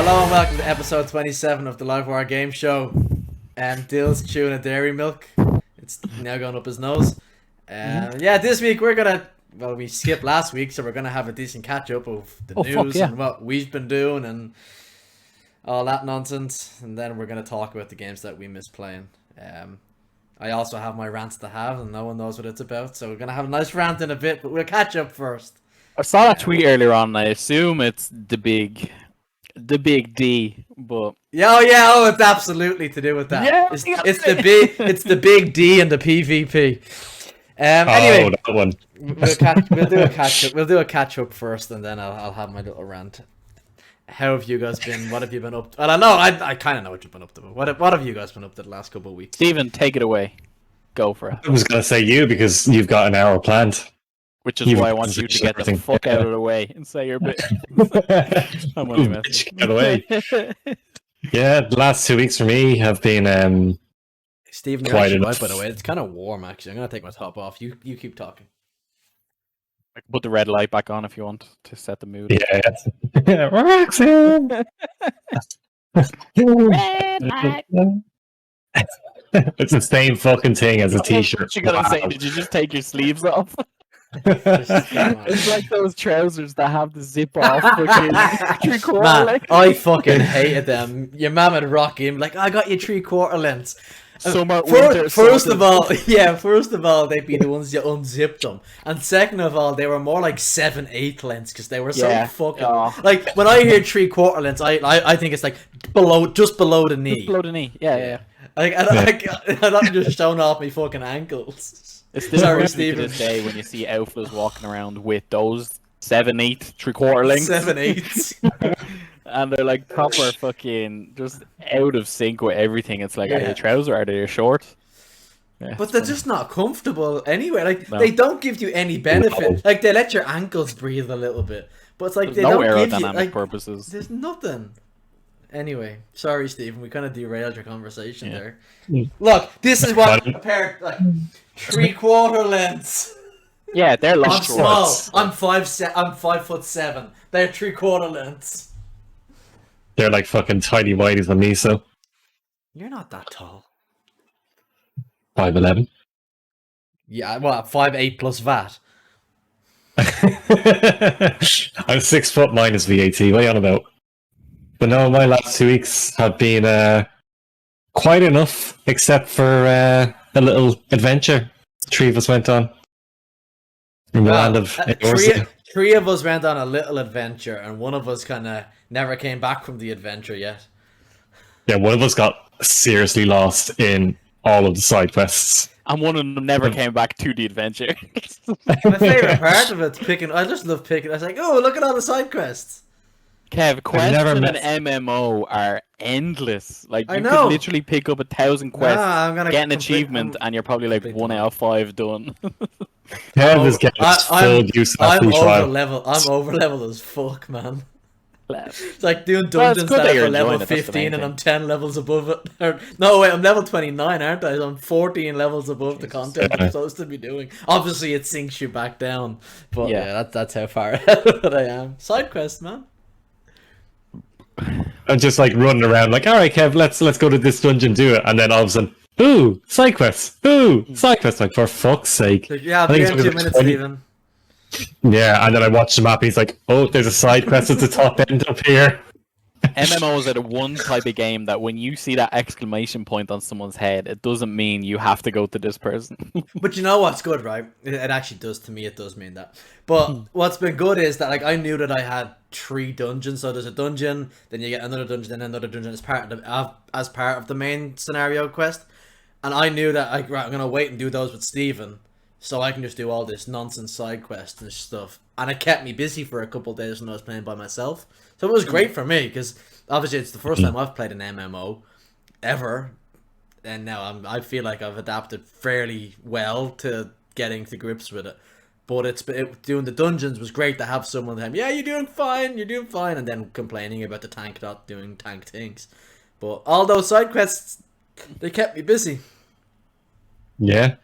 Hello and welcome to episode 27 of the Livewire Game Show. Dill's chewing a dairy milk. It's now going up his nose. Yeah, this week we're gonna. Well, we skipped last week, so we're gonna have a decent catch up of the news and what we've been doing and all that nonsense. And then we're gonna talk about the games that we missed playing. I also have my rants to have, and no one knows what it's about. So we're gonna have a nice rant in a bit, but we'll catch up first. I saw that tweet earlier on. And I assume it's the big D, but it's absolutely to do with that. Yeah, it's the big D and the PvP. Anyway, that one. We'll do a catch up first, and then I'll have my little rant. How have you guys been? What have you been up to? I don't know. I kind of know what you've been up to. But what have you guys been up to the last couple of weeks? Steven, take it away. Go for it. I was going to say you because you've got an hour planned. Which is why I want you to get the fuck out of the way and say your bit. I'm only messing. Get away. Yeah, the last 2 weeks for me have been Stephen, you're actually right, by the way. It's kind of warm, actually. I'm going to take my top off. You keep talking. I can put the red light back on if you want to set the mood. Yeah. Roxanne! Red light. It's the same fucking thing as a t-shirt. What you gonna say? Did you just take your sleeves off? It's like those trousers that have the zip off. Man, I fucking hated them. Your mum would rock him like, I got you 3/4 lengths. First of all, they'd be the ones you unzipped them, and second of all, they were more like 7/8 lengths because they were so fucking like. When I hear 3/4 lengths, I think it's like just below the knee. Just below the knee, yeah. Like I'm just showing off my fucking ankles. It's still sorry, Stephen. To this day when you see outflows walking around with those 7/8 3/4 lengths. 7/8. And they're like proper fucking just out of sync with everything. It's like, are they a trouser? Are they a short? Yeah, but they're just not comfortable anyway. Like they don't give you any benefit. No. Like they let your ankles breathe a little bit, but it's like there's they no don't give you like purposes. There's nothing. Anyway, sorry, Stephen. We kind of derailed your conversation there. Look, this is what a pair like 3/4 lengths. Yeah, they're long I'm shorts. small. I'm 5'7". They're 3/4 lengths. They're like fucking tiny whities on me, so. You're not that tall. 5'11". Yeah, well, 5'8" plus VAT. I'm 6 foot minus VAT. What are you on about? But no, my last 2 weeks have been quite enough, except for a little adventure 3 of us went on. In the land of three of us went on a little adventure, and one of us kind of never came back from the adventure yet. Yeah, one of us got seriously lost in all of the side quests. And one of them never came back to the adventure. My favourite part of it's picking. I just love picking. I was like, oh, look at all the side quests. Kev, quests in an MMO are endless. Like, you could literally pick up 1,000 quests, get an achievement, and you're probably like 1 out of 5 done. Kev is getting full use of I'm over level as fuck, man. It's like doing dungeons that are for level 15 and I'm 10 levels above it. No, wait, I'm level 29, aren't I? I'm 14 levels above the content I'm supposed to be doing. Obviously, it sinks you back down. But yeah, that's how far ahead I am. Side quest, man. I'm just like running around like, alright Kev, let's go to this dungeon, do it. And then all of a sudden, ooh, side quests. Ooh, side quests. Like, for fuck's sake. Yeah, I'll be in 2 minutes, Stephen. Yeah, and then I watch the map and he's like, oh, there's a side quest at the top end up here. MMOs are the one type of game that when you see that exclamation point on someone's head, it doesn't mean you have to go to this person. But you know what's good, right? It actually does, to me, it does mean that. But what's been good is that like I knew that I had 3 dungeons. So there's a dungeon, then you get another dungeon, then another dungeon as part of the main scenario quest. And I knew that I'm going to wait and do those with Steven, so I can just do all this nonsense side quest and stuff. And it kept me busy for a couple of days when I was playing by myself. So it was great for me, because obviously it's the first time I've played an MMO ever. And now I feel like I've adapted fairly well to getting to grips with it. But doing the dungeons was great to have someone that, yeah, you're doing fine, and then complaining about the tank not doing tank things. But all those side quests, they kept me busy. Yeah.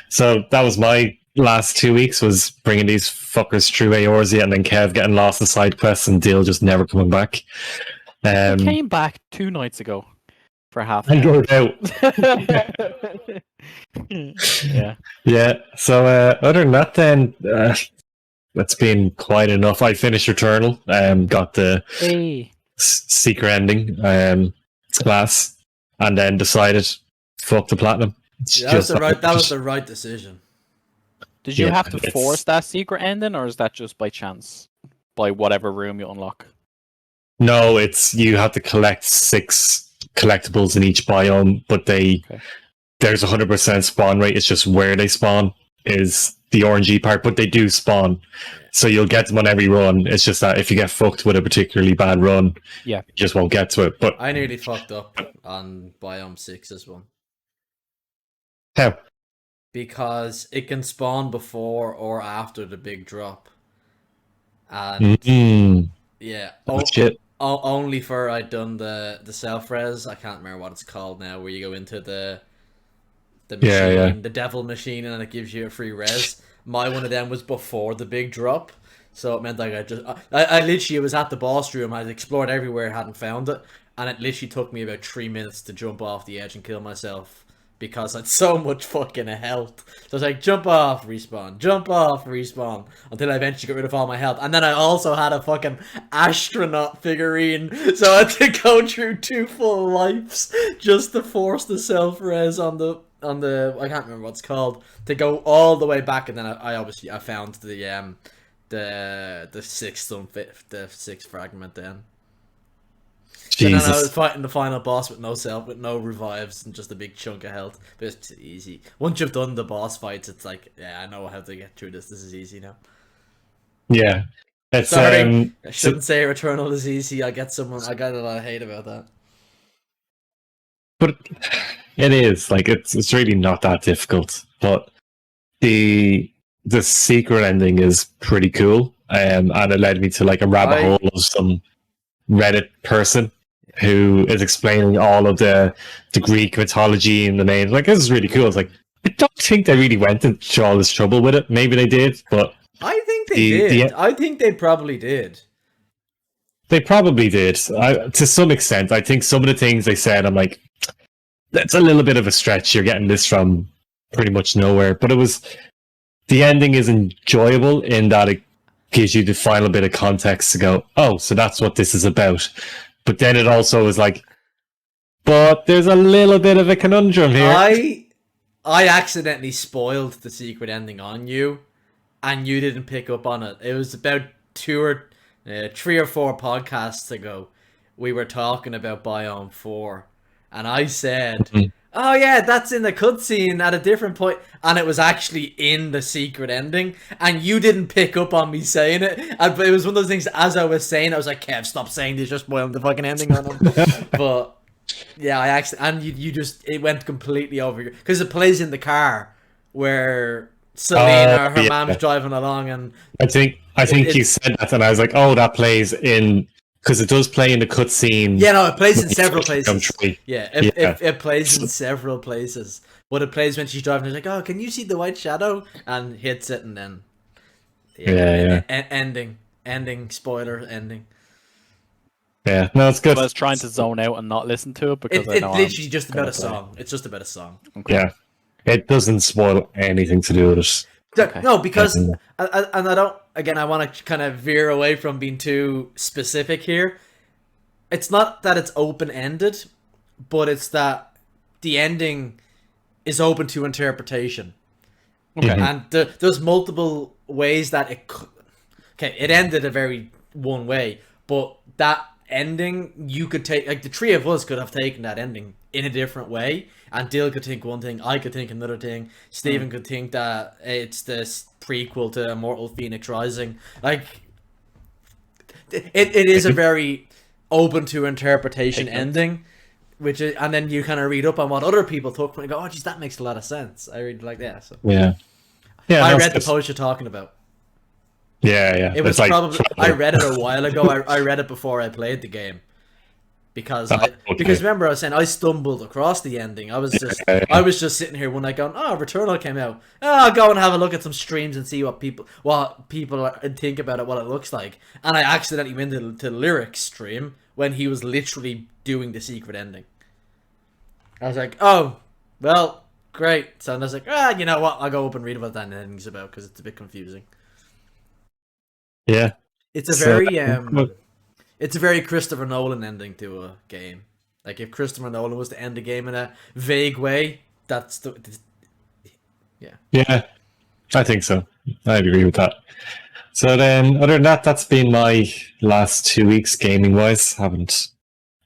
So that was my last 2 weeks, was bringing these fuckers through Eorzea, and then Kev getting lost in side quests and Dill just never coming back. I came back 2 nights ago for half and go out. Yeah. So other than that, then that's been quite enough. I finished Returnal. Got the secret ending. It's class, and then decided fuck the platinum. That was the right decision. Did you have to force that secret ending, or is that just by chance, by whatever room you unlock? No, it's you have to collect 6 collectibles in each biome, but there's 100% spawn rate. It's just where they spawn is the RNG part, but they do spawn, so you'll get them on every run. It's just that if you get fucked with a particularly bad run, you just won't get to it. But I nearly fucked up on biome 6 as well. How? Because it can spawn before or after the big drop, and only for I'd done the self res. I can't remember what it's called now, where you go into the machine, the devil machine, and it gives you a free res. My one of them was before the big drop, so it meant like I literally was at the boss room. I explored everywhere, hadn't found it, and it literally took me about 3 minutes to jump off the edge and kill myself because I had so much fucking health. So I was like, jump off, respawn, until I eventually got rid of all my health. And then I also had a fucking astronaut figurine, so I had to go through 2 full lives just to force the self-res on the I can't remember what it's called, to go all the way back. And then I found the sixth fragment then. Jesus. So then I was fighting the final boss with no revives and just a big chunk of health. But it's easy. Once you've done the boss fights, it's like, yeah, I know how to get through this. This is easy now. Yeah. Sorry, I shouldn't say Returnal is easy. I got a lot of hate about that. But it is like it's really not that difficult. But the secret ending is pretty cool, and it led me to like a rabbit hole of some Reddit person who is explaining all of the Greek mythology and the names. Like, this is really cool. It's like, I don't think they really went into all this trouble with it. Maybe they did, but I think they did. I think they probably did. They probably did. To some extent. I think some of the things they said, I'm like, that's a little bit of a stretch. You're getting this from pretty much nowhere. But the ending is enjoyable in that it gives you the final bit of context to go, oh, so that's what this is about. But then it also is like, but there's a little bit of a conundrum here. I accidentally spoiled the secret ending on you, and you didn't pick up on it. It was about 3 or 4 podcasts ago. We were talking about Biome 4, and I said, oh yeah, that's in the cutscene at a different point, and it was actually in the secret ending, and you didn't pick up on me saying it. But it was one of those things, as I was saying, I was like, Kev, stop saying this, just spoil the fucking ending on him. But yeah, I actually, and you just, it went completely over, because it plays in the car where Selena, her mom's driving along, and I think you said that, and I was like, oh, that plays in, because it does play in the cutscene. Yeah, no, it plays in several places. It plays in several places. But it plays when she's driving. It's like, oh, can you see the white shadow? And hits it, and then ending, spoiler, ending. Yeah, no, it's good. I was trying to zone out and not listen to it because it's literally just about a song. It's just about a song. Okay. Yeah, it doesn't spoil anything to do with it. Okay. No, because and I don't. Again, I want to kind of veer away from being too specific here. It's not that it's open-ended, but it's that the ending is open to interpretation. Okay. And there's multiple ways that it could... Okay, it ended a very one way, but that ending, you could take... Like, the 3 of us could have taken that ending in a different way, and Dill could think one thing, I could think another thing, Stephen could think that it's this prequel to Immortal Phoenix Rising. Like, it is a very open to interpretation ending, which is, and then you kind of read up on what other people took from it and go, oh geez, that makes a lot of sense. I really like that. So yeah, I read the post you're talking about. Yeah. It was probably I read it a while ago. I read it before I played the game, because remember I was saying I stumbled across the ending. I was just sitting here one night going, "Oh, Returnal came out. Oh, I'll go and have a look at some streams and see what people think about it, what it looks like." And I accidentally went to Lyric's stream when he was literally doing the secret ending. I was like, "Oh, well, great." So I was like, you know what? I'll go up and read what that ending's about because it's a bit confusing. Yeah, it's a very Christopher Nolan ending to a game. Like if Christopher Nolan was to end the game in a vague way, yeah, I think so. I'd agree with that. So then, other than that, that's been my last 2 weeks gaming wise. I don't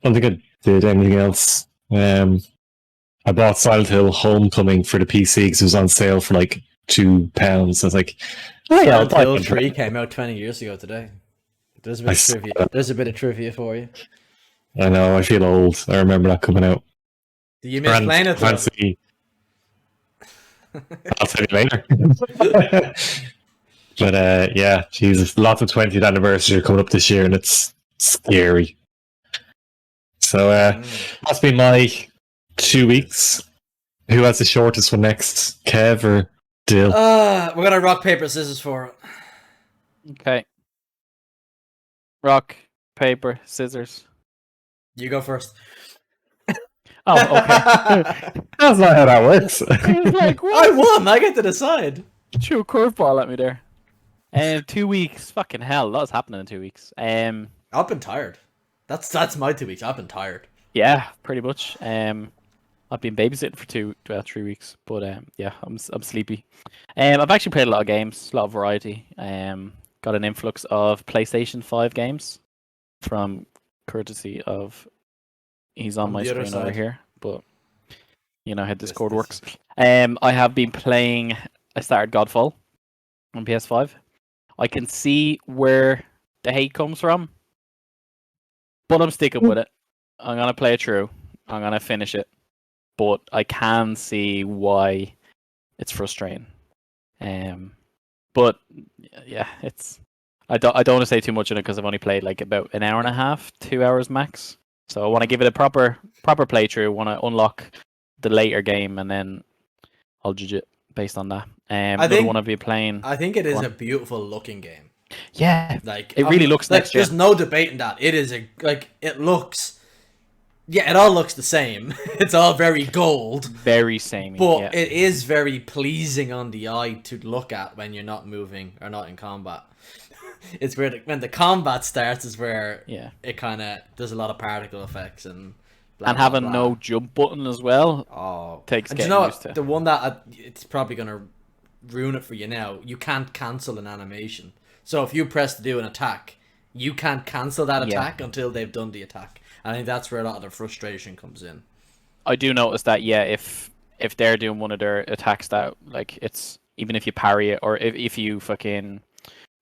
think I did anything else. I bought Silent Hill Homecoming for the PC because it was on sale for like £2. I was like, oh yeah, Silent Hill 3 came out 20 years ago today. There's a bit of trivia. There's a bit of trivia for you. I know, I feel old. I remember that coming out. Do you miss playing it though? I'll tell you later. But yeah, Jesus, lots of 20th anniversary are coming up this year and it's scary. So that's been my 2 weeks. Who has the shortest one next? Kev or Dill? We're gonna rock, paper, scissors for it. Okay. Rock, paper, scissors. You go first. Oh, okay. That's not how that works. Like, I won. I get to decide. Threw a curveball at me there. 2 weeks. Fucking hell, a lot's happening in 2 weeks. I've been tired. That's my 2 weeks. I've been tired. Yeah, pretty much. I've been babysitting for 3 weeks, but yeah, I'm sleepy. I've actually played a lot of games, a lot of variety. Got an influx of PlayStation 5 games from courtesy of. He's on my screen over here, but you know how Discord works. I have been playing. I started Godfall on PS5. I can see where the hate comes from, but I'm sticking with it. I'm gonna play it through. I'm gonna finish it, but I can see why it's frustrating. But yeah, it's. I don't want to say too much on it because I've only played like about an hour and a half, 2 hours max. So I want to give it a proper playthrough. Want to unlock the later game and then I'll judge it based on that. I think want to be playing. I think it is a beautiful looking game. Yeah, like it really looks. Like there's no debating that. It is it looks. Yeah, it all looks the same. It's all very gold, very samey. But it is very pleasing on the eye to look at when you're not moving or not in combat. It's where when the combat starts is where it kind of does a lot of particle effects and having no jump button as well. Takes getting used to. The one that it's probably gonna ruin it for you now. You can't cancel an animation. So if you press to do an attack, you can't cancel that attack until they've done the attack. I think that's where a lot of the frustration comes in. I do notice that if they're doing one of their attacks that like it's even if you parry it or if you fucking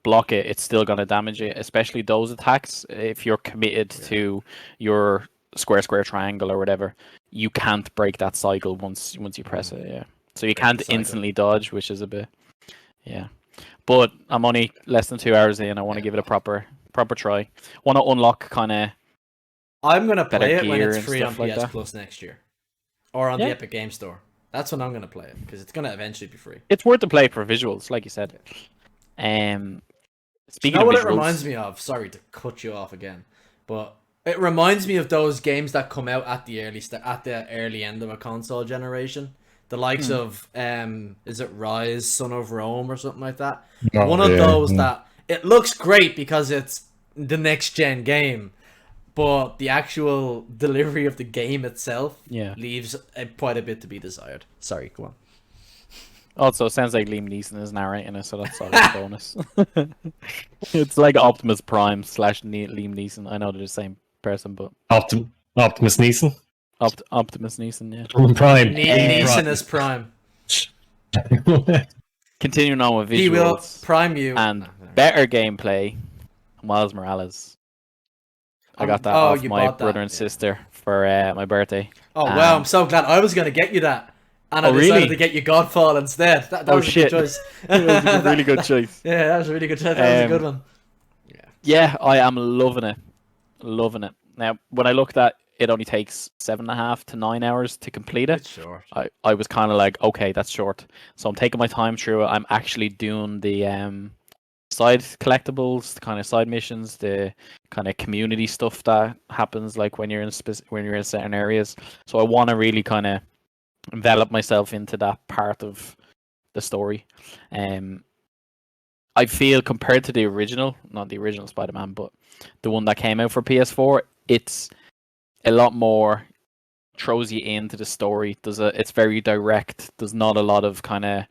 block it, it's still gonna damage it. Especially those attacks, if you're committed to your square triangle or whatever, you can't break that cycle once you press it. Yeah, so you can't instantly dodge, which is a bit But I'm only less than 2 hours in. I want to give it a proper try. Want to unlock kind of. I'm gonna play it when it's free on PS Plus next year, or on the Epic Game Store. That's when I'm gonna play it because it's gonna eventually be free. It's worth the play for visuals, like you said. Speaking of what visuals, it reminds me of? Sorry to cut you off again, but it reminds me of those games that come out at the early end of a console generation. The likes of is it Rise, Son of Rome, or something like that? One of those that it looks great because it's the next gen game, but the actual delivery of the game itself leaves quite a bit to be desired. Sorry, go on. Also, it sounds like Liam Neeson is narrating it, so that's always a bonus. It's like Optimus Prime / Liam Neeson. I know they're the same person, but Optimus Neeson. Optimus Neeson, yeah. Prime. Neeson is Prime. Continuing on with visuals. He will prime you. And better gameplay. Miles Morales. I got that off my brother and sister for my birthday. Oh wow! I'm so glad. I was gonna get you that. And I decided to get you Godfall instead. That was a good choice. That was a really good choice. Yeah, that was a really good choice. That was a good one. Yeah, I am loving it. loving it. Now, when I looked at it, only takes 7.5 to 9 hours to complete it. It's short. I was kind of like, okay, that's short. So I'm taking my time through it. I'm actually doing the side collectibles, the kind of side missions, the kind of community stuff that happens like when you're in certain areas. So I want to really kind of envelop myself into that part of the story. I feel compared to the original, not the original Spider-Man, but the one that came out for PS4, it's a lot more throws you into the story. It's very direct. There's not a lot of kind of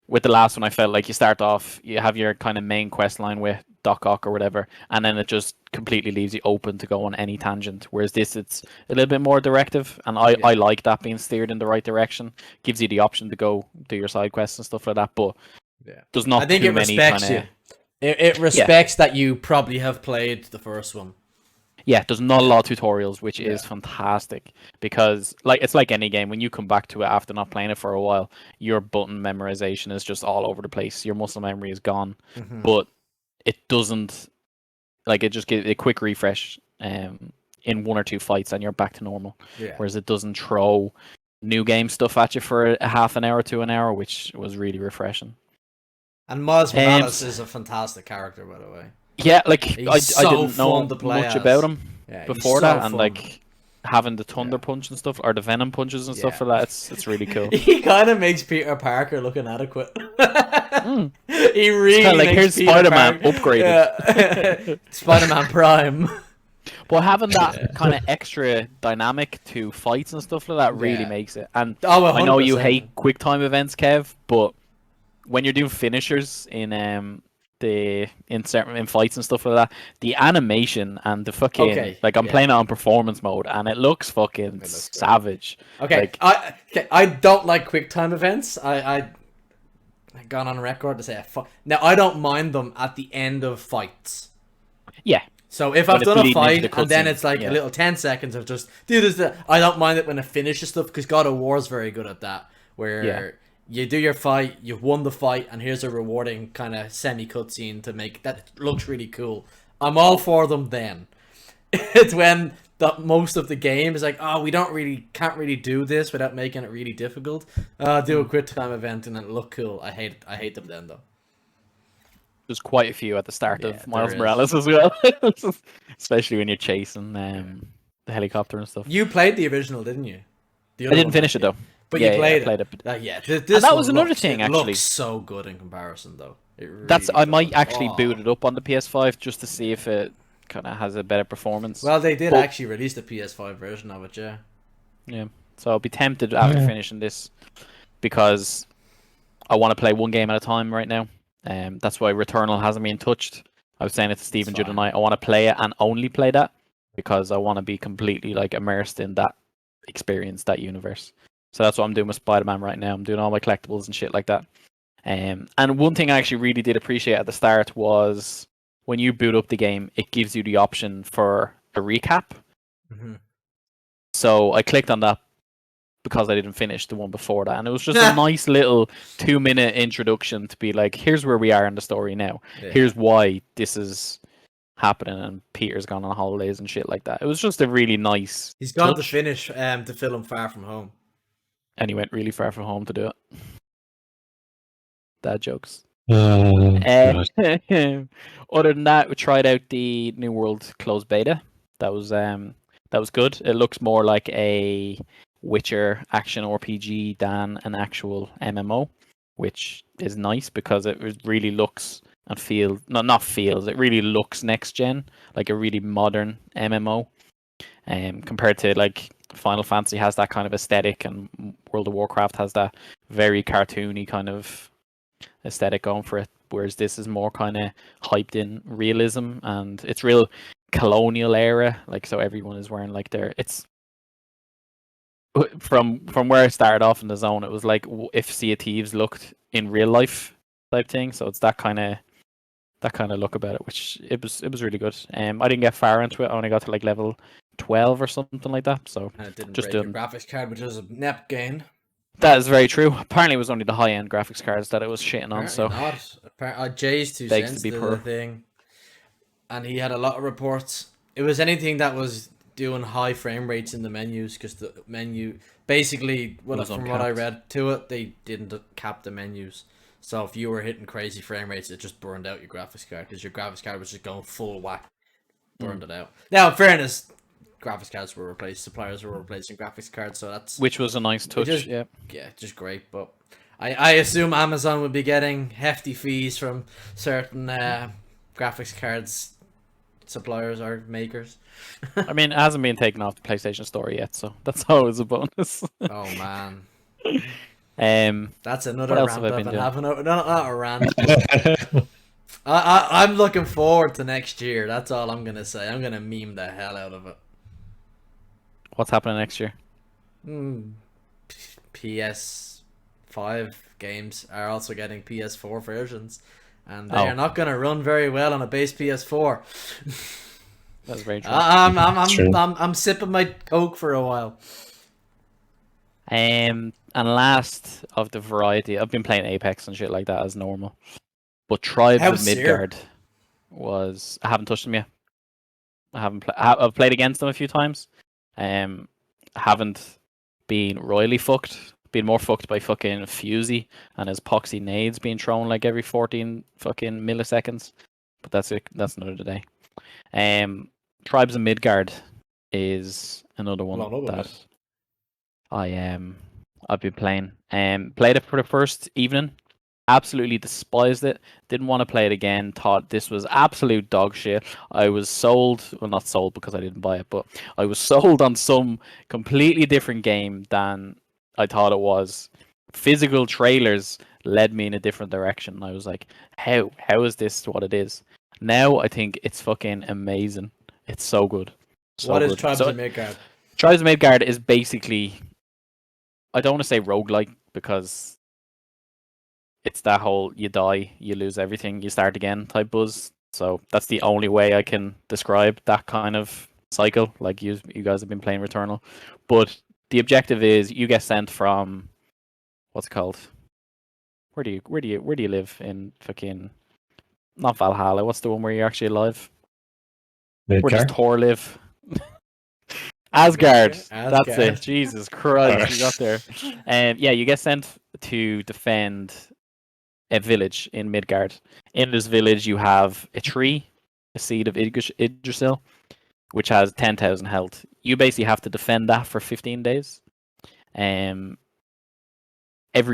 with the last one. I felt like you start off, you have your kind of main quest line with Doc Ock or whatever, and then it just completely leaves you open to go on any tangent. Whereas this, it's a little bit more directive, and I like that being steered in the right direction. Gives you the option to go do your side quests and stuff like that, but there's not. I think too it many respects kinda, you. It respects that you probably have played the first one. Yeah, there's not a lot of tutorials, which is fantastic because, like, it's like any game. When you come back to it after not playing it for a while, your button memorization is just all over the place. Your muscle memory is gone, but it doesn't. Like, it just gives a quick refresh in 1 or 2 fights, and you're back to normal. Yeah. Whereas it doesn't throw new game stuff at you for a half an hour to an hour, which was really refreshing. And Miles Morales is a fantastic character, by the way. Yeah, like I so didn't know fun to play much as. about him before so that, and fun. like having the Thunder Punch and stuff, or the Venom punches and stuff for that, it's really cool. He kind of makes Peter Parker look inadequate. He really It's like, makes here's Peter Spider-Man Parker... upgraded. Spider-Man Prime. But having that kind of extra dynamic to fights and stuff like that really makes it. And I know you hate quick time events, Kev, but when you're doing finishers in fights and stuff like that, the animation and the fucking I'm playing it on performance mode, and it looks fucking savage. Okay, like, I don't like quick time events. I've gone on record to say now I don't mind them at the end of fights. Yeah. So if I've done a fight and then it's like a little 10 seconds of just do this, I don't mind it when it finishes stuff, because God of War is very good at that, where you do your fight, you've won the fight, and here's a rewarding kind of semi-cutscene to make that looks really cool. I'm all for them then. It's when most of the game is like, oh, we can't really do this without making it really difficult. Do a quick time event and it'll look cool. I hate them then though. There's quite a few at the start of Miles Morales as well, especially when you're chasing the helicopter and stuff. You played the original, didn't you? I didn't finish it though. But you played it. And that was another thing, actually. It looks so good in comparison, though. It really I might actually boot it up on the PS5 just to see if it kind of has a better performance. Well, they did actually release the PS5 version of it, yeah. Yeah. So I'll be tempted after finishing this, because I want to play one game at a time right now. That's why Returnal hasn't been touched. I was saying it to Stephen the other night. I want to play it and only play that, because I want to be completely like immersed in that experience, that universe. So that's what I'm doing with Spider-Man right now. I'm doing all my collectibles and shit like that. And one thing I actually really did appreciate at the start was when you boot up the game, it gives you the option for a recap. So I clicked on that because I didn't finish the one before that. And it was just a nice little 2-minute introduction to be like, here's where we are in the story now. Here's why this is happening, and Peter's gone on holidays and shit like that. It was just a really nice He's gone to finish to film Far From Home. And he went really far from home to do it. Dad jokes. Oh, Other than that, we tried out the New World closed beta. That was good. It looks more like a Witcher action RPG than an actual MMO, which is nice because it really looks and feels it really looks next gen, like a really modern MMO. Compared to like Final Fantasy has that kind of aesthetic, and World of Warcraft has that very cartoony kind of aesthetic going for it, whereas this is more kind of hyped in realism, and it's real colonial era, like, so everyone is wearing like it's from where I started off in the zone, it was like if Sea of Thieves looked in real life type thing, so it's that kind of look about it, which it was really good. I didn't get far into it. I only got to like level 12 or something like that. So and it didn't just break your graphics card, which was a nep gain. That is very true. Apparently, it was only the high-end graphics cards that it was shitting on. Apparently So not. Jay's 2 cents did the thing, and he had a lot of reports it was anything that was doing high frame rates in the menus, because the menu basically, from what I uncapped. read to it, they didn't cap the menus. So if you were hitting crazy frame rates, it just burned out your graphics card, because your graphics card was just going full whack, burned it out. Now, in fairness, graphics cards were replaced, suppliers were replacing graphics cards, so that's Which was a nice touch. is- Yeah. just great. But I assume Amazon would be getting hefty fees from certain graphics cards suppliers or makers. I mean, it hasn't been taken off the PlayStation Store yet, so that's always a bonus. Oh man, that's What another else rant have I I've been been doing? having. Not a rant. I'm looking forward to next year. That's all I'm gonna say. I'm gonna meme the hell out of it. What's happening next year? PS5 games are also getting PS4 versions, and they Oh. are not gonna run very well on a base PS4. That's very true. True. I'm sipping my Coke for a while. And last of the variety, I've been playing Apex and shit like that as normal. But Tribes of How's Seer? Midgard I haven't touched them yet. I've played against them a few times. Haven't been royally fucked. Been more fucked by fucking Fusey and his poxy nades being thrown like every 14 fucking milliseconds. But that's it. That's another day. Tribes of Midgard is another one Well, another that bit. I've been playing. Played it for the first evening. Absolutely despised it. Didn't want to play it again. Thought this was absolute dog shit. I was sold. Well, not sold because I didn't buy it, but I was sold on some completely different game than I thought it was. Physical trailers led me in a different direction. I was like, how is this what it is? Now I think it's fucking amazing. It's so good. So What is good. Tribes So, of Midgard? Tribes of Midgard is basically, I don't want to say roguelike because it's that whole you die, you lose everything, you start again type buzz. So that's the only way I can describe that kind of cycle. Like you guys have been playing Returnal, but the objective is you get sent from what's it called? Where do you live in fucking not Valhalla? What's the one where you're actually alive? Where does Midgard? Thor live? Asgard. Asgard. That's it. Jesus Christ, you got there. Yeah, you get sent to defend a village in Midgard. In this village, you have a tree, a seed of Yggdrasil, which has 10,000 health. You basically have to defend that for 15 days. Every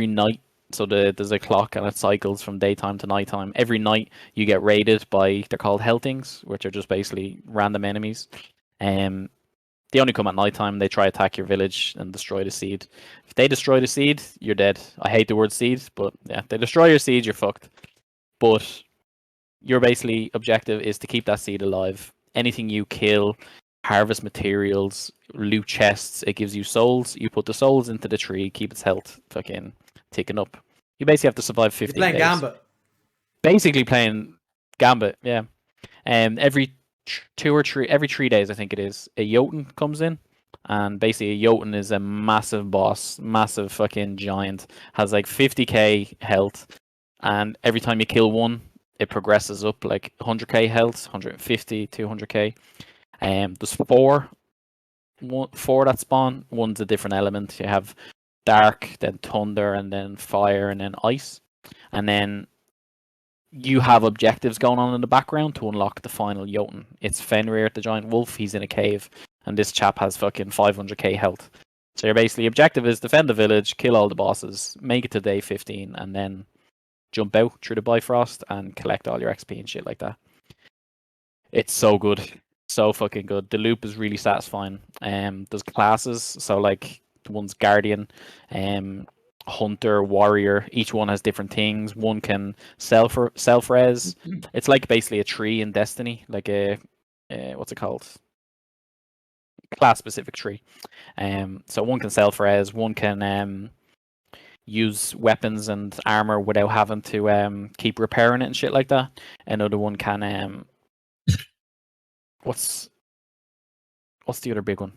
night, so there's a clock and it cycles from daytime to nighttime. Every night, you get raided by, they're called Heltings, which are just basically random enemies. They only come at nighttime. They try to attack your village and destroy the seed. If they destroy the seed, you're dead. I hate the word seed, but yeah, they destroy your seed, you're fucked. But your basically objective is to keep that seed alive. Anything you kill, harvest materials, loot chests, it gives you souls. You put the souls into the tree, keep its health fucking ticking up. You basically have to survive 15 You're playing days. Gambit. Basically playing Gambit, yeah. Every 3 days, I think it is, a Jotun comes in, and basically a Jotun is a massive boss, massive fucking giant, has like 50k health, and every time you kill one, it progresses up like 100k health, 150, 200k. There's four that spawn. One's a different element. You have dark, then thunder, and then fire, and then ice, and then you have objectives going on in the background to unlock the final Jotun. It's Fenrir, the giant wolf. He's in a cave, and this chap has fucking 500k health. So your basically objective is defend the village, kill all the bosses, make it to day 15, and then jump out through the Bifrost and collect all your XP and shit like that. It's so good, so fucking good. The loop is really satisfying. There's classes, so like one's guardian, hunter, warrior. Each one has different things. One can self res. It's like basically a tree in Destiny, like a what's it called? Class specific tree. So one can self res. One can use weapons and armor without having to keep repairing it and shit like that. Another one can what's the other big one?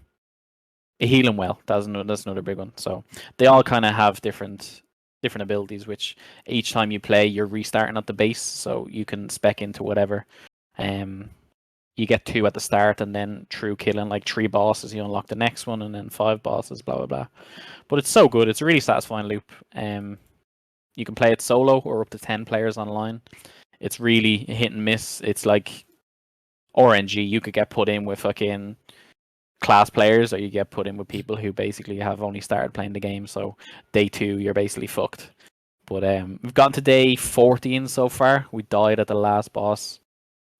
A healing well. That's another big one. So they all kind of have different abilities, which each time you play, you're restarting at the base, so you can spec into whatever. you get 2 at the start, and then through killing like 3 bosses, you unlock the next one, and then 5 bosses, blah blah blah. But it's so good. It's a really satisfying loop. You can play it solo or up to 10 players online. It's really hit and miss. It's like RNG. You could get put in with fucking class players, or you get put in with people who basically have only started playing the game. So day 2, you're basically fucked. But we've gotten to day 14 so far. We died at the last boss.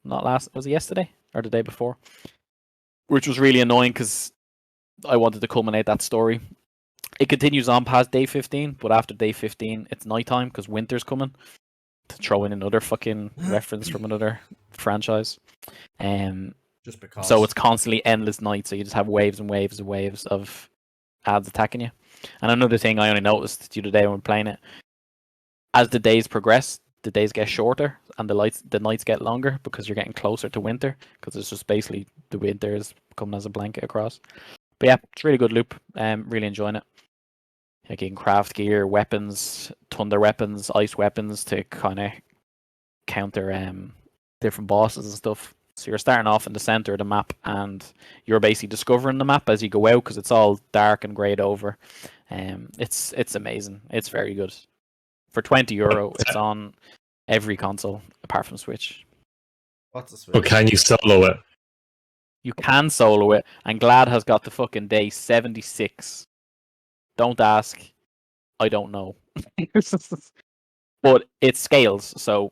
Was it yesterday or the day before? Which was really annoying because I wanted to culminate that story. It continues on past day 15, but after day 15, it's nighttime because winter's coming. To throw in another fucking reference from another franchise. Just because. So it's constantly endless night, so you just have waves and waves and waves of ads attacking you. And another thing I only noticed the other day when playing it, as the days progress, the days get shorter and the nights get longer because you're getting closer to winter, because it's just basically the winter is coming as a blanket across. But yeah, it's a really good loop. Really enjoying it. Like you can craft gear, weapons, thunder weapons, ice weapons to kind of counter different bosses and stuff. So you're starting off in the center of the map, and you're basically discovering the map as you go out because it's all dark and grayed over. It's amazing. It's very good. For €20, it's on every console apart from Switch. What's the Switch? But can you solo it? You can solo it, and Glad has got the fucking day 76. Don't ask. I don't know. But it scales. So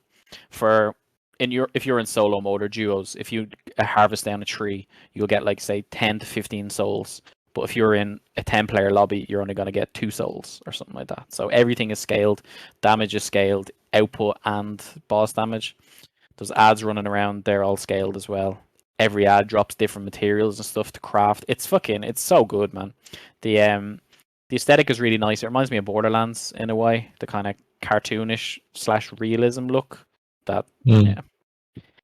if you're in solo mode or duos, if you harvest down a tree, you'll get like say 10 to 15 souls. But if you're in a 10-player lobby, you're only going to get 2 souls or something like that. So everything is scaled. Damage is scaled. Output and boss damage. There's ads running around. They're all scaled as well. Every ad drops different materials and stuff to craft. It's so good, man. The aesthetic is really nice. It reminds me of Borderlands in a way. The kind of cartoonish / realism look. Yeah,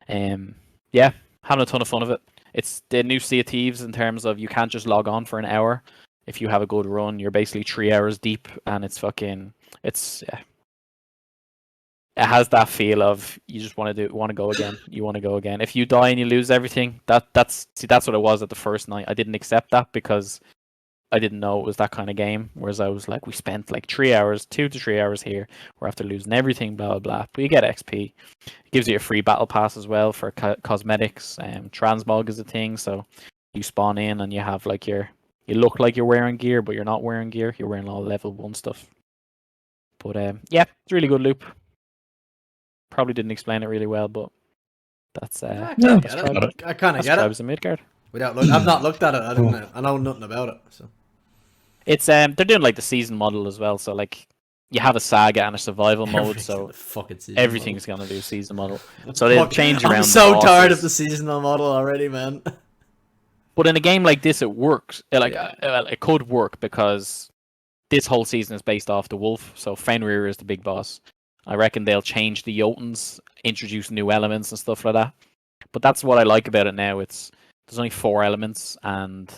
having a ton of fun of it. It's the new Sea of Thieves in terms of you can't just log on for an hour. If you have a good run, you're basically 3 hours deep, and it has that feel of you just want to go again. You want to go again. If you die and you lose everything, that's what it was at the first night. I didn't accept that because I didn't know it was that kind of game. Whereas I was like, we spent like 3 hours, 2 to 3 hours here. We're after losing everything, blah blah blah. But you get XP. It gives you a free battle pass as well for cosmetics. Transmog is a thing, so you spawn in and you have like you look like you're wearing gear, but you're not wearing gear. You're wearing all level 1 stuff. But yeah, it's a really good loop. Probably didn't explain it really well, but that's I kind of get Tribes of Midgard. I've not looked at it. I know nothing about it. So it's they're doing like the season model as well. So like you have a saga and a survival mode. So everything's gonna do season model. So they'll change around. I'm so tired of the seasonal model already, man. But in a game like this, it works. It could work because this whole season is based off the wolf. So Fenrir is the big boss. I reckon they'll change the Jotuns, introduce new elements and stuff like that. But that's what I like about it now. There's only 4 elements, and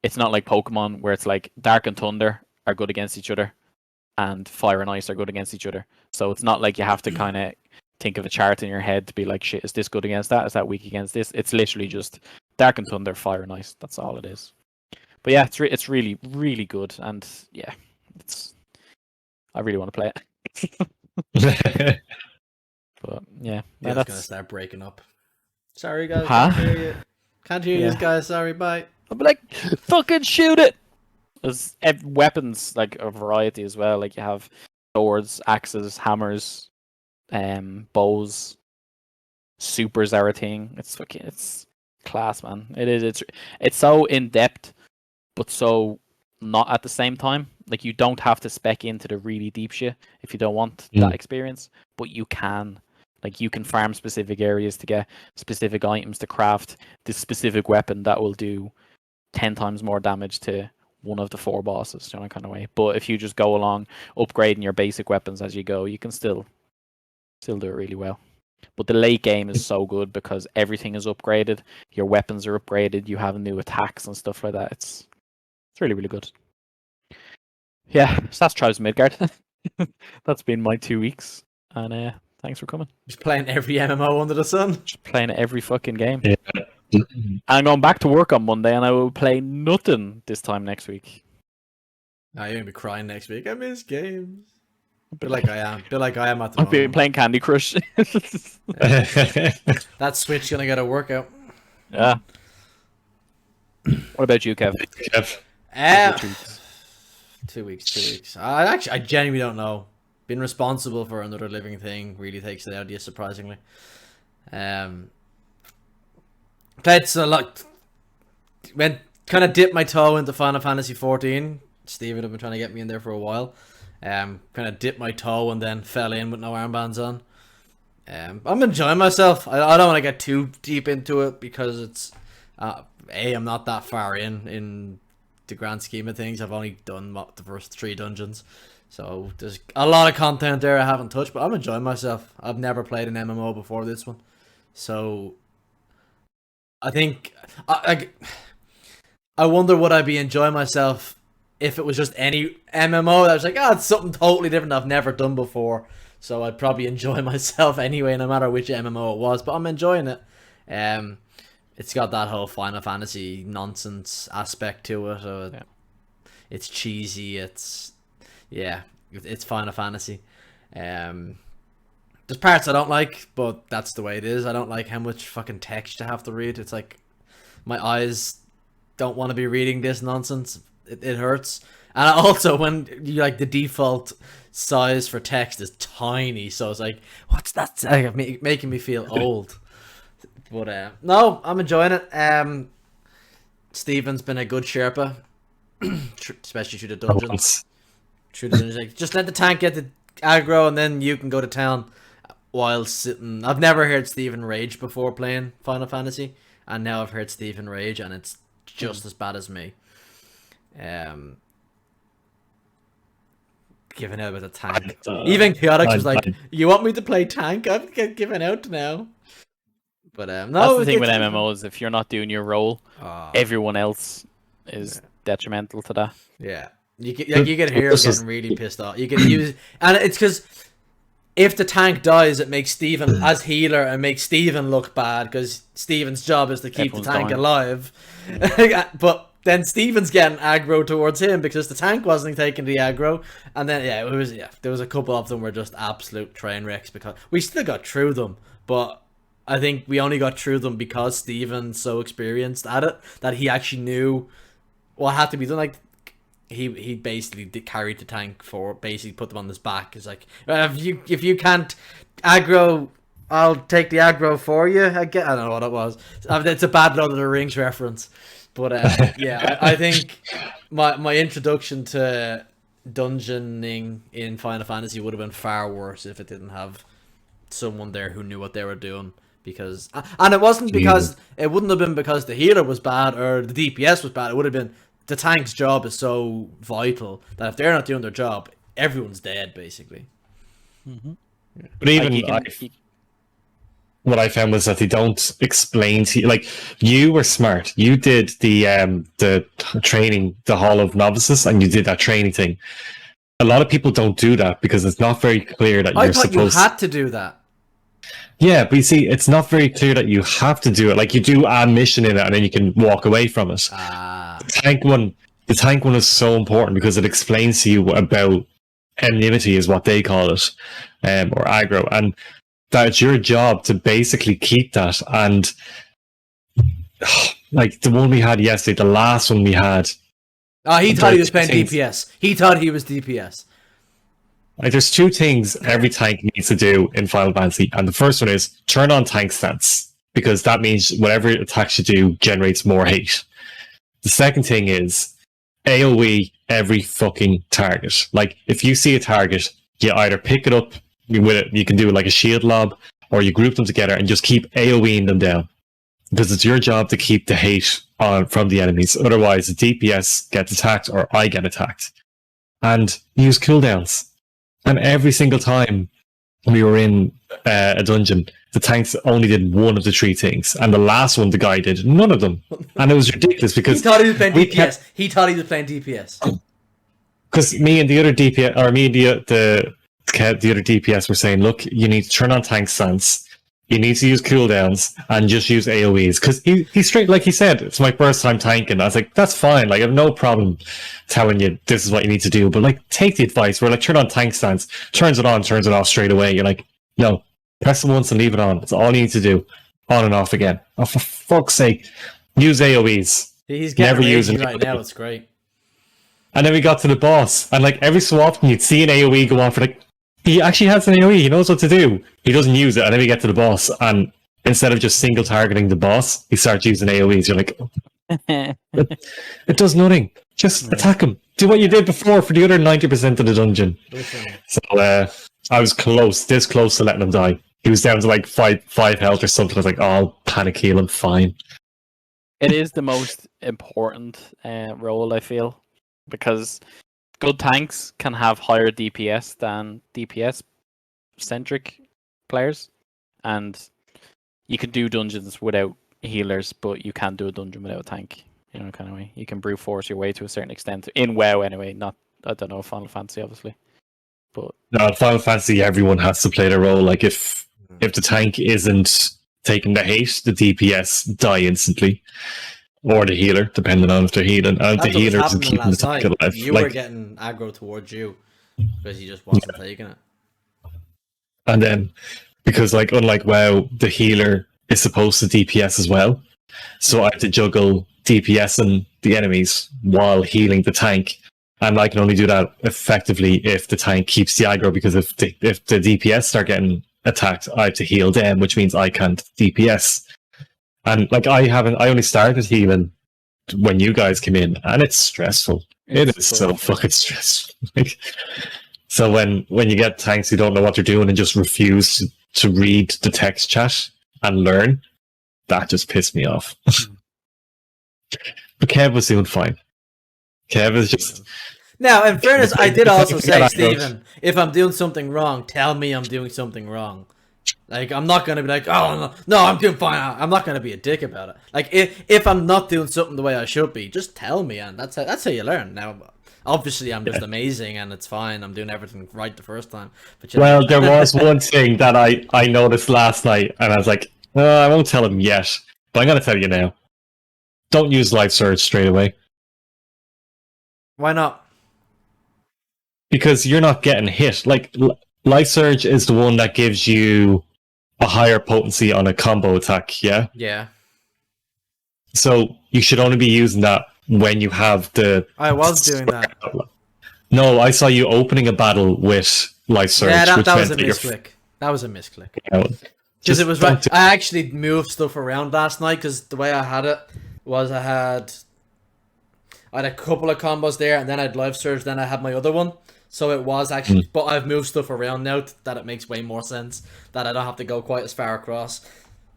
it's not like Pokemon where it's like Dark and Thunder are good against each other, and Fire and Ice are good against each other. So it's not like you have to kind of think of a chart in your head to be like, shit, is this good against that? Is that weak against this? It's literally just Dark and Thunder, Fire and Ice. That's all it is. But yeah, it's really, really good, and yeah, I really want to play it. But yeah, that's gonna start breaking up. Sorry guys, huh? Can't hear you guys. Sorry, bye. I'll be like, fucking shoot it. There's weapons like a variety as well. Like you have swords, axes, hammers, bows. Supers are a thing. It's class, man. It is. It's so in depth, but so not at the same time. Like you don't have to spec into the really deep shit if you don't want that experience, but you can. Like you can farm specific areas to get specific items to craft this specific weapon that will do 10 times more damage to one of the 4 bosses, kind of way. But if you just go along upgrading your basic weapons as you go, you can still do it really well. But the late game is so good because everything is upgraded. Your weapons are upgraded. You have new attacks and stuff like that. It's really, really good. Yeah, so that's Tribes of Midgard. That's been my 2 weeks, and Thanks for coming. Just playing every MMO under the sun. Just playing every fucking game. Yeah. I'm going back to work on Monday, and I will play nothing this time next week. Nah, you're gonna be crying next week. I miss games. Bit like I am. Bit like I am at the I've been moment. playing Candy Crush. That Switch gonna get a workout. Yeah. What about you, Kev? Kev. 2 weeks. I genuinely don't know. Being responsible for another living thing really takes it out of you, surprisingly. Played a lot. Kind of dipped my toe into Final Fantasy 14. Steven had been trying to get me in there for a while. Kind of dipped my toe and then fell in with no armbands on. I'm enjoying myself. I don't want to get too deep into it because it's I'm not that far in the grand scheme of things. I've only done the first 3 dungeons, so there's a lot of content there I haven't touched. But I'm enjoying myself. I've never played an MMO before this one, so I think I wonder would I be enjoying myself if it was just any MMO that was like, it's something totally different I've never done before. So I'd probably enjoy myself anyway, no matter which MMO it was. But I'm enjoying it. It's got that whole Final Fantasy nonsense aspect to it. It's cheesy. It's Final Fantasy. There's parts I don't like, but that's the way it is. I don't like how much fucking text you have to read. It's like my eyes don't want to be reading this nonsense. It hurts. And also when you like the default size for text is tiny, so it's like, what's that? Making me feel old. But no, I'm enjoying it. Steven's been a good Sherpa, especially through the dungeons. Like, just let the tank get the aggro, and then you can go to town while sitting. I've never heard Steven rage before playing Final Fantasy, and now I've heard Steven rage, and it's just as bad as me. Giving out with a tank. Even Chaotix was like, "You want me to play tank? I'm giving out now." But no, that's the thing with MMOs. If you're not doing your role, everyone else is detrimental to that. Yeah, you get heroes getting really pissed off. You can use, and it's because if the tank dies, it makes Steven as healer and makes Steven look bad because Steven's job is to keep the tank alive. But then Steven's getting aggro towards him because the tank wasn't taking the aggro, and then there was a couple of them were just absolute train wrecks because we still got through them, but I think we only got through them because Steven's so experienced at it that he actually knew what had to be done. Like he basically carried the tank basically put them on his back. It's like, if you can't aggro, I'll take the aggro for you. I don't know what it was. It's a bad Lord of the Rings reference. But I think my introduction to dungeoning in Final Fantasy would have been far worse if it didn't have someone there who knew what they were doing. Because and it wasn't because it wouldn't have been because the healer was bad or the DPS was bad. It would have been the tank's job is so vital that if they're not doing their job, everyone's dead basically. Mm-hmm. But even what I found was that they don't explain to you. Like, you were smart. You did the training, the Hall of Novices, and you did that training thing. A lot of people don't do that because it's not very clear that you're supposed. I thought you had to do that. Yeah, but you see, it's not very clear that you have to do it. Like, you do a mission in it, and then you can walk away from it. The tank one is so important because it explains to you about enmity, is what they call it, or aggro, and that it's your job to basically keep that. And like the one we had yesterday, the last one we had. He thought he was playing DPS. He thought he was DPS. Like, there's 2 things every tank needs to do in Final Fantasy, and the first one is turn on tank stance, because that means whatever attacks you do generates more hate. The second thing is AoE every fucking target. Like, if you see a target, you either pick it up with it, you can do like a shield lob, or you group them together and just keep AoEing them down, because it's your job to keep the hate on from the enemies. Otherwise, the DPS gets attacked or I get attacked. And use cooldowns. And every single time we were in a dungeon, the tanks only did one of the 3 things, and the last one the guy did none of them, and it was ridiculous because he thought he was playing DPS. He thought he was playing DPS. Because me and the other DPS, or me and the the other DPS were saying, look, you need to turn on tank stance. You need to use cooldowns and just use AoEs. Because he straight, like he said, it's my first time tanking. I was like, that's fine. Like, I have no problem telling you this is what you need to do. But, like, take the advice. We're like, turn on tank stance. Turns it on, turns it off straight away. You're like, no, press it once and leave it on. That's all you need to do. On and off again. Oh, for fuck's sake. Use AoEs. He's getting ragey right now. It's great. And then we got to the boss. And, like, every so often you'd see an AoE go on for, like, he actually has an AoE. He knows what to do. He doesn't use it. And then we get to the boss. And instead of just single targeting the boss, he starts using AoEs. You're like, it does nothing. Just attack him. Do what you did before for the other 90% of the dungeon. So I was this close to letting him die. He was down to like five health or something. I was like, oh, I'll panic heal him. Fine. It is the most important role, I feel. Because good tanks can have higher DPS than DPS-centric players. And you can do dungeons without healers, but you can't do a dungeon without a tank. You know, kind of way. You can brute force your way to a certain extent. In WoW, anyway. Not, I don't know, Final Fantasy, obviously. But no, in Final Fantasy, everyone has to play their role. Like, if the tank isn't taking the hate, the DPS die instantly. Or the healer, depending on if they're healing. And if the healer isn't keeping the tank alive. You were getting aggro towards you because he just wasn't taking it. And then, because like unlike WoW, the healer is supposed to DPS as well. So I have to juggle DPS and the enemies while healing the tank. And I can only do that effectively if the tank keeps the aggro, because if the DPS start getting attacked, I have to heal them, which means I can't DPS. And like I only started healing when you guys came in, and it's stressful. It is so fucking stressful. Like, so when you get tanks who don't know what they're doing and just refuse to read the text chat and learn, that just pissed me off. But Kev was doing fine. Kev is just... Now, in fairness, I did also say, Stephen, if I'm doing something wrong, tell me I'm doing something wrong. Like, I'm not going to be like, oh, no, I'm doing fine. I'm not going to be a dick about it. Like, if I'm not doing something the way I should be, just tell me, and that's how you learn. Now, obviously, I'm just amazing, and it's fine. I'm doing everything right the first time. But well, there was one thing that I noticed last night, and I was like, I won't tell him yet, but I'm going to tell you now. Don't use Life Surge straight away. Why not? Because you're not getting hit. Like, Life Surge is the one that gives you a higher potency on a combo attack, yeah? Yeah. So you should only be using that when you have the... I was doing that. No, I saw you opening a battle with Life Surge. Yeah, that was a misclick. That was a misclick. Because it was right. I actually moved stuff around last night, because the way I had it was I had a couple of combos there, and then I had Life Surge, then I had my other one. So it was actually, but I've moved stuff around now that it makes way more sense, that I don't have to go quite as far across.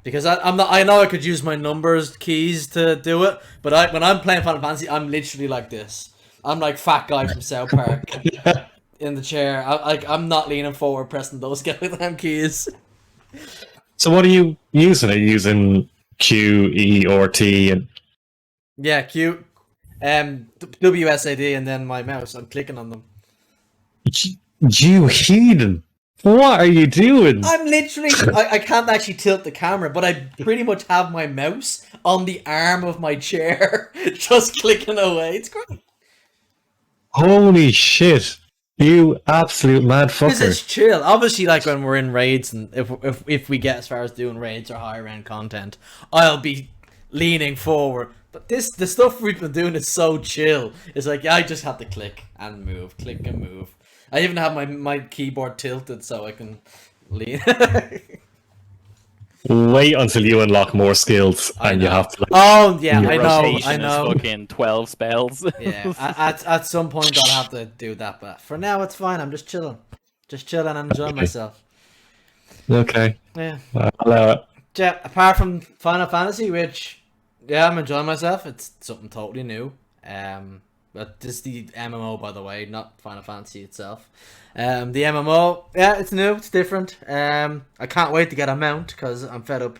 Because I know I could use my numbers keys to do it, but when I'm playing Final Fantasy, I'm literally like this. I'm like fat guy from South Park in the chair. I'm not leaning forward, pressing those goddamn keys. So what are you using? Are you using Q, E, or T? And yeah, Q, WSAD, and then my mouse. I'm clicking on them. You heathen! What are you doing? I'm literally... I can't actually tilt the camera, but I pretty much have my mouse on the arm of my chair, just clicking away. It's great. Holy shit! You absolute mad fucker. Because it's chill. Obviously, like when we're in raids, and if we get as far as doing raids or higher end content, I'll be leaning forward. But the stuff we've been doing is so chill. It's like, yeah, I just have to click and move, click and move. I even have my keyboard tilted so I can lean. Wait until you unlock more skills and you have to. Like, oh yeah, I know. Fucking 12 spells. Yeah, at some point I'll have to do that, but for now it's fine. I'm just chilling and enjoying myself. Okay. Yeah. Allow it. Yeah. Apart from Final Fantasy, which I'm enjoying myself. It's something totally new. But this is the MMO, by the way, not Final Fantasy itself. The MMO, yeah, it's new, it's different. I can't wait to get a mount, because I'm fed up.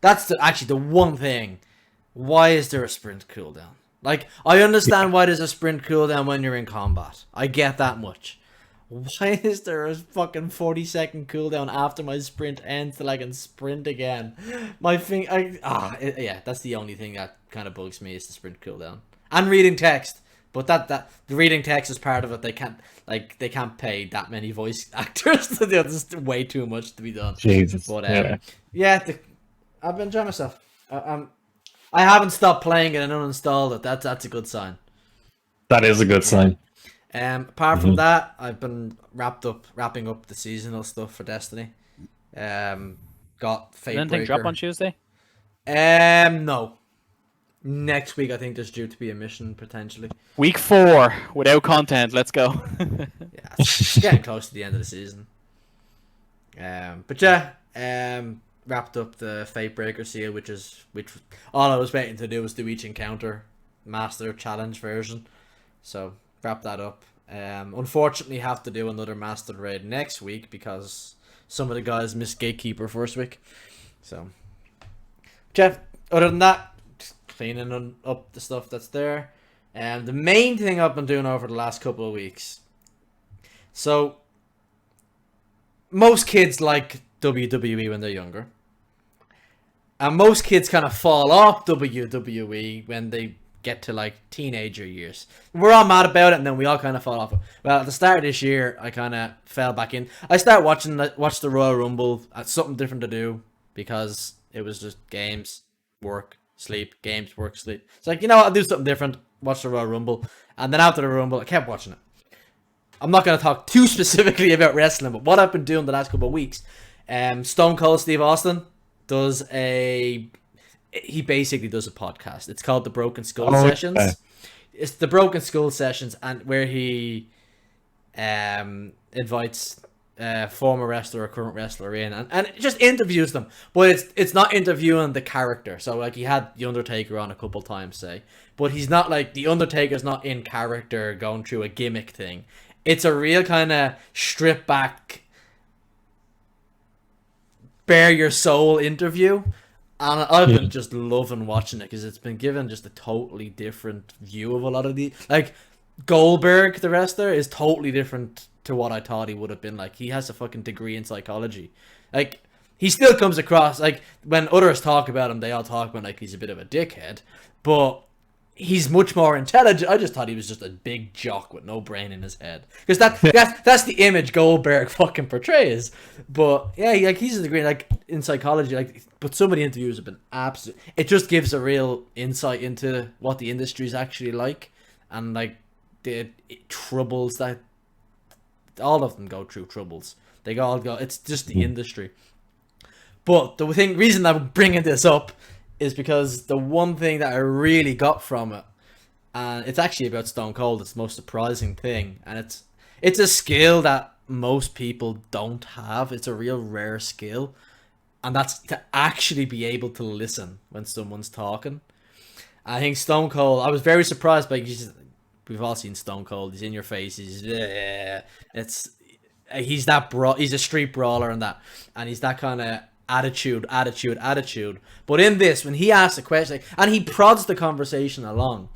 That's actually the one thing. Why is there a sprint cooldown? Like, I understand why there's a sprint cooldown when you're in combat. I get that much. Why is there a fucking 40-second cooldown after my sprint ends till I can sprint again? Yeah, that's the only thing that kind of bugs me is the sprint cooldown and reading text. But that the reading text is part of it. They can't pay that many voice actors. There's way too much to be done. Jesus. But I've been enjoying myself. I haven't stopped playing it and uninstalled it. That's a good sign. That is a good sign. Apart from that, I've been wrapping up the seasonal stuff for Destiny. Got Fate Did anything Breaker. drop on Tuesday? No. Next week, I think there's due to be a mission potentially. Week 4 without content. Let's go. Yeah, it's getting close to the end of the season. But yeah, wrapped up the Fate Breaker seal, which all I was waiting to do was do each encounter master challenge version. So wrap that up. Unfortunately, have to do another master raid next week because some of the guys missed Gatekeeper first week. So, Jeff. Other than that, just cleaning up the stuff that's there. The main thing I've been doing over the last couple of weeks. So, most kids like WWE when they're younger. And most kids kind of fall off WWE when they get to like teenager years. We're all mad about it and then we all kind of fall off. Well, at the start of this year, I kind of fell back in. I started watch the Royal Rumble. Had something different to do because it was just games, work, sleep, games, work, sleep. It's like, you know what, I'll do something different. Watch the Royal Rumble. And then after the Rumble, I kept watching it. I'm not going to talk too specifically about wrestling, but what I've been doing the last couple of weeks, Stone Cold Steve Austin he basically does a podcast. It's called the Broken Skull Sessions. Okay. It's the Broken Skull Sessions, and where he invites former wrestler or current wrestler in and just interviews them. But it's not interviewing the character. So like he had The Undertaker on a couple times, say. But he's not like The Undertaker's not in character going through a gimmick thing. It's a real kind of strip back, bare your soul interview. And I've been just loving watching it because it's been given just a totally different view of a lot of the... Like, Goldberg, the wrestler, is totally different to what I thought he would have been like. He has a fucking degree in psychology. Like, he still comes across... Like, when others talk about him, they all talk about like he's a bit of a dickhead. But he's much more intelligent. I just thought he was just a big jock with no brain in his head. Because that's the image Goldberg fucking portrays. But yeah, he's a degree like in psychology. Like, but some of the interviews have been absolute. It just gives a real insight into what the industry is actually like, and like the troubles that all of them go through. Troubles. They all go. It's just the industry. But the reason I'm bringing this up is because the one thing that I really got from it, and it's actually about Stone Cold, it's the most surprising thing, and it's a skill that most people don't have. It's a real rare skill, and that's to actually be able to listen when someone's talking. I think Stone Cold, I was very surprised by, we've all seen Stone Cold, he's in your face, he's a street brawler and he's that kind of attitude. But in this, when he asks a question, and he prods the conversation along,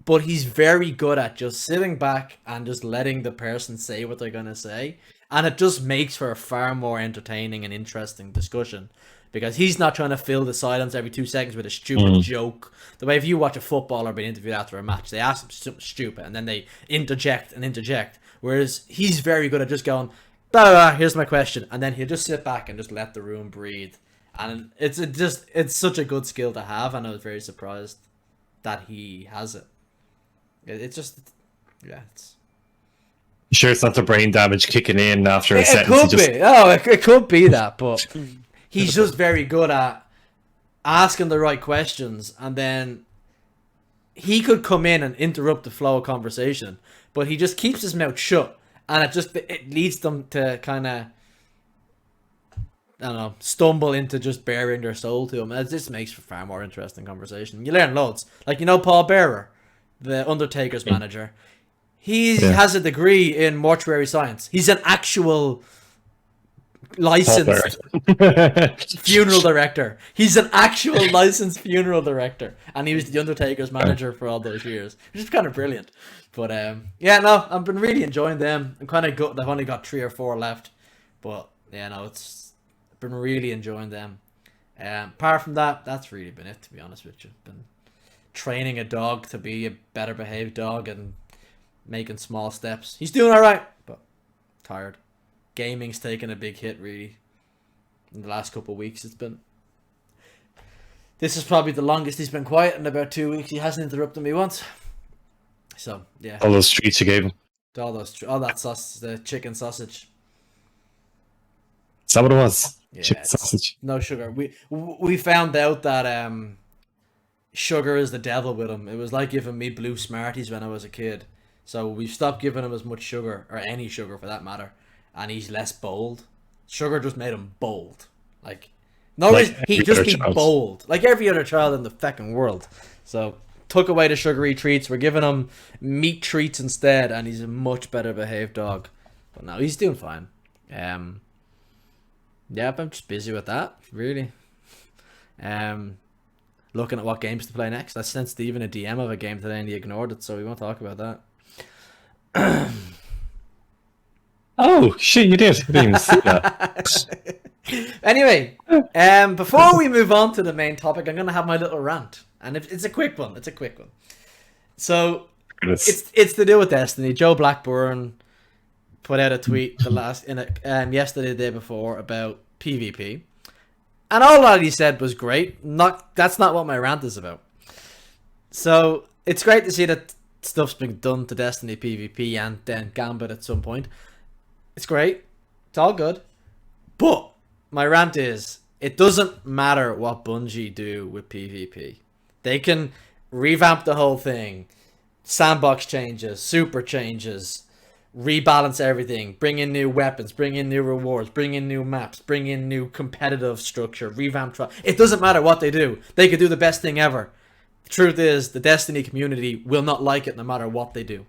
but he's very good at just sitting back and just letting the person say what they're gonna say, and it just makes for a far more entertaining and interesting discussion, because he's not trying to fill the silence every 2 seconds with a stupid joke. The way if you watch a footballer being interviewed after a match, they ask him something stupid and then they interject, whereas he's very good at just going, blah, blah, blah, here's my question, and then he'll just sit back and just let the room breathe. And it's such a good skill to have, and I was very surprised that he has it. It's just, yeah, it's... Sure, it's not the brain damage kicking in after a It sentence. could be. Oh, it could be that, but he's just very good at asking the right questions, and then he could come in and interrupt the flow of conversation, but he just keeps his mouth shut. And it leads them to kind of, I don't know, stumble into just bearing their soul to him. And it just makes for far more interesting conversation. You learn loads. Like, you know Paul Bearer, the Undertaker's manager? He has a degree in mortuary science. He's an actual licensed funeral director. He's an actual licensed funeral director, and he was the Undertaker's manager for all those years, which is kind of brilliant. But yeah, no, I've been really enjoying them. I'm kind of good. I've only got 3 or 4 left, but yeah, no, I've been really enjoying them. Apart from that, that's really been it. To be honest with you, been training a dog to be a better behaved dog and making small steps. He's doing all right, but tired. Gaming's taken a big hit really in the last couple of weeks. This is probably the longest he's been quiet in about 2 weeks. He hasn't interrupted me once. So yeah, All those treats you gave him. all that sausage, the chicken sausage. Is that what it was? Yeah, Chicken sausage. No sugar. We found out that sugar is the devil with him. It was like giving me blue Smarties when I was a kid. So we've stopped giving him as much sugar, or any sugar for that matter, and he's less bold. Sugar just made him bold. Like, no, Like he'd every just other be child. bold, like every other child in the fucking world. So took away the sugary treats. We're giving him meat treats instead, and he's a much better behaved dog. But no, he's doing fine. Yeah, I'm just busy with that, really. Looking at what games to play next. I sent Steven a DM of a game today and he ignored it, so we won't talk about that. Oh, shit, you did. I didn't even see that. Anyway, before we move on to the main topic, I'm going to have my little rant. And it's a quick one. It's a quick one. So, it's to do with Destiny. Joe Blackburn put out a tweet yesterday, the day before, about PvP. And all that he said was great. That's not what my rant is about. So, it's great to see that stuff's been done to Destiny PvP and then Gambit at some point. It's great. It's all good. But my rant is, it doesn't matter what Bungie do with PvP. They can revamp the whole thing. Sandbox changes, super changes, rebalance everything, bring in new weapons, bring in new rewards, bring in new maps, bring in new competitive structure, revamp it doesn't matter what they do. They could do the best thing ever. The truth is, the Destiny community will not like it no matter what they do.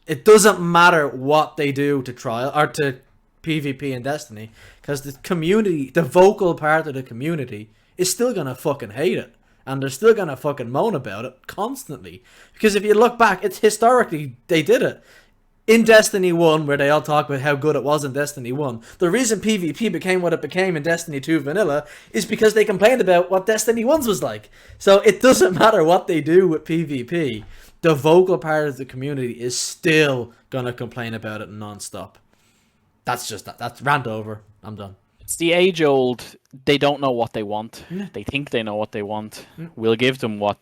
It doesn't matter what they do to trial or to PvP in Destiny, because the community, the vocal part of the community, is still gonna fucking hate it, and they're still gonna fucking moan about it constantly. Because if you look back, it's historically they did it. In Destiny 1, where they all talk about how good it was in Destiny 1, the reason PvP became what it became in Destiny 2 Vanilla is because they complained about what Destiny 1's was like. So it doesn't matter what they do with PvP, the vocal part of the community is still gonna complain about it non-stop. That's just that. That's rant over. I'm done. It's the age-old, they don't know what they want. Yeah. They think they know what they want. We'll give them what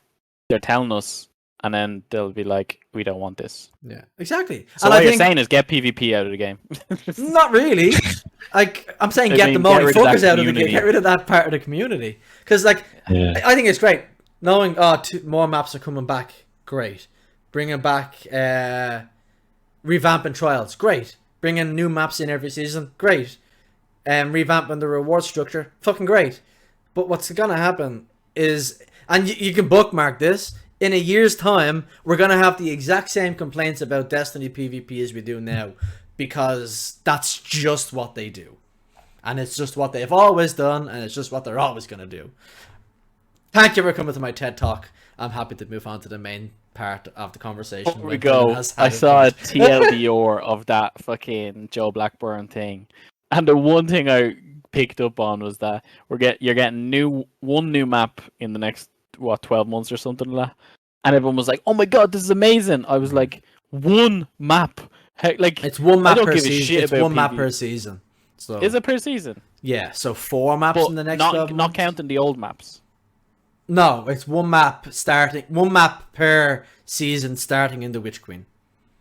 they're telling us, and then they'll be like, we don't want this. Yeah, exactly. So what you're saying is get PvP out of the game. Not really. Like, I'm saying I get mean, the money, get rid of focus that out of the game, community. get rid of that part of the community. Because, like, Yeah. I think it's great. Knowing, more maps are coming back, great. Bringing back, revamping trials, great. Bringing new maps in every season, great. And revamping the reward structure, fucking great. But what's gonna happen is, and you can bookmark this, in a year's time, we're gonna have the exact same complaints about Destiny PvP as we do now, because that's just what they do. And it's just what they've always done, and it's just what they're always gonna do. Thank you for coming to my TED Talk. I'm happy to move on to the main part of the conversation. Before we go, I saw a TLDR of that fucking Joe Blackburn thing. And the one thing I picked up on was that you're getting one new map in the next 12 months or something like that. And everyone was like, "Oh my god, this is amazing!" I was like, "One map? Like it's one map I don't per give a season. shit It's about one map PvP. per season. So Is it per season? yeah, so 4 maps But in the next 12 not months. counting the old maps. No, it's one map per season starting in the Witch Queen.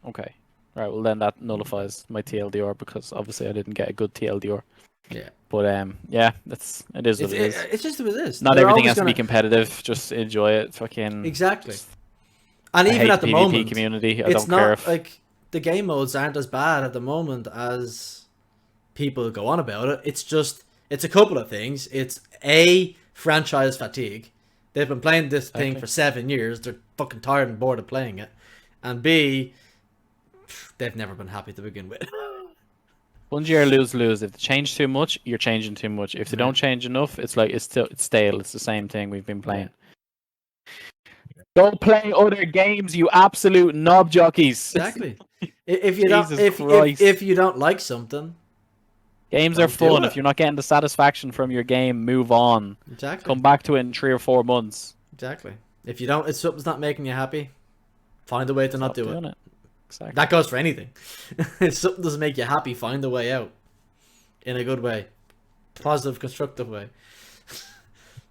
Okay. Right, well then that nullifies my TLDR because obviously I didn't get a good TLDR. Yeah. But yeah, it is what it is. It's just what it is. Not They're everything always has to be gonna- competitive. Just enjoy it. Fucking Exactly. And I even hate at the PvP moment, community. I it's don't care not if like the game modes aren't as bad at the moment as people go on about it. It's a couple of things. It's A, franchise fatigue. They've been playing this thing Okay. for 7 years. They're fucking tired and bored of playing it. And B, they've never been happy to begin with. Bungie are lose-lose. If they change too much, you're changing too much. If they don't change enough, it's like it's stale. It's the same thing we've been playing. Go play other games, you absolute knob jockeys. Exactly. If you don't, Jesus Christ. if you don't like something, Games don't are do fun. it. If you're not getting the satisfaction from your game, move on. exactly, Come back to it in 3 or 4 months. exactly. If you don't, if something's not making you happy, find a way to not Stop do doing it. it. Exactly. That goes for anything. If something doesn't make you happy, find a way out, in a good way, positive, constructive way.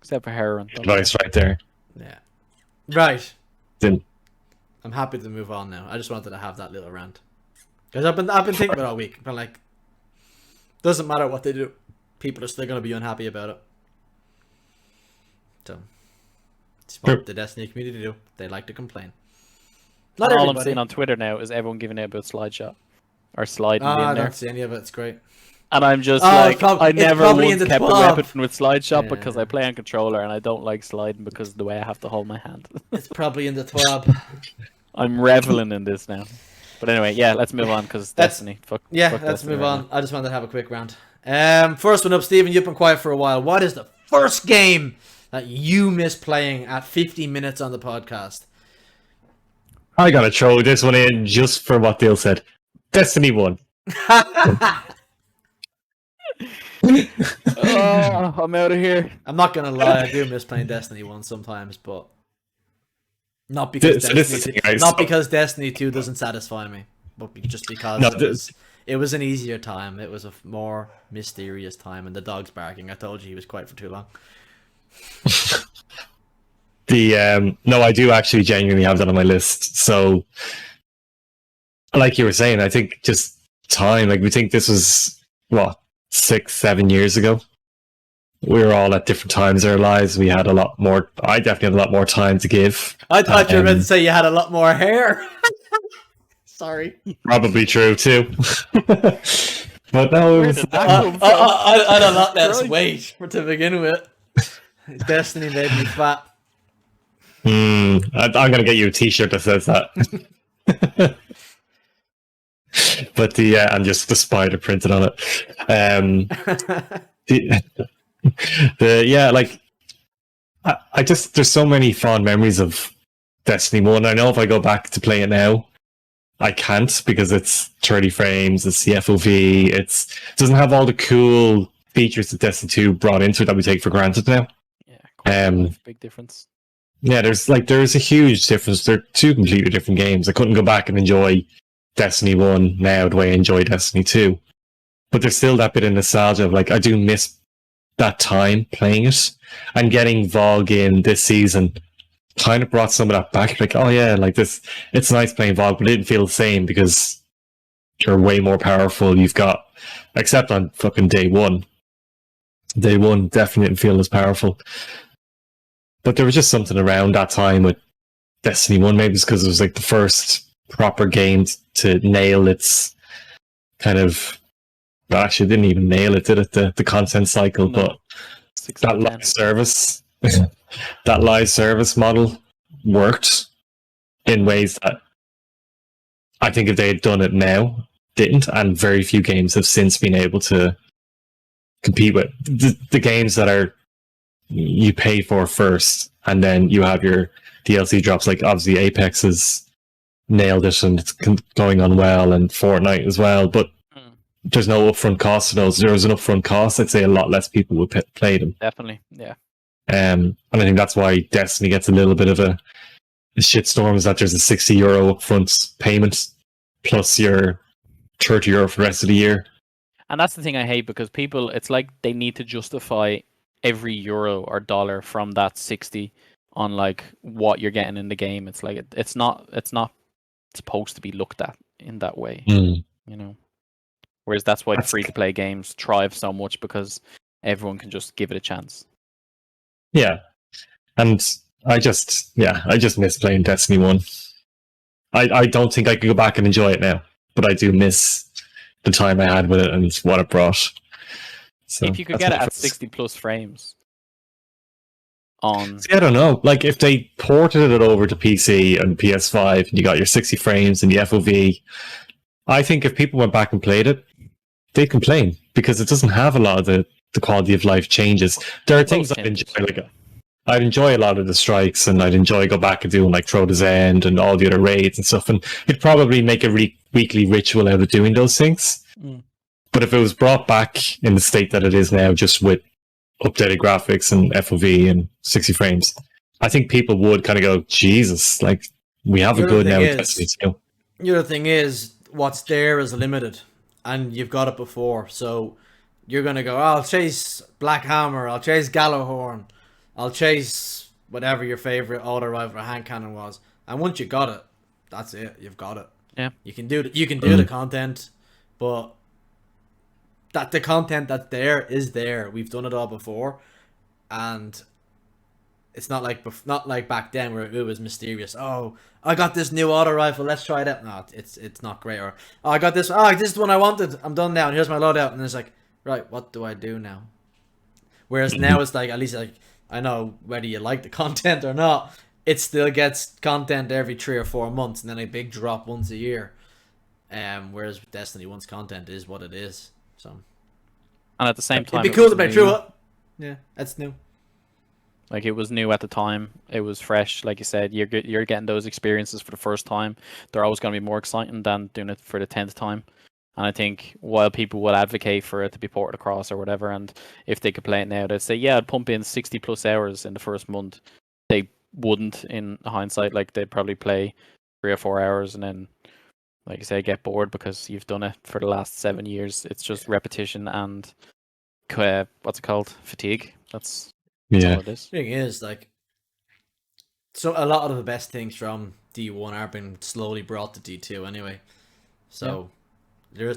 Except for heroin. Don't Advice right there. Yeah. Right. Then I'm happy to move on now. I just wanted to have that little rant because I've been thinking about it all week. But like, doesn't matter what they do, people are still gonna be unhappy about it. So, it's what the Destiny community do. They like to complain. Not all everybody. I'm seeing on Twitter now is everyone giving out about slideshot or sliding I in there, don't see any of it. It's great. and I'm just Oh, like, I it's never probably once in the kept a 12. weapon with slideshot because Yeah. I play on controller and I don't like sliding because of the way I have to hold my hand. It's probably in the twab. I'm reveling in this now. But anyway, yeah, let's move on because Destiny. Fuck. Yeah, fuck let's Destiny move right on. now. I just wanted to have a quick rant. First one up, Stephen. You've been quiet for a while. What is the first game that you miss playing at 50 minutes on the podcast? I gotta throw this one in just for what Dale said. Destiny 1. Oh, I'm out of here. I'm not gonna lie, I do miss playing Destiny 1 sometimes, but not because So this is the Destiny thing, right? not because Destiny 2 doesn't satisfy me, but just because No, it was an easier time. It was a more mysterious time, and the dog's barking. I told you he was quiet for too long. No, I do actually genuinely have that on my list. So, like you were saying, I think just time. Like we think this was what 6-7 years ago. We were all at different times in our lives. We had a lot more. I definitely had a lot more time to give. I thought you were about to say you had a lot more hair. Sorry. Probably true too. But no, it was, I had a lot less Right. weight to begin with. Destiny made me fat. I'm gonna get you a T-shirt that says that. But and just the spider printed on it. Like I just there's so many fond memories of Destiny 1. I know if I go back to play it now, I can't because it's 30 frames, it's the FOV, it doesn't have all the cool features that Destiny 2 brought into it that we take for granted now. Yeah, quite big difference. Yeah, there's a huge difference. They're two completely different games. I couldn't go back and enjoy Destiny 1 now the way I enjoy Destiny 2. But there's still that bit of nostalgia of like I do miss that time playing it, and getting Vogue in this season kind of brought some of that back. Like, oh yeah, like this, it's nice playing Vogue, but it didn't feel the same because you're way more powerful. You've got, except on fucking day one definitely didn't feel as powerful. But there was just something around that time with Destiny 1, maybe it's because it was like the first proper game to nail its kind of, well, actually it didn't even nail it, did it? The content cycle, No. but 6 that out of 10. live service, that live service model worked in ways that I think if they had done it now, didn't, and very few games have since been able to compete with the games that are you pay for first, and then you have your DLC drops. Like obviously Apex has nailed it and it's going on well, and Fortnite as well, but there's no upfront cost to those. If there was an upfront cost, I'd say a lot less people would play them. Definitely, yeah. And I think that's why Destiny gets a little bit of a shitstorm, is that there's a €60 upfront payment plus your €30 for the rest of the year. And that's the thing I hate, because people, it's like they need to justify every euro or dollar from that 60 on like what you're getting in the game. It's like it's not supposed to be looked at in that way, you know. Whereas that's why free to play games thrive so much, because everyone can just give it a chance. Yeah, and I just miss playing Destiny 1. I don't think I could go back and enjoy it now, but I do miss the time I had with it and what it brought. So If you could that's get it my at first. 60 plus frames on, See, I don't know. Like if they ported it over to PC and PS5, and you got your 60 frames and the FOV, I think if people went back and played it, they complain because it doesn't have a lot of the quality of life changes. There are things I'd enjoy, like I'd enjoy a lot of the strikes, and I'd enjoy go back and doing like Throw to End and all the other raids and stuff, and it'd probably make a weekly ritual out of doing those things. But if it was brought back in the state that it is now, just with updated graphics and FOV and 60 frames, I think people would kind of go, Jesus, like, we have a good now. The other thing is, what's there is limited, and you've got it before, so you're going to go, oh, I'll chase Black Hammer, I'll chase Gallowhorn, I'll chase whatever your favourite auto rifle or hand cannon was, and once you got it, that's it, you've got it. Yeah. You can do the content, but that the content that's there is there. We've done it all before, and it's not like back then where it was mysterious. Oh, I got this new auto rifle, let's try it out. No, it's not great. Or, oh, I got this. Oh, this is the one I wanted. I'm done now. And here's my loadout. And it's like, right, what do I do now? Whereas now it's like, at least like I know whether you like the content or not, it still gets content every 3 or 4 months, and then a big drop once a year. Whereas with Destiny 1's content is what it is. So, and at the same time, it'd be cool to play through it. Yeah, that's new. Like, it was new at the time. It was fresh. Like you said, you're getting those experiences for the first time. They're always going to be more exciting than doing it for the 10th time. And I think while people will advocate for it to be ported across or whatever, and if they could play it now, they'd say, yeah, I'd pump in 60 plus hours in the first month. They wouldn't, in hindsight. Like, they'd probably play 3 or 4 hours and then, like you say, get bored because you've done it for the last 7 years. It's just repetition and what's it called? Fatigue. That's all it is. The thing is, like, so a lot of the best things from D1 are being slowly brought to D2 anyway. So there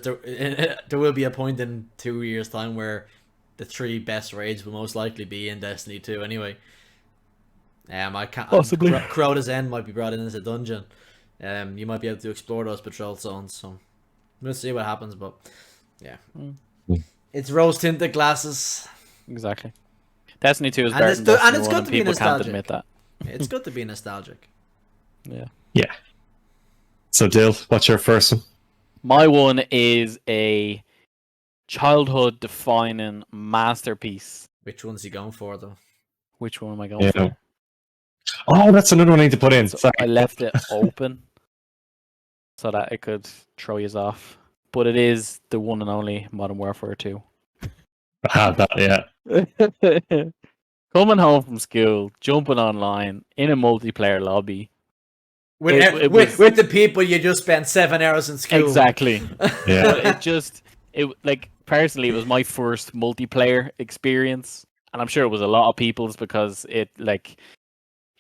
will be a point in 2 years' time where the 3 best raids will most likely be in Destiny 2 anyway. I can't. Possibly. Crota's End might be brought in as a dungeon. You might be able to explore those patrol zones, so we'll see what happens. But yeah, it's rose tinted glasses. Exactly. Destiny 2 is better than Destiny 1, and people can't admit that. It's good to be nostalgic. Yeah. So, Dill, what's your first one? My one is a childhood-defining masterpiece. Which one's he going for, though? Which one am I going for? Oh, that's another one I need to put in. So I left it open so that it could throw you off. But it is the one and only Modern Warfare 2. I have that, yeah. Coming home from school, jumping online in a multiplayer lobby. With the people you just spent 7 hours in school. Exactly. Yeah. But personally, it was my first multiplayer experience. And I'm sure it was a lot of people's because it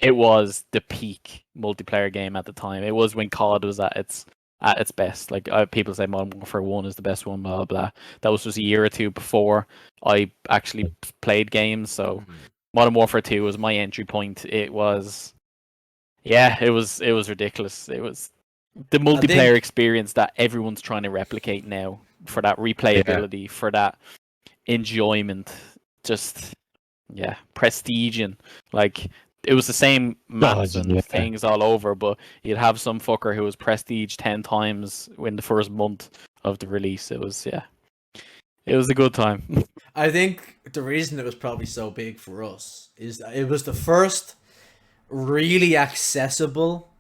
was the peak multiplayer game at the time. It was when COD was at its best. Like, people say Modern Warfare 1 is the best one, blah, blah, blah. That was just a year or two before I actually played games. So Modern Warfare 2 was my entry point. It was ridiculous. It was the multiplayer experience that everyone's trying to replicate now, for that replayability, for that enjoyment. Just, prestiging. Like, it was the same maps and things all over, but you'd have some fucker who was prestige 10 times in the first month of the release. It was a good time. I think the reason it was probably so big for us is that it was the first really accessible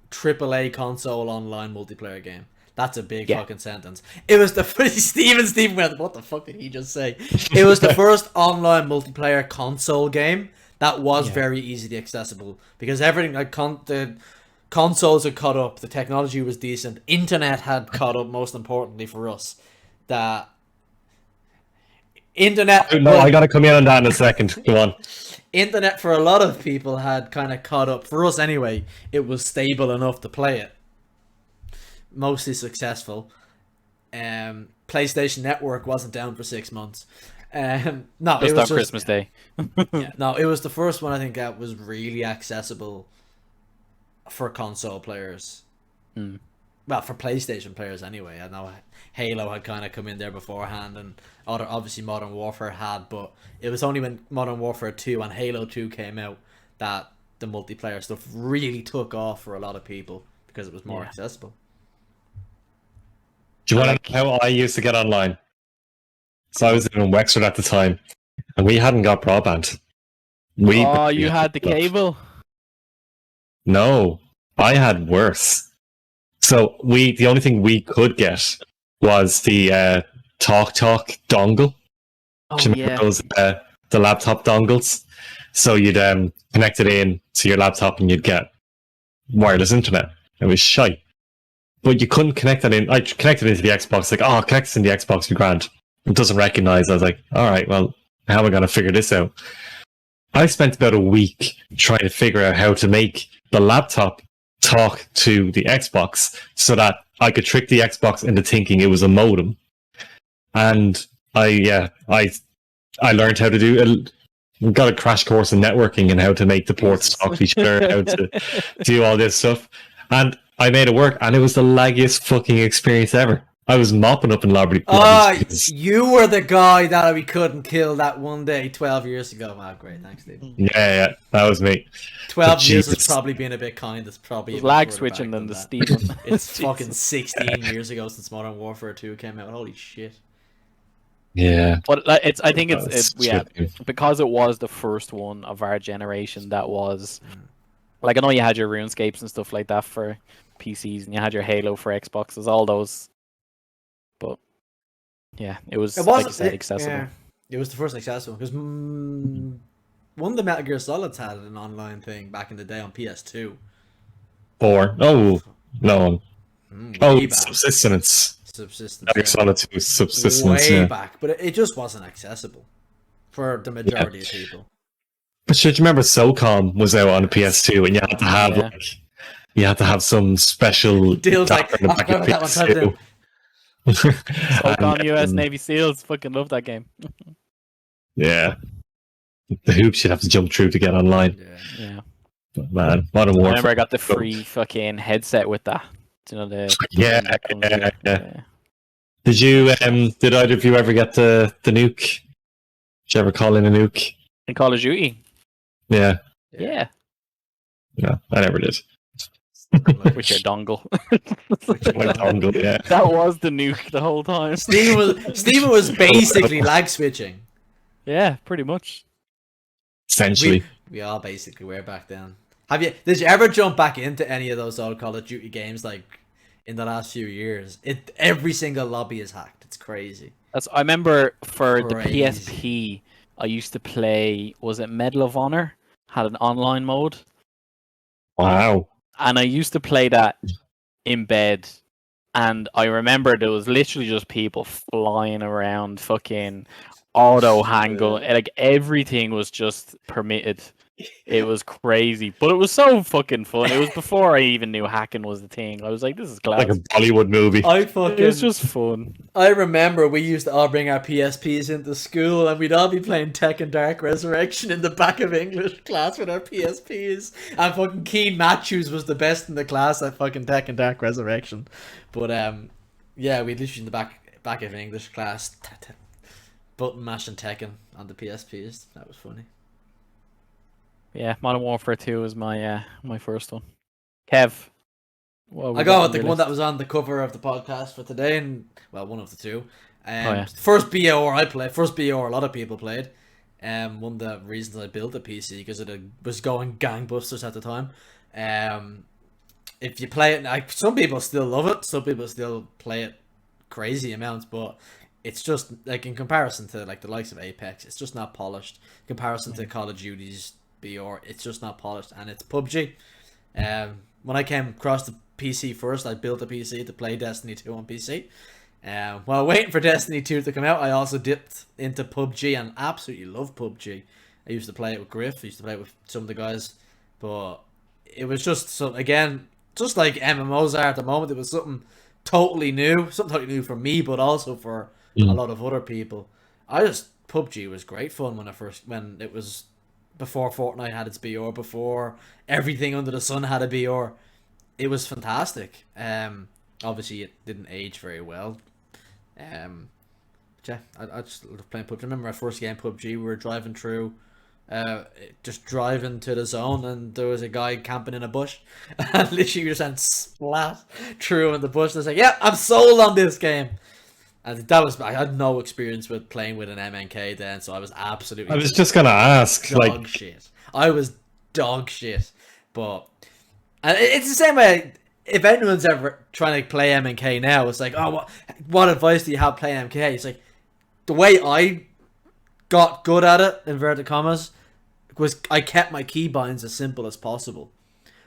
AAA console online multiplayer game. That's a big fucking sentence. It was the first... Steven went, what the fuck did he just say? It was the first online multiplayer console game that was very easily accessible, because everything, like, the consoles had caught up, the technology was decent, internet had caught up, most importantly for us. That internet... No, I gotta come in on that in a second. Go on. Internet for a lot of people had kind of caught up. For us anyway, it was stable enough to play it. Mostly successful. PlayStation Network wasn't down for 6 months. No, it was on Christmas Day. No, it was the first one I think that was really accessible for console players. Well, for PlayStation players anyway. I know Halo had kind of come in there beforehand, and obviously Modern Warfare had, but it was only when Modern Warfare 2 and Halo 2 came out that the multiplayer stuff really took off for a lot of people, because it was more accessible. Do you want to know how I used to get online? So I was in Wexford at the time, and we hadn't got broadband. You had the cable? No, I had worse. So the only thing we could get was the Talk dongle. Do you remember those the laptop dongles? So you'd connect it in to your laptop and you'd get wireless internet. It was shite. But you couldn't connect that in. I connected into the Xbox, like, oh, connect this in the Xbox, you grand. It doesn't recognize. I was like, all right, well, how am I going to figure this out? I spent about a week trying to figure out how to make the laptop talk to the Xbox so that I could trick the Xbox into thinking it was a modem. And I learned how to do. Got a crash course in networking and how to make the ports talk to each other, how to do all this stuff, and I made it work. And it was the laggiest fucking experience ever. I was mopping up in lobby. You were the guy that we couldn't kill that one day 12 years ago. Wow, great, thanks, Steve. Yeah, that was me. 12 years has probably been a bit kind. It's probably lag switching than the Steam one. It's fucking 16 years ago since Modern Warfare 2 came out. Holy shit. Yeah, but I think it's because it was the first one of our generation that was like, I know you had your RuneScapes and stuff like that for PCs, and you had your Halo for Xboxes, all those. But yeah, it was like you said, accessible. Yeah, it was the first accessible because one of the Metal Gear Solids had an online thing back in the day on PS2. Subsistence. Subsistence. Solid 2 Subsistence. Way back, but it just wasn't accessible for the majority of people. But should you remember SOCOM was out on the PS2 and you had to have some special deals like in the back of PS2. SOCOM US Navy SEALs, fucking love that game. Yeah. The hoops you'd have to jump through to get online. Yeah. But man, Modern Warfare. I remember I got the free fucking headset with that. You know, yeah. Did either of you ever get the nuke? Did you ever call in a nuke? In Call of Duty? Yeah. Yeah. No, I never did. With your dongle. My dongle, yeah. That was the nuke the whole time. Steven was basically lag switching. Yeah, pretty much. Essentially. We all basically were back then. Did you ever jump back into any of those old Call of Duty games like in the last few years? Every single lobby is hacked. It's crazy. I remember for the PSP, I used to play, was it Medal of Honor? Had an online mode. Wow. And I used to play that in bed. And I remember there was literally just people flying around, fucking auto hangul. Like everything was just permitted. It was crazy, but it was so fucking fun. It was before I even knew hacking was the thing. I was like, this is class. Like a Bollywood movie. It was just fun. I remember we used to all bring our PSPs into school and we'd all be playing Tekken Dark Resurrection in the back of English class with our PSPs. And fucking Keen Matthews was the best in the class at fucking Tekken Dark Resurrection. But yeah, we'd literally in the back of English class button mashing Tekken on the PSPs. That was funny. Yeah, Modern Warfare 2 was my my first one. Kev, I got with the one that was on the cover of the podcast for today, and well, one of the two. First BOR I played, first BOR a lot of people played. One of the reasons I built a PC because it was going gangbusters at the time. If you play it, like, some people still love it, some people still play it crazy amounts, but it's just like in comparison to like the likes of Apex, it's just not polished. In comparison to Call of Duty's BR, it's just not polished, and it's PUBG. When I came across the PC first, I built a PC to play Destiny 2 on PC. While waiting for Destiny 2 to come out, I also dipped into PUBG and absolutely love PUBG. I used to play it with Griff, I used to play it with some of the guys, but it was just just like MMOs are at the moment. It was something totally new for me, but also for a lot of other people. PUBG was great fun when it was before Fortnite had its BR, before everything under the sun had a BR. It was fantastic. Obviously it didn't age very well. Yeah, I just love playing PUBG. I remember my first game PUBG, we were driving through just driving to the zone, and there was a guy camping in a bush, and literally just went splat through in the bush. And I was like, "Yeah, I'm sold on this game." And that was, I had no experience with playing with an MNK then, so I was absolutely. I was just gonna ask, dog shit. I was dog shit, but and it's the same way. If anyone's ever trying to play MNK now, it's like, oh, what advice do you have playing MK? It's like, the way I got good at it, inverted commas, was I kept my keybinds as simple as possible.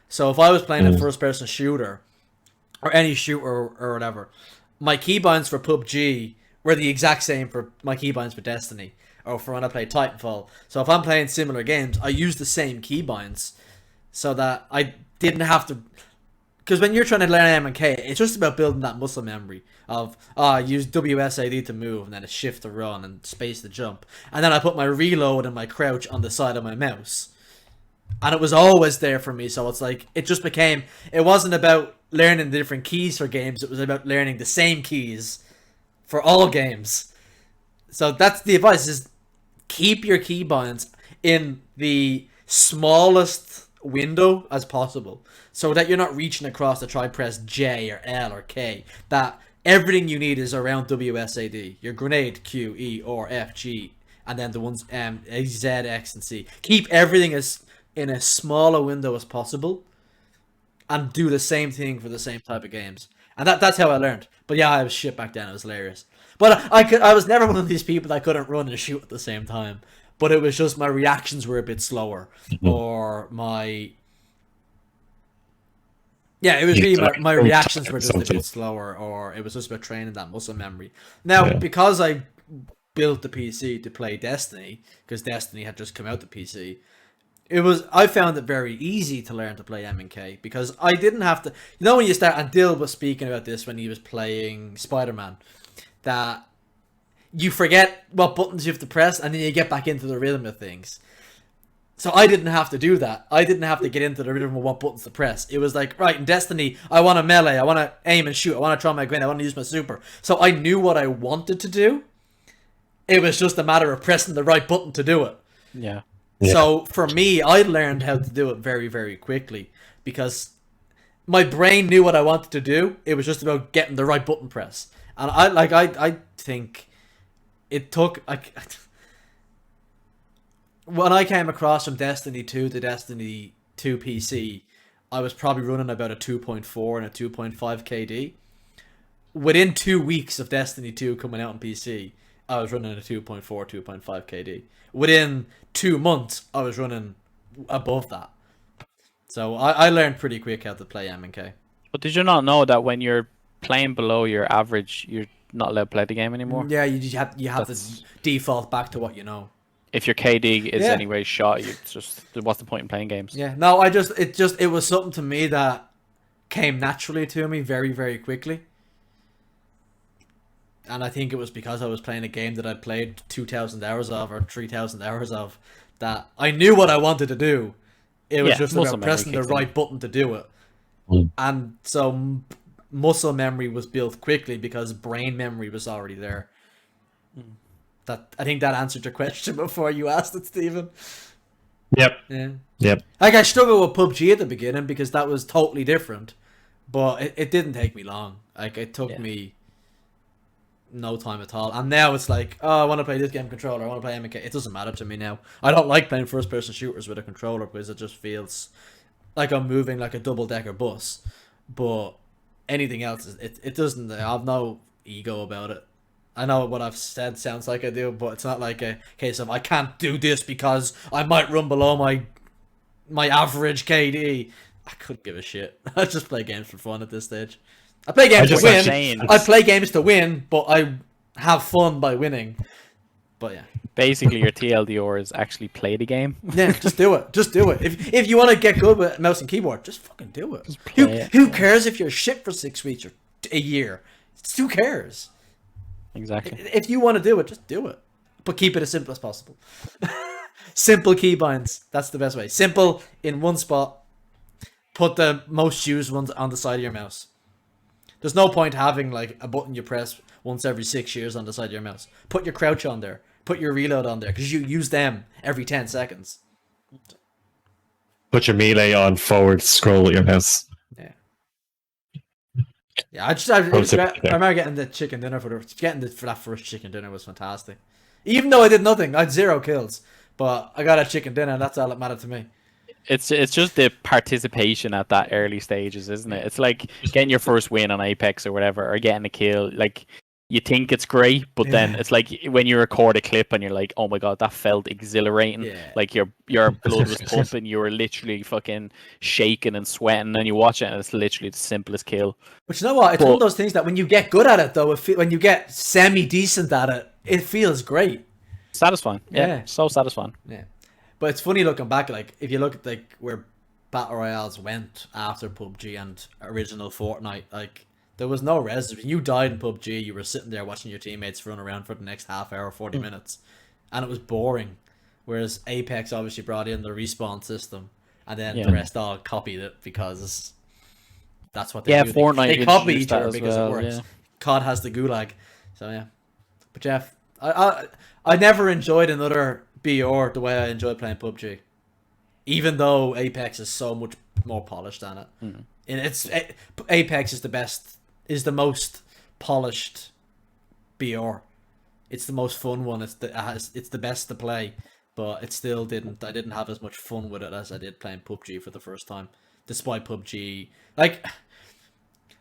So if I was playing a first-person shooter, or any shooter or whatever, my keybinds for PUBG were the exact same for my keybinds for Destiny, or for when I played Titanfall. So if I'm playing similar games, I use the same keybinds, so that I didn't have to... Because when you're trying to learn M&K, it's just about building that muscle memory of, use WSAD to move, and then a shift to run, and space to jump. And then I put my reload and my crouch on the side of my mouse. And it was always there for me, so it's like, it just became, it wasn't about learning the different keys for games, it was about learning the same keys for all games. So that's the advice, is keep your keybinds in the smallest window as possible, so that you're not reaching across to try press J or L or K. That everything you need is around WSAD. Your grenade, Q, E, or F, G, and then the ones Z, X, and C. Keep everything as in as small a window as possible, and do the same thing for the same type of games. And that's how I learned. But yeah, I was shit back then. It was hilarious. But I was never one of these people that couldn't run and shoot at the same time. But it was just my reactions were a bit slower, or my... Yeah, it was really my reactions were just a bit slower, or it was just about training that muscle memory. Now, because I built the PC to play Destiny, because Destiny had just come out to PC, I found it very easy to learn to play M&K, because I didn't have to... You know when you start, and Dill was speaking about this when he was playing Spider-Man, that you forget what buttons you have to press, and then you get back into the rhythm of things. So I didn't have to do that. I didn't have to get into the rhythm of what buttons to press. It was like, right, in Destiny, I want to melee, I want to aim and shoot, I want to try my grenade, I want to use my super. So I knew what I wanted to do. It was just a matter of pressing the right button to do it. Yeah. So for me, I learned how to do it very, very quickly, because my brain knew what I wanted to do. It was just about getting the right button press. And I think it took... When I came across from Destiny 2 to Destiny 2 PC, I was probably running about a 2.4 and a 2.5 KD. Within 2 weeks of Destiny 2 coming out on PC, I was running a 2.4, 2.5 KD. Within 2 months, I was running above that. So I learned pretty quick how to play M&K. But did you not know that when you're playing below your average, you're not allowed to play the game anymore? Yeah, you have to default back to what you know. If your KD is anyway shot, what's the point in playing games? Yeah, no, it was something to me that came naturally to me very, very quickly. And I think it was because I was playing a game that I'd played 2,000 hours of, or 3,000 hours of, that I knew what I wanted to do. It was just about pressing the right button to do it. And so muscle memory was built quickly because brain memory was already there. I think that answered your question before you asked it, Stephen. Yep. Yeah. Yep. Like, I struggled with PUBG at the beginning because that was totally different, but it didn't take me long. Like, it took me no time at all. And now it's like, oh, I want to play this game controller, I want to play MK. It doesn't matter to me now. I don't like playing first-person shooters with a controller because it just feels like I'm moving like a double-decker bus. But anything else, it doesn't. I have no ego about it. I know what I've said sounds like I do, but it's not like a case of I can't do this because I might run below my average KD. I couldn't give a shit. I just play games for fun at this stage. I play games to win. I play games to win, but I have fun by winning. But yeah. Basically, your TLDR is actually play the game. Yeah, just do it. Just do it. If you want to get good with mouse and keyboard, just fucking do it. Just play it. Who cares if you're shit for 6 weeks or a year? Who cares? Exactly. If you want to do it, just do it. But keep it as simple as possible. Simple keybinds. That's the best way. Simple in one spot. Put the most used ones on the side of your mouse. There's no point having like a button you press once every 6 years on the side of your mouse. Put your crouch on there. put your reload on there because you use them every 10 seconds. Put your melee on forward scroll with your mouse. Yeah, I remember getting the chicken dinner for that first chicken dinner was fantastic. Even though I did nothing, I had 0 kills, but I got a chicken dinner, and that's all that mattered to me. It's just the participation at that early stages, isn't it? It's like getting your first win on Apex or whatever, or getting a kill. Like, you think it's great, but then it's like when you record a clip and you're like, oh my god, that felt exhilarating. Yeah. Like your blood was pumping, you were literally fucking shaking and sweating, and you watch it and it's literally the simplest kill. But you know what? It's one of those things that when you get good at it, though, when you get semi-decent at it, it feels great. Satisfying. Yeah. So satisfying. Yeah. But it's funny looking back, like, if you look at like where Battle Royales went after PUBG and original Fortnite, like, there was no res. When you died in PUBG, you were sitting there watching your teammates run around for the next half hour, 40 minutes. And it was boring. Whereas Apex obviously brought in the respawn system. And then the rest all copied it because that's what they do. Fortnite They copy each other because well, it works. COD has the gulag. So, yeah. But, Jeff, I never enjoyed another BR the way I enjoyed playing PUBG. Even though Apex is so much more polished than it. And Apex is the most polished BR. It's the most fun one. It's the best to play, but I didn't have as much fun with it as I did playing PUBG for the first time. Despite PUBG, like,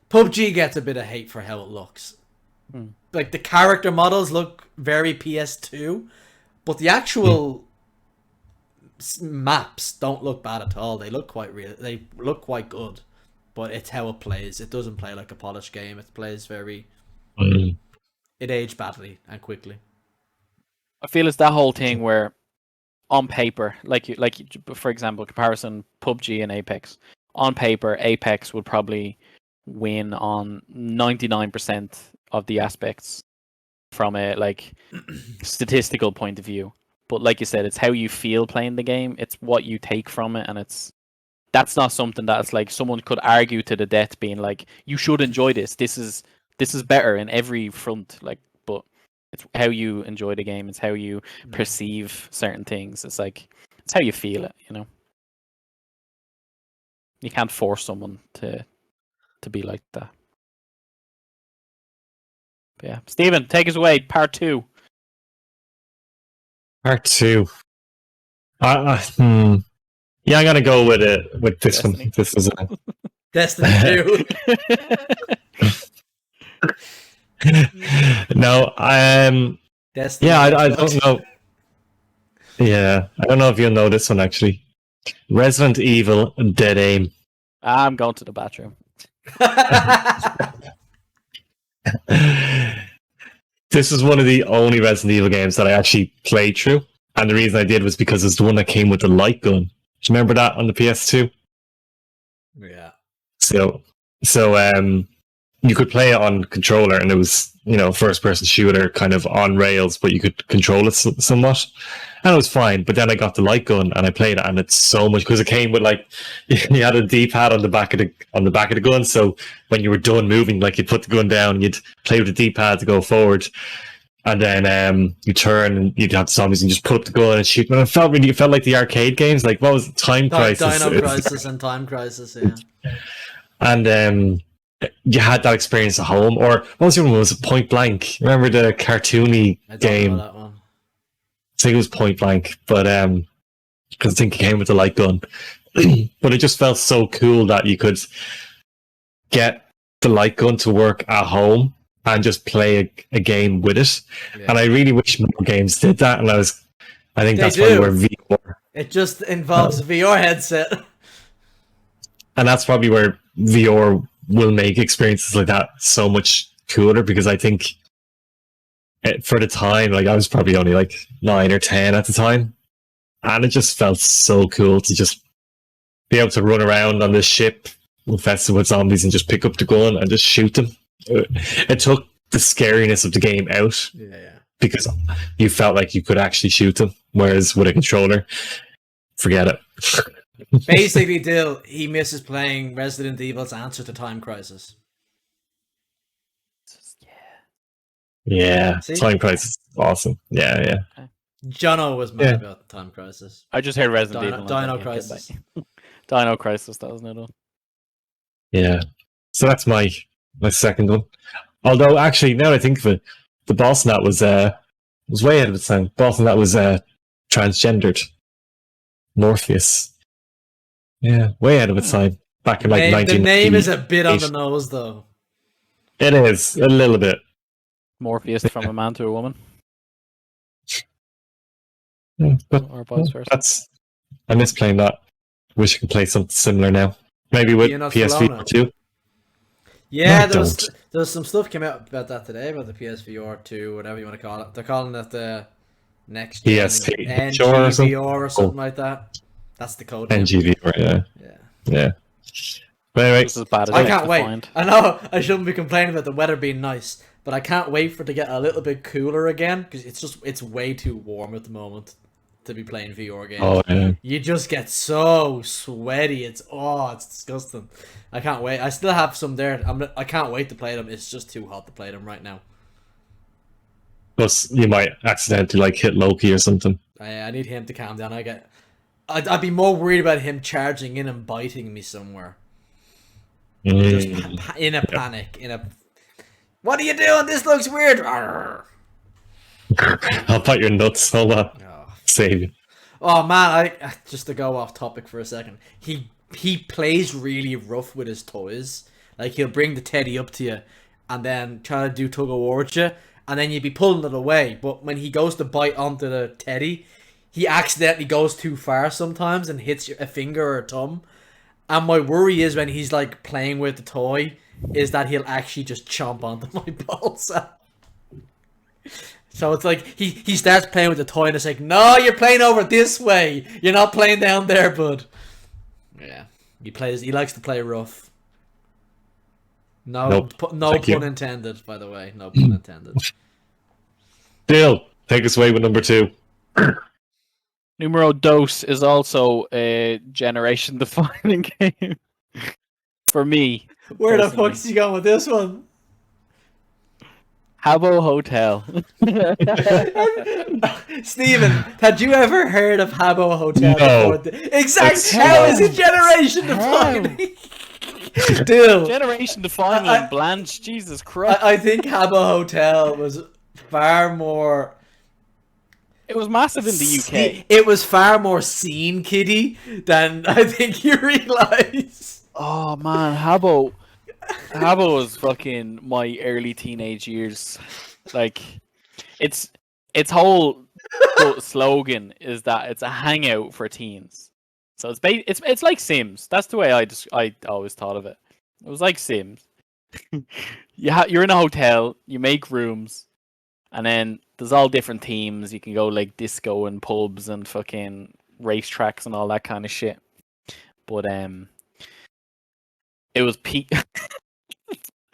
PUBG gets a bit of hate for how it looks. Like, the character models look very PS2, but the actual maps don't look bad at all. They look quite real. They look quite good. But it's how it plays. It doesn't play like a polished game. It plays very... It aged badly and quickly. I feel it's that whole thing where, on paper, like for example, comparison PUBG and Apex. On paper, Apex would probably win on 99% of the aspects from a statistical point of view. But like you said, it's how you feel playing the game. It's what you take from it, and that's not something that's like someone could argue to the death, being like, you should enjoy this. This is better in every front. Like, but it's how you enjoy the game. It's how you perceive certain things. It's like, it's how you feel it, you know. You can't force someone to be like that. But yeah, Stephen, take us away. Part 2. Part 2. Yeah, I gotta go with it. With this Destiny. One, this is Destiny 2. No, Destiny. Yeah, I don't know. Yeah, I don't know if you'll know this one actually. Resident Evil Dead Aim. I'm going to the bathroom. This is one of the only Resident Evil games that I actually played through, and the reason I did was because it's the one that came with the light gun. Do you remember that on the PS2? Yeah. So you could play it on controller, and it was, first person shooter kind of on rails, but you could control it somewhat, and it was fine. But then I got the light gun and I played it, and it's so much, because it came with you had a D-pad on the back of the gun. So when you were done moving, you'd put the gun down, and you'd play with the D-pad to go forward. And then you turn and you'd have zombies and just put up the gun and shoot them. And it felt like the arcade games. Like, what was it? Time Crisis? Dino Crisis and Time Crisis, yeah. And you had that experience at home. Or what was the other one? Was it Point Blank? Remember the cartoony game? I don't know that one. I think it was Point Blank, but because I think it came with the light gun. But it just felt so cool that you could get the light gun to work at home and just play a game with it. Yeah. And I really wish more games did that. And I think that's probably where VR... It just involves a VR headset. And that's probably where VR will make experiences like that so much cooler, because I think for the time, I was probably only 9 or 10 at the time. And it just felt so cool to just be able to run around on this ship infested with zombies and just pick up the gun and just shoot them. It took the scariness of the game out, because you felt like you could actually shoot them, whereas with a controller, forget it. Basically, Dill, he misses playing Resident Evil's answer to Time Crisis. Yeah, See? Time Crisis is awesome. Yeah. Jono was mad about Time Crisis. I just heard Resident Evil. Dino Crisis. Dino Crisis, that was another one. Yeah. So that's my second one. Although, actually, now that I think of it, the boss in that was way ahead of its time. Boss in that was transgendered. Morpheus. Yeah, way ahead of its time. Back in like 1990. The name is a bit on the nose, though. It is, a little bit. Morpheus from a man to a woman. Yeah, but Or vice versa. I miss playing that. Wish I could play something similar now. Maybe with PSVR 2. Yeah, No, there's some stuff came out about that today, about the PSVR 2, whatever you want to call it. They're calling it the next gen NGVR or something like that. That's the code. NGVR, yeah. But anyway, This is bad as I it can't to wait. find. I know I shouldn't be complaining about the weather being nice, but I can't wait for it to get a little bit cooler again, because it's way too warm at the moment to be playing VR games. oh yeah. You just get so sweaty. It's disgusting. I can't wait. I still have some there. I can't wait to play them. It's just too hot to play them right now. Plus, you might accidentally like hit Loki or something. I need him to calm down. I'd be more worried about him charging in and biting me somewhere. Just in a panic. What are you doing? This looks weird. Arrgh. I'll bite your nuts. Hold on. Oh. Save you. Oh man, just to go off topic for a second. He plays really rough with his toys. Like, he'll bring the teddy up to you and then try to do tug of war with you, and then you'd be pulling it away. But when he goes to bite onto the teddy, he accidentally goes too far sometimes and hits a finger or a thumb. And my worry is, when he's like playing with the toy, is that he'll actually just chomp onto my balls. So it's like he starts playing with the toy and it's like, no, you're playing over this way. You're not playing down there, bud. Yeah, he likes to play rough. No pun intended, by the way. No pun intended. Bill, take us away with number 2. Numero Dos is also a generation-defining game for me. Where the personally. fuck's he going with this one? Habbo Hotel. Steven, had you ever heard of Habbo Hotel No. before? Exactly. How is it generation defining? Dude, Generation-defining and Blanche, Jesus Christ. I think Habbo Hotel was far more. It was massive in the UK. It was far more scene kiddie than I think you realize. Oh man, Habbo was fucking my early teenage years. Like, its whole slogan is that it's a hangout for teens. So it's like Sims. That's the way I always thought of it. It was like Sims. You're in a hotel, you make rooms, and then there's all different themes. You can go like disco and pubs and fucking racetracks and all that kind of shit. But it was peak.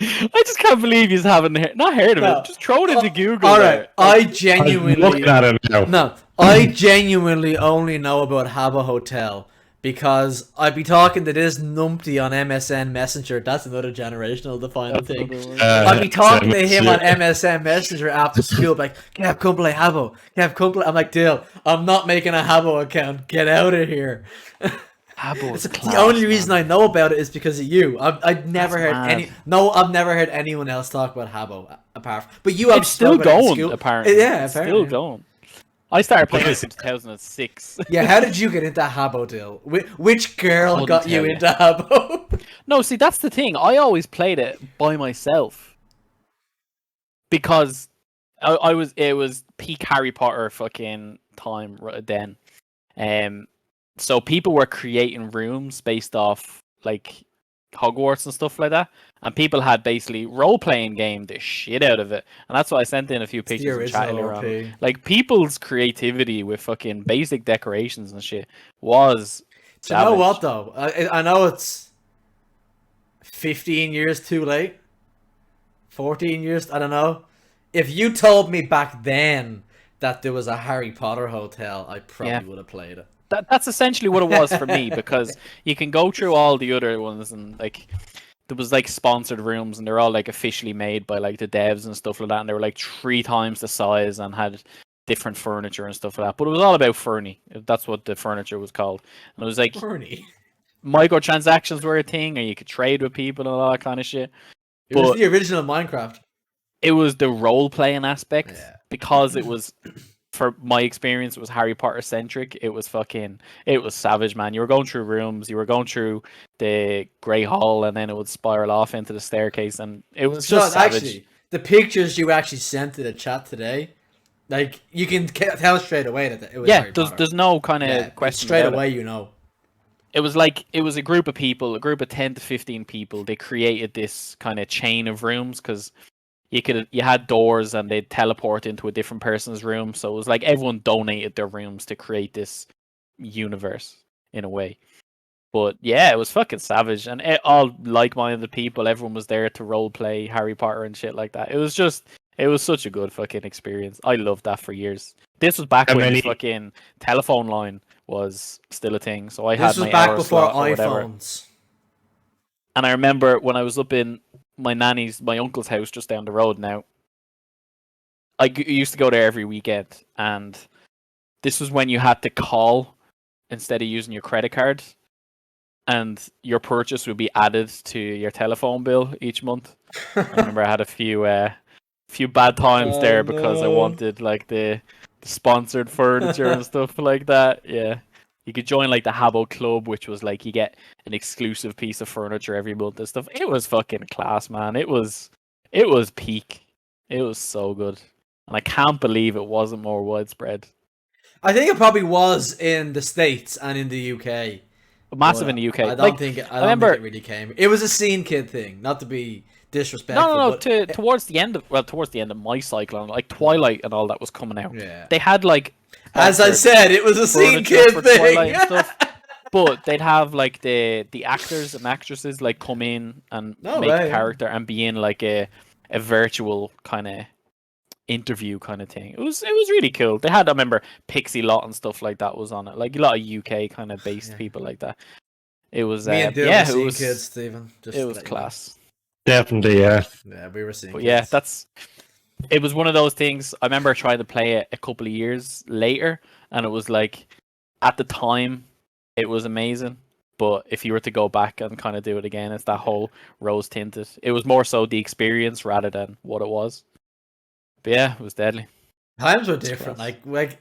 I just can't believe you haven't not heard of it. Just throw it into Google. All right, I I'm genuinely looking at it now. No, I genuinely only know about Habbo Hotel because I'd be talking to this numpty on MSN Messenger. That's another generational defining thing. I'd be talking to him on MSN Messenger after school, like, Kev, come play Habbo. Kev, come play. I'm like, Dill, I'm not making a Habbo account. Get out of here. Habbo is The only reason I know about it is because of you. I've never heard I've never heard anyone else talk about Habbo apart from. But you have It's still going, school. apparently. Yeah, It's apparently. still going. I started playing it in 2006. Yeah, how did you get into Habbo, Dill? Which girl Couldn't got you tell you. into Habbo? No, see, that's the thing. I always played it by myself because it was peak Harry Potter fucking time then. So people were creating rooms based off like Hogwarts and stuff like that, and people had basically role-playing game the shit out of it, and that's why I sent in a few pictures and chat earlier on. Like, people's creativity with fucking basic decorations and shit was. Do you know what though? I know it's 15 years too late. 14 years, I don't know. If you told me back then that there was a Harry Potter hotel, I probably would have played it. That's essentially what it was for me, because you can go through all the other ones and like there was like sponsored rooms, and they're all like officially made by like the devs and stuff like that, and they were like 3 times the size and had different furniture and stuff like that. But it was all about Fernie. That's what the furniture was called. And it was like Bernie. microtransactions were a thing, and you could trade with people and all that kind of shit. It was But the original Minecraft. it was the role playing aspect, Yeah. because it was, for my experience, it was Harry Potter centric. It was savage, man. You were going through rooms, you were going through the Grey Hall, and then it would spiral off into the staircase, and it was just savage. Actually, the pictures you actually sent to the chat today, like, you can tell straight away that it was Harry Potter. There's no kind of question straight about away, it. you know. It was like, it was a group of people, a group of 10 to 15 people. They created this kind of chain of rooms, because you had doors and they'd teleport into a different person's room. So it was like everyone donated their rooms to create this universe in a way. But yeah, it was fucking savage, and all like-minded people. Everyone was there to role play Harry Potter and shit like that. It was such a good fucking experience. I loved that for years. This was back when the fucking telephone line was still a thing. So This was back before iPhones. And I remember when I was up in my uncle's house just down the road now, I used to go there every weekend, and this was when you had to call instead of using your credit card, and your purchase would be added to your telephone bill each month. I remember I had a few bad times there because I wanted like the sponsored furniture and stuff like that. Yeah. You could join like the Habbo Club, which was like you get an exclusive piece of furniture every month and stuff. It was fucking class, man. It was peak. It was so good, and I can't believe it wasn't more widespread. I think it probably was in the States and in the UK. Massive in the UK. I don't think it really came. It was a scene kid thing, not to be disrespectful. No. But towards the end of my cycle, and like Twilight and all that was coming out. Yeah. They had like, as I said, it was a scene kid thing. And stuff. But they'd have like the actors and actresses like come in and make a character and be in like a virtual kind of interview kind of thing. It was really cool. They had, I remember, Pixie Lot and stuff like that was on it. Like a lot of UK kind of based people like that. It was it was kids, Stephen. It was class. Definitely, yeah. Yeah, we were seeing. But kids. yeah, it was one of those things. I remember trying to play it a couple of years later, and it was like, at the time, it was amazing. But if you were to go back and kind of do it again, it's that whole rose tinted. It was more so the experience rather than what it was. But yeah, it was deadly. Times were different. Like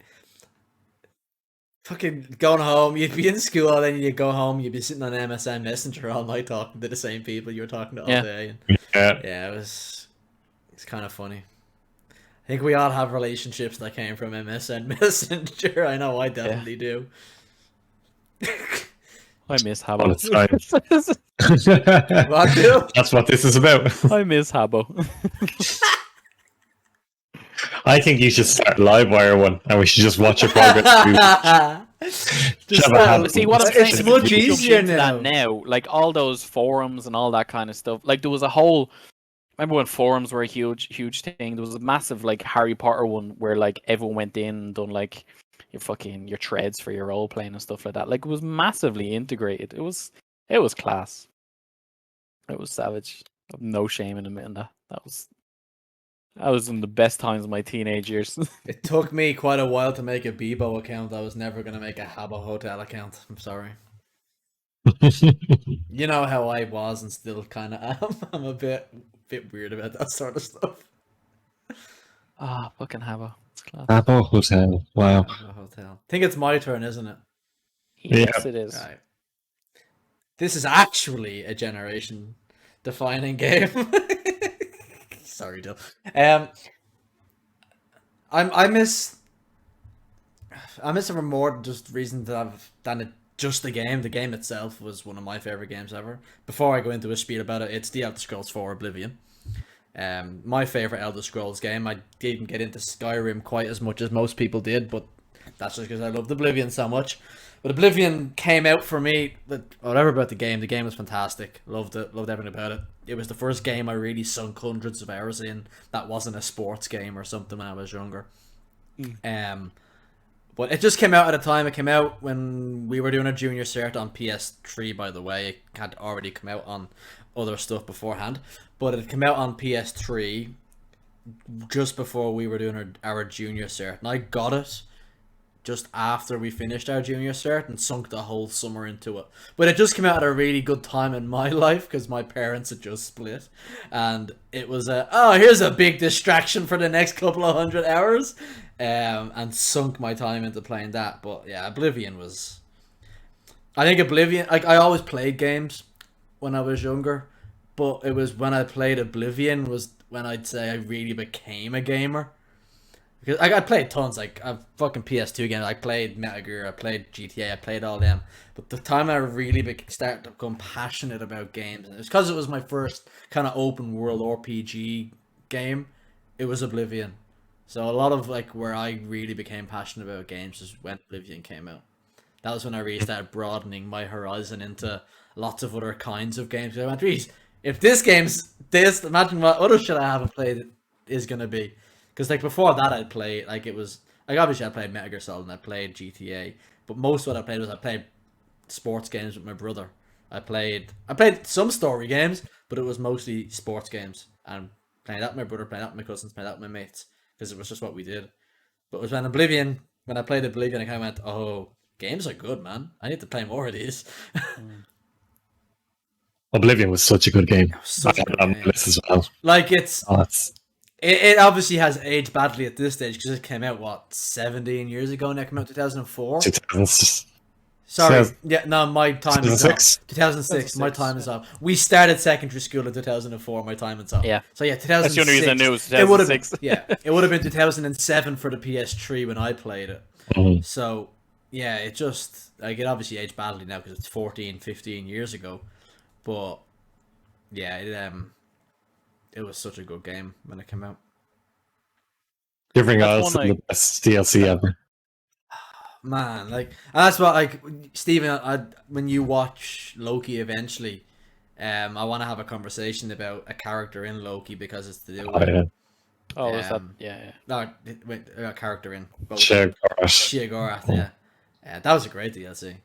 fucking going home. You'd be in school, and then you'd go home. You'd be sitting on MSN Messenger all night talking to the same people you were talking to all day. And yeah, it's kind of funny. I think we all have relationships that came from MSN Messenger. I know I definitely do. I miss Habbo. What, Bill? That's what this is about. I miss Habbo. I think you should start Livewire one, and we should just watch your progress. See what I'm saying? It's much easier now. Like all those forums and all that kind of stuff. Like there was a whole. Remember when forums were a huge thing? There was a massive like Harry Potter one where like everyone went in and done like your threads for your role playing and stuff like that. Like it was massively integrated. It was class. It was savage. No shame in admitting that. That was in the best times of my teenage years. It took me quite a while to make a Bebo account. I was never going to make a Habbo Hotel account. I'm sorry. You know how I was and still kind of am. I'm a bit weird about that sort of stuff. Fucking Habbo. It's class. Habbo Hotel. Wow. Habbo Hotel. I think it's my turn, isn't it? Yes, it is. Right. This is actually a generation-defining game. Sorry, Dill. I miss it for more just reasons than just the game. The game itself was one of my favorite games ever. Before I go into a spiel about it, it's the Elder Scrolls 4 Oblivion. My favorite Elder Scrolls game. I didn't get into Skyrim quite as much as most people did, but that's just because I loved Oblivion so much. But Oblivion came out for me. Whatever about the game was fantastic. Loved it. Loved everything about it. It was the first game I really sunk hundreds of hours in. That wasn't a sports game or something when I was younger. But it just came out at a time. It came out when we were doing a junior cert on PS3, by the way. It had already come out on other stuff beforehand. But it came out on PS3 just before we were doing our junior cert, and I got it just after we finished our junior cert and sunk the whole summer into it. But it just came out at a really good time in my life because my parents had just split, and it was here's a big distraction for the next couple of 100 hours, and sunk my time into playing that. But yeah, Oblivion was. I think Oblivion. Like, I always played games when I was younger, but it was when I played Oblivion was when I'd say I really became a gamer. Because I played tons, like I've fucking PS2 games. I played Metal Gear, I played GTA, I played all them. But the time I really started to become passionate about games, and it was because it was my first kind of open world RPG game. It was Oblivion. So a lot of like where I really became passionate about games is when Oblivion came out. That was when I really started broadening my horizon into lots of other kinds of games. I went, geez, if this game's this, imagine what other shit I haven't played is gonna be. Because like before that, I'd play like it was like obviously I played Metal Gear Solid and I played GTA, but most of what I played sports games with my brother. I played some story games, but it was mostly sports games, and playing that with my brother, playing that with my cousins, playing that with my mates, because it was just what we did. But it was when I played Oblivion, I kind of went, oh, games are good, man. I need to play more of these. Oblivion was such a good game. Such a good game. As well. Like It obviously has aged badly at this stage because it came out 17 years ago. And it came out 2004. 2006. Sorry, yeah, no, my time is up. 2006. 2006. My time is up. We started secondary school in 2004. My time is up. Yeah. So yeah, 2006. That's the only reason I knew it was 2006. It would have been 2007 for the PS3 when I played it. Mm-hmm. So yeah, it just like it obviously aged badly now because it's 14, 15 years ago. But yeah, it was such a good game when it came out. Giving us the best DLC ever. Man, like, and that's what, like, Stephen, when you watch Loki eventually, I want to have a conversation about a character in Loki because it's to do with... is that... Yeah. No, wait, a character in... Sheogorath. Yeah. That was a great DLC.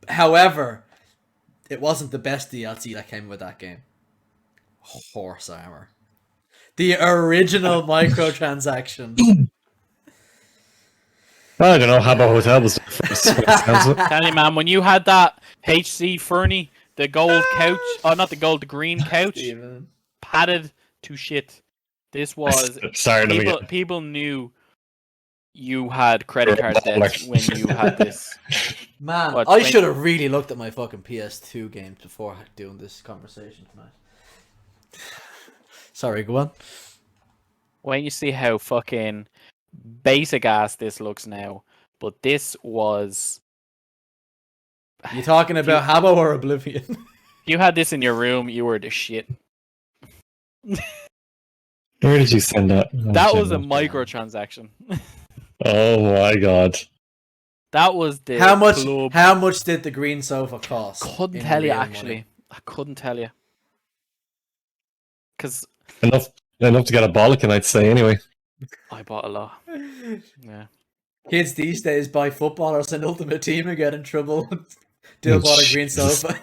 However, it wasn't the best DLC that came with that game. Horse armor. The original microtransaction. I don't know. Habbo Hotel was the first. Tell you, man, when you had that HC Fernie, the gold couch, the green couch, padded to shit. This was people knew you had credit card debt when you had this. Man, I should have really looked at my fucking PS2 games before doing this conversation tonight. Sorry, go on. When you see how fucking basic ass this looks now, but this was... You talking about Habbo or Oblivion? You had this in your room, you were the shit. Where did you send that? That was a microtransaction. Oh my god. That was the How much did the green sofa cost? Couldn't tell you, actually. Money? I couldn't tell you. Because enough to get a bollock, I'd say, anyway. I bought a lot. Yeah. Kids these days buy footballers and Ultimate Team and get in trouble. Dill bought a green sofa.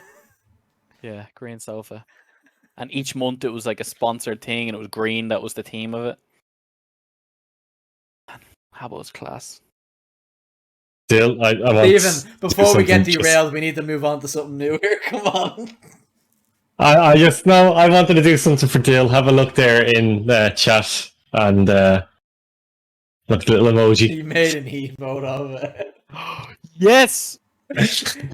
Yeah, green sofa. And each month it was like a sponsored thing and it was green, that was the theme of it. Habbo's class. Still, Steven, before we get derailed, we need to move on to something new here. Come on. I just know I wanted to do something for Dill. Have a look there in the chat and look at the little emoji. He made an emote of it. Yes!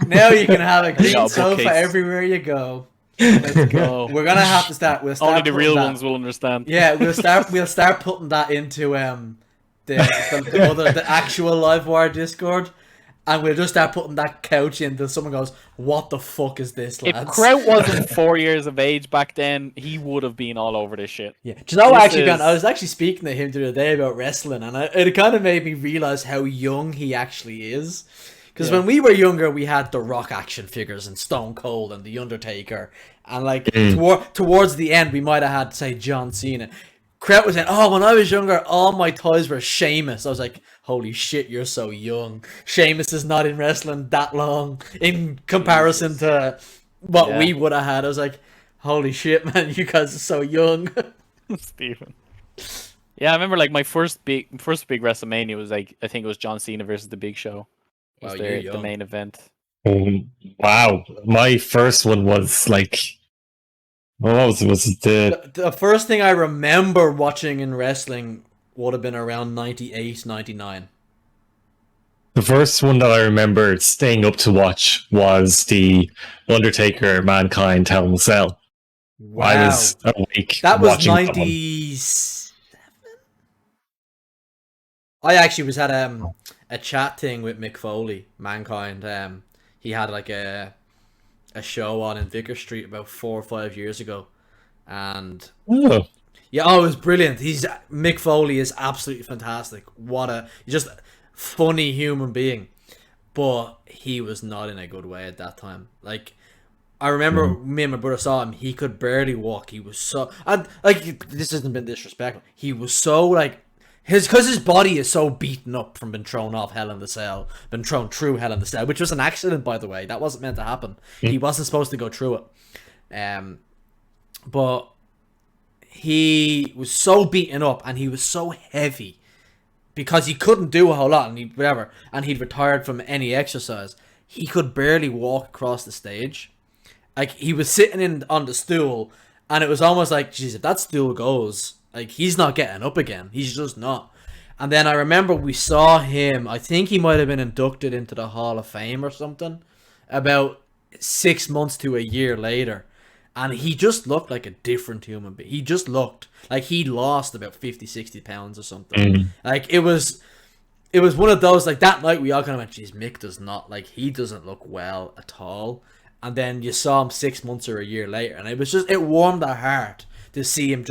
Now you can have a green sofa everywhere you go. Let's go. We're gonna have to start. Only the real ones will understand. Yeah, we'll start putting that into the actual Livewire Discord, and we'll just start putting that couch in until someone goes, "What the fuck is this, lads?" If Kraut wasn't 4 years of age back then, he would have been all over this shit. Yeah, do you know I was actually speaking to him the other day about wrestling, and it kind of made me realize how young he actually is. Because when we were younger, we had the Rock action figures and Stone Cold and The Undertaker, and like towards the end, we might have had, say, John Cena. Kraut was saying, "Oh, when I was younger, all my toys were Sheamus." I was like, "Holy shit, you're so young. Sheamus is not in wrestling that long in comparison to what we would have had." I was like, Holy shit, man! You guys are so young. Stephen. Yeah, I remember like my first big WrestleMania was like I think it was John Cena versus the Big Show. Was Wow, you're the young. main event. Wow, my first one was like, what was it? Was it The first thing I remember watching in wrestling would have been around 98, 99. the first one that I remember staying up to watch was the Undertaker Mankind Hell in a Cell. Wow. I was awake That was watching that one. 97. I actually was at a chat thing with Mick Foley, Mankind. He had like a show on in Vicar Street about 4 or 5 years ago, and Oh, yeah, it was brilliant. Mick Foley is absolutely fantastic. He's just a funny human being, but he was not in a good way at that time. Like, I remember me and my brother saw him. He could barely walk. He was so, and like, this hasn't been disrespectful. He was so like, because his body is so beaten up from being thrown off Hell in the Cell, been thrown through Hell in the Cell, which was an accident, by the way. That wasn't meant to happen. He wasn't supposed to go through it. But he was so beaten up and he was so heavy because he couldn't do a whole lot, and he'd retired from any exercise. He could barely walk across the stage. Like, he was sitting on the stool, and it was almost like, geez, if that stool goes, like, he's not getting up again. He's just not. And then I remember we saw him, I think he might have been inducted into the Hall of Fame or something, about 6 months to a year later. And he just looked like a different human being. He just looked like he lost about 50, 60 pounds or something. Like, it was one of those, like, that night we all kind of went, geez, Mick does not, like, he doesn't look well at all. And then you saw him 6 months or a year later, and it warmed our heart to see him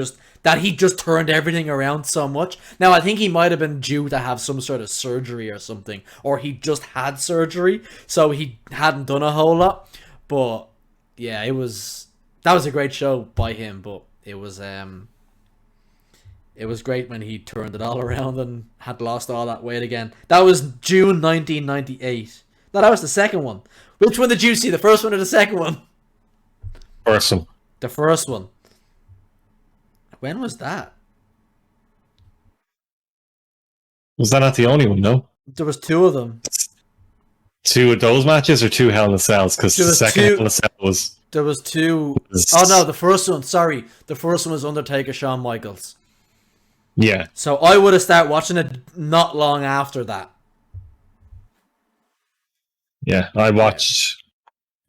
that he just turned everything around so much. Now, I think he might have been due to have some sort of surgery or something, or he just had surgery, so he hadn't done a whole lot. But yeah, that was a great show by him, but it was great when he turned it all around and had lost all that weight again. That was June 1998. No, that was the second one. Which one did you see? The first one or the second one? first one. The first one. When was that? Was that not the only one? No, There was two of them. 2 of those matches or 2 Hell in a Cells? Because There the was second 2 Hell in a Cell was. There was two. Oh no, the first one. Sorry, the first one was Undertaker, Shawn Michaels. Yeah. So I would have started watching it not long after that. Yeah, I watched.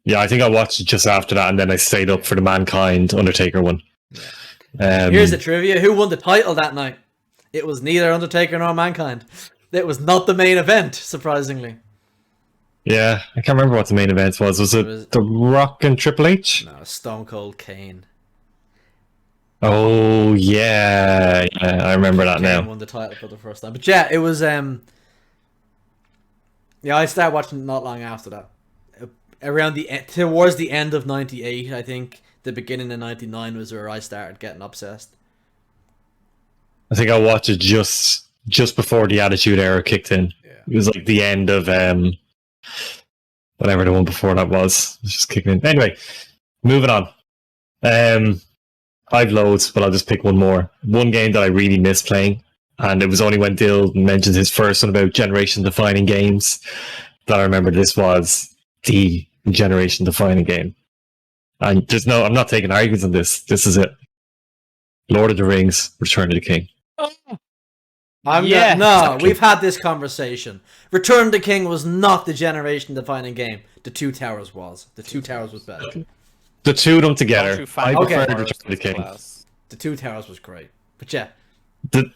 Yeah, I think I watched it just after that, and then I stayed up for the Mankind Undertaker one. Here's the trivia: who won the title that night? It was neither Undertaker nor Mankind. It was not the main event, surprisingly. Yeah, I can't remember what the main event was. Was it The Rock and Triple H? No, Stone Cold Kane. Oh yeah, I remember that Kane now. won the title for the first time, but yeah, it was. Yeah, I started watching not long after that. Around towards the end of '98, I think the beginning of '99 was where I started getting obsessed. I think I watched it just before the Attitude Era kicked in. Yeah. It was like the end of whatever the one before that was. It was just kicking in. Anyway, moving on. I've loads, but I'll just pick one more. One game that I really miss playing, and it was only when Dill mentioned his first one about generation-defining games that I remember this was the generation-defining game. And I'm not taking arguments on this. This is it. Lord of the Rings: Return of the King. We've had this conversation. Return of the King was not the generation-defining game. The Two Towers was. The Two Towers was better. The two of them together. I prefer Okay. Return of the King. The Two Towers was great. But yeah. That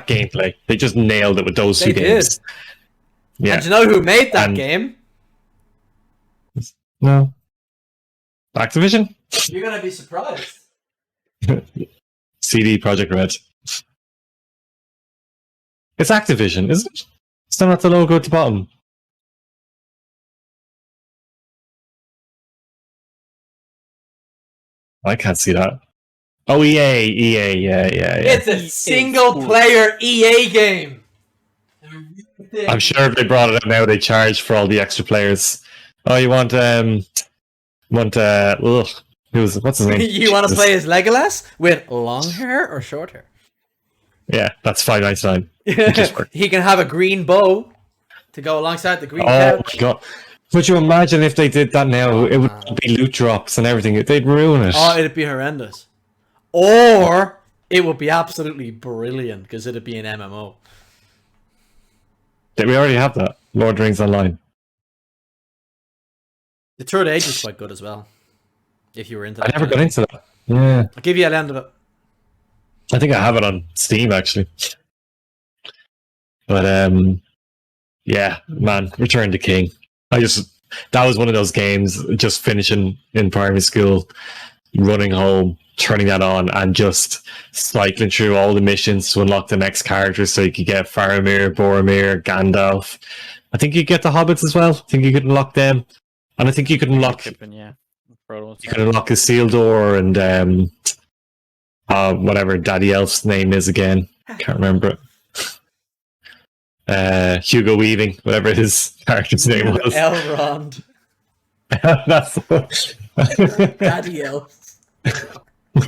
gameplay. They just nailed it with those two games. Yeah. And do you know who made that game? No. Activision? You're going to be surprised. CD Projekt Red. It's Activision, isn't it? It's not the logo at the bottom. I can't see that. Oh, EA, yeah. It's a single-player EA game. I'm sure if they brought it out now, they charge for all the extra players. Oh, you want What's his name? You want to Jesus. play as Legolas with long hair or short hair? Yeah, that's 599. Just work. He can have a green bow to go alongside the green Oh couch. my god. Would you imagine if they did that now? It would be loot drops and everything. They'd ruin it. Oh, it'd be horrendous. Or it would be absolutely brilliant because it'd be an MMO. We already have that. Lord of the Rings Online. The Third Age is quite good as well. If you were into I that. never got into that. Yeah. I'll give you a end of it. I think I have it on Steam actually. But yeah, man, Return to King. That was one of those games, just finishing in primary school, running home, turning that on, and just cycling through all the missions to unlock the next characters so you could get Faramir, Boromir, Gandalf. I think you get the hobbits as well. I think you could unlock them. And I think you could unlock Pippin, yeah. Frodo. you could unlock Isildur and whatever Daddy Elf's name is again. Can't remember it. Hugo Weaving, whatever his character's name was. Elrond. That's Daddy Elf. I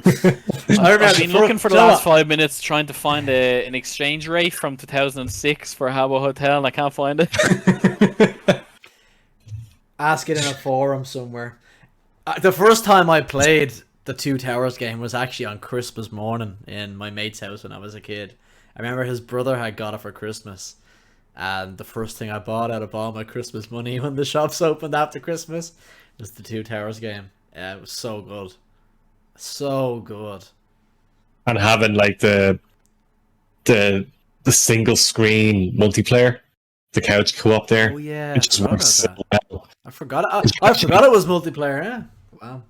remember I've been looking for the last five. 5 minutes trying to find an exchange rate from 2006 for Habbo Hotel, and I can't find it. Ask it in a forum somewhere. The first time I played the Two Towers game was actually on Christmas morning in my mate's house when I was a kid. I remember his brother had got it for Christmas, and the first thing I bought out of all my Christmas money when the shops opened after Christmas was the Two Towers game. Yeah, it was so good. So good. and having like the single screen multiplayer, the couch co-op there. Oh yeah, It just works so well. I forgot. I forgot it was multiplayer. Yeah. Wow.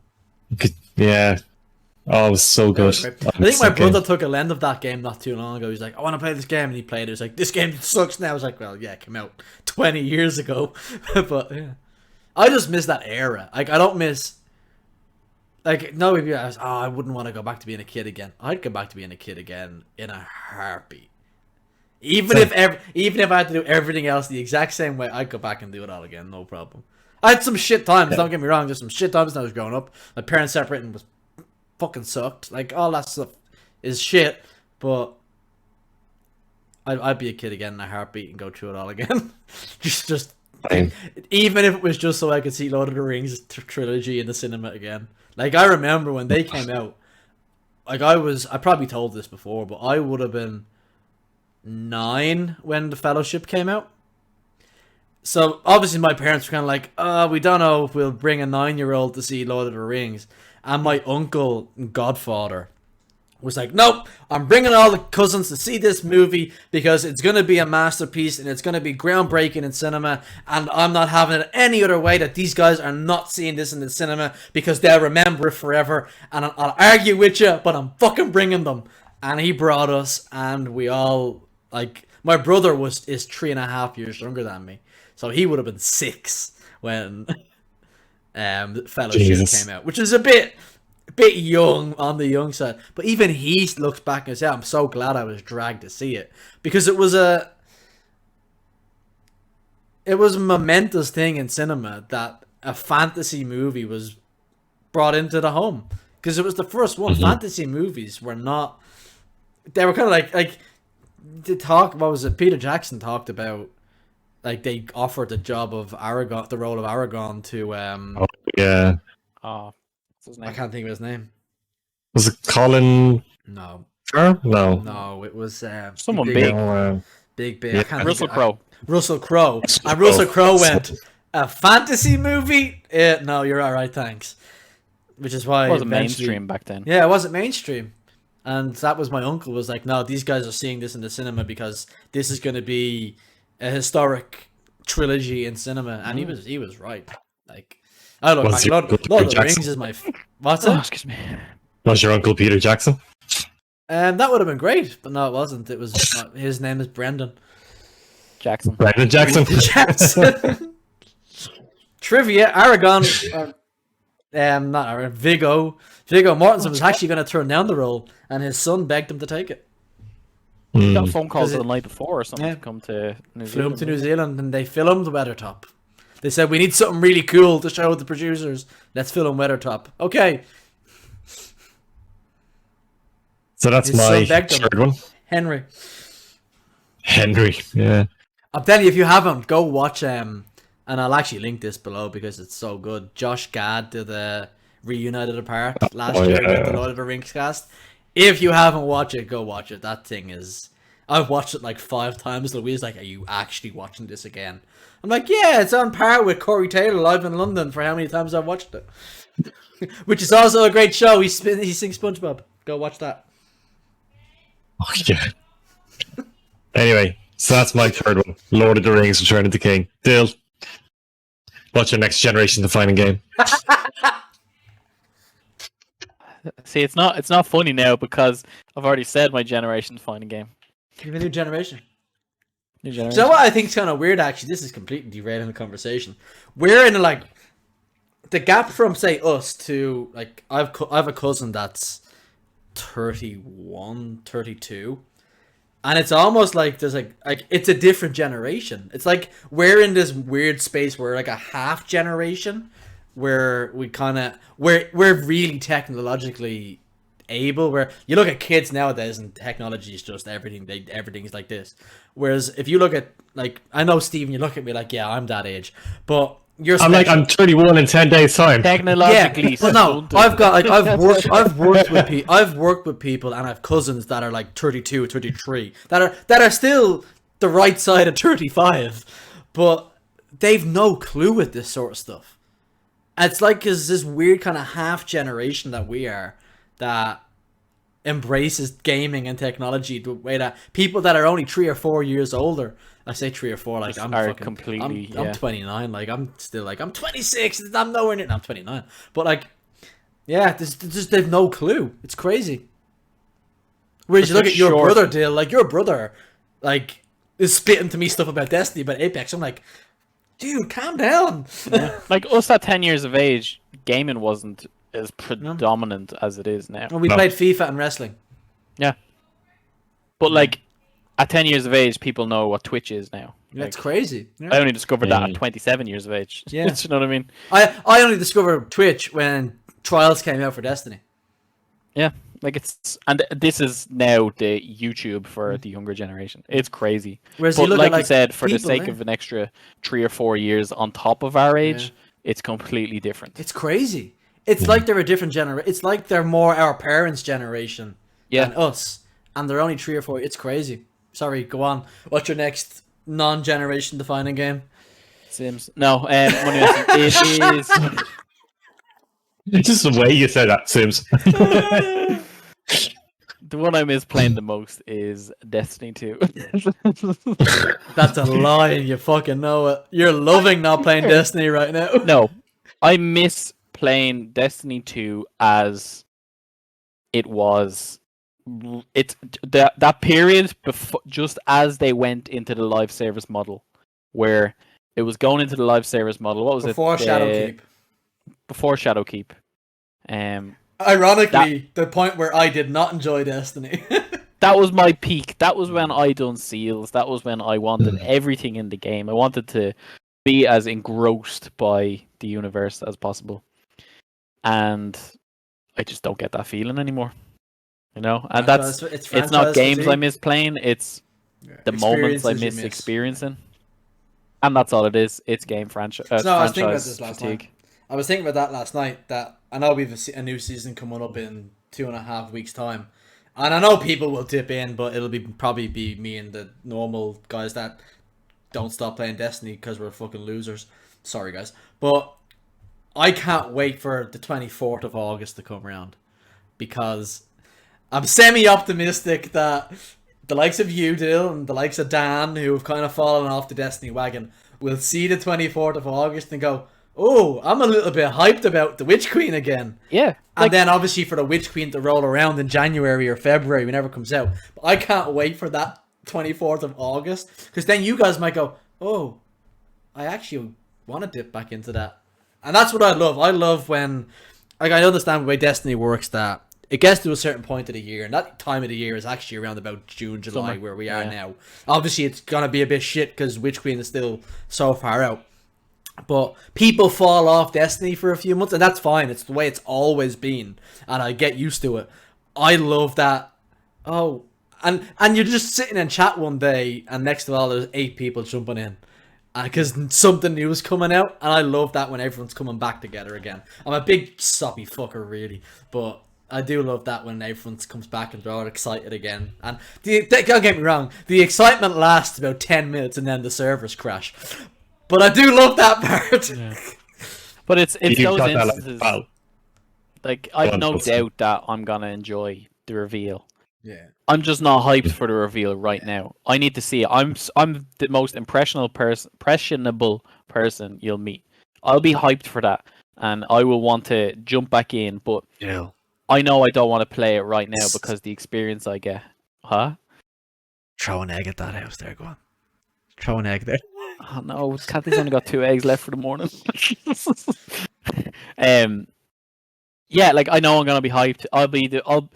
Yeah. Oh, it was so That good. was great. I think my brother took a lend of that game not too long ago. He's like, I want to play this game, and he played it. He was like, this game sucks now. I was like, well, yeah, it came out 20 years ago. But yeah, I just miss that era. Like, I don't miss. Like, no, if you ask, oh, I wouldn't want to go back to being a kid again. I'd go back to being a kid again in a heartbeat. Even if I had to do everything else the exact same way, I'd go back and do it all again, no problem. I had some shit times, don't get me wrong, there's some shit times when I was growing up. My parents separating was fucking sucked. Like, all that stuff is shit, but I'd be a kid again in a heartbeat and go through it all again. just even if it was just so I could see Lord of the Rings trilogy in the cinema again. Like, I remember when they came out, like, I probably told this before, but I would have been 9 when The Fellowship came out. So obviously my parents were kind of like, we don't know if we'll bring a 9-year-old to see Lord of the Rings. And my uncle and godfather was like, nope, I'm bringing all the cousins to see this movie because it's going to be a masterpiece and it's going to be groundbreaking in cinema, and I'm not having it any other way that these guys are not seeing this in the cinema because they'll remember it forever, and I'll argue with you, but I'm fucking bringing them. And he brought us, and we all, like, my brother is 3.5 years younger than me, so he would have been 6 when Fellowship came out, which is a bit young on the young side. But even he looks back and says, I'm so glad I was dragged to see it, because it was a momentous thing in cinema that a fantasy movie was brought into the home, because it was the first one. Fantasy movies were not, they were kind of like they talk, what was it, Peter Jackson talked about, like, they offered the job of Aragorn, the role of Aragorn to yeah. Oh, what's his name? I can't think of his name. Was it Colin? No, No. it was Someone big. big. Yeah. I can't Russell think Crowe. Russell Crowe. And Russell Crowe went, a fantasy movie? No, you're all right, thanks. Which is why It wasn't eventually- mainstream back then. Yeah, it wasn't mainstream. And that was my uncle was like, no, these guys are seeing this in the cinema because this is going to be a historic trilogy in cinema. And he was right. Like, I don't know, Was Lord your of the Jackson? Rings is my... What's Oh, it? excuse me. Was your uncle Peter Jackson? That would have been great, but no, it wasn't. It was his name is Brendan Jackson. Brandon Jackson? Jackson. Trivia: Aragon, not Aragon, Viggo Mortensen was actually going to turn down the role, and his son begged him to take it. He got a phone call Is the it- night before or something Yeah. to come to New Flew him Zealand. to New Zealand, and they filmed Weathertop. They said, we need something really cool to show the producers. Let's film Weathertop. Okay, So that's His my son begged him. third one. Henry, yeah. I'm telling you, if you haven't, go watch and I'll actually link this below because it's so good. Josh Gad did a Reunited Apart last year with the Lord of the Rings cast. If you haven't watched it, go watch it. That thing is... I've watched it like 5 times. Louise like, are you actually watching this again? I'm like, yeah, it's on par with Corey Taylor live in London for how many times I've watched it. Which is also a great show. He sings SpongeBob. Go watch that. Oh, yeah. Anyway, so that's my third one. Lord of the Rings, Return of the King. Dill, what's your next generation defining game? See, it's not funny now because I've already said my generation defining game. You have a new generation. New generation. So what I think is kind of weird, actually, this is completely derailing the conversation. We're in like the gap from say us to like I have a cousin that's 31, 32, and it's almost like there's like it's a different generation. It's like we're in this weird space where like a half generation where we kind of we're really technologically able, where you look at kids nowadays and technology is just everything. Everything's like this. Whereas if you look at like, I know Stephen, you look at me like, yeah, I'm that age, but you're I'm like, I'm 31 in 10 days time. Technologically, yeah, but no, I've got like I've worked with people and I have cousins that are like 32, 33 that are still the right side of 35, but they've no clue with this sort of stuff. And it's like this weird kind of half generation that we are, that embraces gaming and technology the way that people that are only 3 or 4 years older, I say 3 or 4, like I'm completely. I'm 29, like I'm still like I'm 26, I'm nowhere near. I'm 29, but like, yeah, they've no clue. It's crazy. Whereas you look at your brother, Dale, like your brother, like is spitting to me stuff about Destiny, about Apex. I'm like, dude, calm down. Yeah. Like us at 10 years of age, gaming wasn't as predominant as it is now. Well, we played FIFA and wrestling. Yeah. But like at 10 years of age, people know what Twitch is now. That's crazy. Yeah. I only discovered that at 27 years of age. Yeah. You know what I mean? I only discovered Twitch when Trials came out for Destiny. Yeah. Like and this is now the YouTube for the younger generation. It's crazy. Whereas but you look like at, like, you said, for the people, sake of an extra 3 or 4 years on top of our age, Yeah. it's completely different. It's crazy. It's like they're a different generation. It's like they're more our parents' generation than us, and they're only 3 or 4. It's crazy. Sorry, go on. What's your next non-generation defining game? Sims. No, it is. Just the way you said that, Sims. The one I miss playing the most is Destiny 2. That's a lie, and you fucking know it. You're loving not playing Destiny right now. No, I miss playing Destiny 2 as it was. It's that period before, just as they went into the live service model, where it was going into the live service model. What was Before Shadowkeep. Before Shadowkeep. Ironically, the point where I did not enjoy Destiny. That was my peak. That was when I done seals. That was when I wanted everything in the game. I wanted to be as engrossed by the universe as possible. And I just don't get that feeling anymore. You know? And it's not games I miss playing, it's the moments I miss experiencing. And that's all it is. It's game franchise. No, I was thinking about this last night. I was thinking about that last night, that I know we've a new season coming up in 2.5 weeks' time. And I know people will dip in, but it'll probably be me and the normal guys that don't stop playing Destiny because we're fucking losers. Sorry, guys. But I can't wait for the 24th of August to come around, because I'm semi-optimistic that the likes of you, Dill, and the likes of Dan, who have kind of fallen off the Destiny wagon, will see the 24th of August and go, oh, I'm a little bit hyped about the Witch Queen again. Yeah. And then obviously for the Witch Queen to roll around in January or February whenever it comes out. But I can't wait for that 24th of August, because then you guys might go, oh, I actually want to dip back into that. And that's what I love. I love when, like, I understand the way Destiny works, that it gets to a certain point of the year, and that time of the year is actually around about June, July, Summer. where we are now. Obviously, it's going to be a bit shit because Witch Queen is still so far out. But people fall off Destiny for a few months, and that's fine. It's the way it's always been, and I get used to it. I love that Oh, and you're just sitting in chat one day, and next of all, there's 8 people jumping in, because something new is coming out, and I love that when everyone's coming back together again. I'm a big soppy fucker, really, but I do love that when everyone comes back and they're all excited again. And don't get me wrong, the excitement lasts about 10 minutes, and then the servers crash. But I do love that part. Yeah. But it's You've those got that, instances. wow. Like, I've on, no Chelsea. doubt that I'm gonna enjoy the reveal. Yeah. I'm just not hyped for the reveal right now. I need to see it. I'm the most impressionable person you'll meet. I'll be hyped for that, and I will want to jump back in. But Yeah. I know I don't want to play it right now because the experience I get. Huh? Throw an egg at that house there, go on. Throw an egg there. Oh no, Kathy's only got 2 eggs left for the morning. Yeah, like I know I'm gonna be hyped. I'll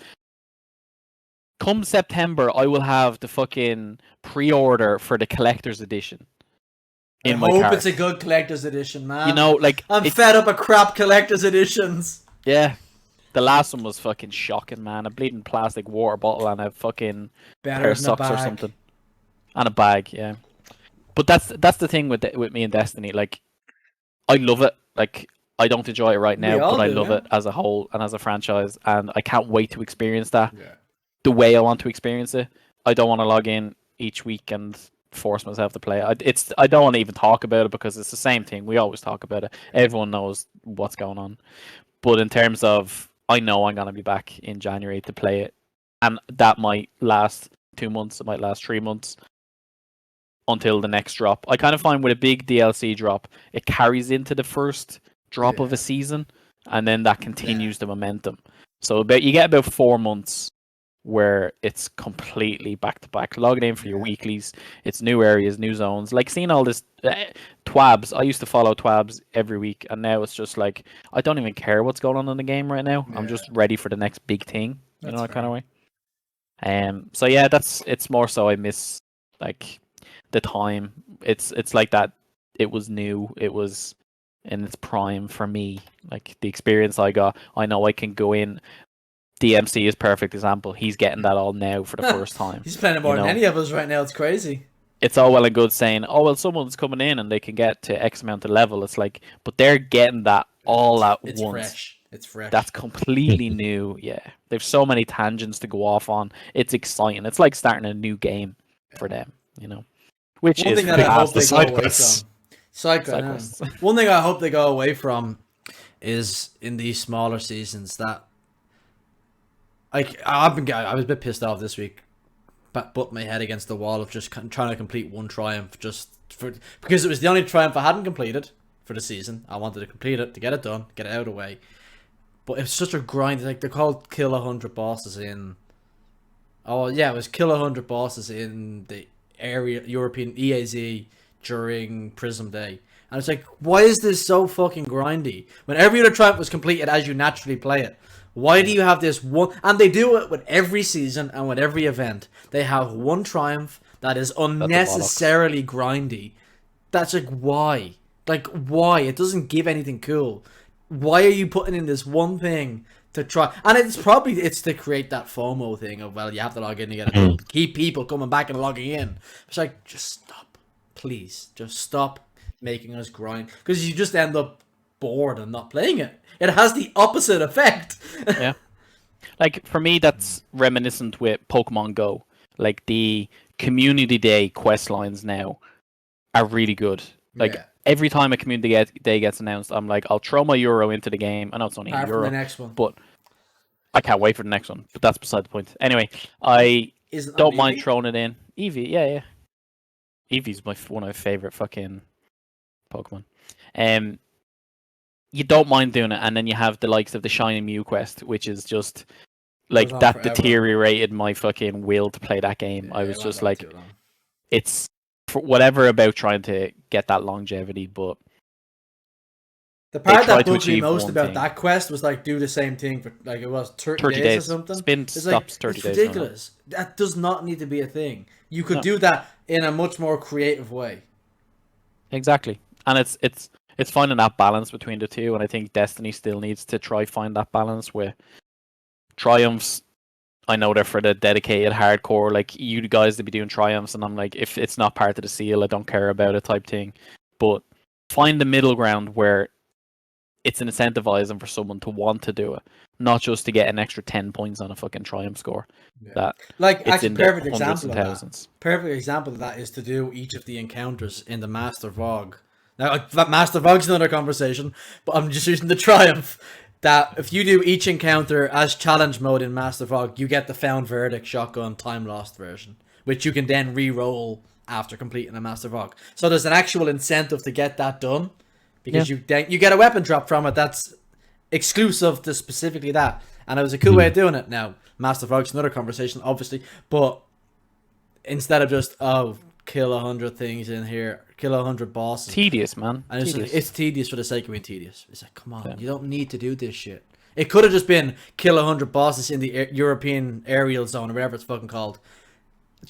come September. I will have the fucking pre-order for the collector's edition. I hope it's a good collector's edition, man. You know, like I'm fed up of crap collector's editions. Yeah, the last one was fucking shocking, man. A bleeding plastic water bottle and a fucking pair of socks or something, and a bag. Yeah, but that's the thing with me and Destiny. Like, I love it. Like, I don't enjoy it right now, but I love it as a whole and as a franchise, and I can't wait to experience that the way I want to experience it. I don't want to log in each week and force myself to play it. I don't want to even talk about it because it's the same thing. We always talk about it. Everyone knows what's going on. But in terms of, I know I'm going to be back in January to play it, and that might last 2 months, it might last 3 months until the next drop. I kind of find with a big DLC drop, it carries into the first drop of a season, and then that continues the momentum. So you get about 4 months where it's completely back to back. Logging in for your weeklies, it's new areas, new zones. Like seeing all this twabs. I used to follow twabs every week, and now it's just like I don't even care what's going on in the game right now. I'm just ready for the next big thing. You know, that kind of way. So yeah, it's more so I miss like the time. It's like that. It was new. It was in its prime for me. Like the experience I got. I know I can go in. DMC is perfect example. He's getting that all now for the first time. He's playing more than any of us right now. It's crazy. It's all well and good saying, "Oh well, someone's coming in and they can get to X amount of level." It's like, but they're getting that all at once. Fresh. It's fresh. That's completely new. Yeah, there's so many tangents to go off on. It's exciting. It's like starting a new game for them. You know, which one is thing that I hope they go away from. Side quests. One thing I hope they go away from is in these smaller seasons that. I was a bit pissed off this week, but my head against the wall of just trying to complete one triumph because it was the only triumph I hadn't completed for the season. I wanted to complete it to get it done, get it out of the way. But it's such a grind. Like they're called kill 100 bosses in. Oh yeah, it was kill 100 bosses in the area European EAZ during Prism Day. And it's like, why is this so fucking grindy? When every other triumph was completed as you naturally play it. Why do you have this one? And they do it with every season and with every event. They have one triumph that is unnecessarily grindy. That's like, why? Like, why? It doesn't give anything cool. Why are you putting in this one thing to try? And it's to create that FOMO thing of, well, you have to log in to get it done. Keep people coming back and logging in. It's like, just stop. Please. Just stop making us grind. Because you just end up bored and not playing it. It has the opposite effect. Yeah. Like, for me, that's reminiscent with Pokemon Go. Like, the Community Day quest lines now are really good. Like, every time a Community Day gets announced, I'm like, I'll throw my euro into the game. I know it's only a euro, the next one. But I can't wait for the next one. But that's beside the point. Anyway, I don't mind throwing it in. Eevee, yeah. Eevee's one of my favorite fucking Pokemon. You don't mind doing it, and then you have the likes of the Shiny Mew quest, which is just like that forever. Deteriorated my fucking will to play that game. Yeah, I was just like, it's for whatever about trying to get that longevity, but the part that bugged me most about that quest was like do the same thing for like it was 30 days or something. Spin stops 30 days. It's ridiculous. That does not need to be a thing. You could do that in a much more creative way. Exactly, and it's finding that balance between the two, and I think Destiny still needs to try find that balance where triumphs I know they're for the dedicated hardcore, like you guys to be doing triumphs, and I'm like, if it's not part of the seal, I don't care about it type thing. But find the middle ground where it's incentivizing for someone to want to do it, not just to get an extra 10 points on a fucking triumph score. Yeah. That like it's actually, in the perfect hundreds example and of thousands. that. Perfect example of that is to do each of the encounters in the Master Vogue. Now, that Master Vogue's another conversation, but I'm just using the triumph. That if you do each encounter as challenge mode in Master Vogue, you get the Found Verdict shotgun time lost version, which you can then re-roll after completing a Master Vogue. So there's an actual incentive to get that done, because you get a weapon drop from it that's exclusive to specifically that, and it was a cool way of doing it. Now, Master Vogue's another conversation, obviously, but instead of just kill 100 things in here, kill 100 bosses. Tedious, man. And tedious. It's tedious for the sake of being tedious. It's like, come on, you don't need to do this shit. It could have just been kill 100 bosses in the European aerial zone or whatever it's fucking called.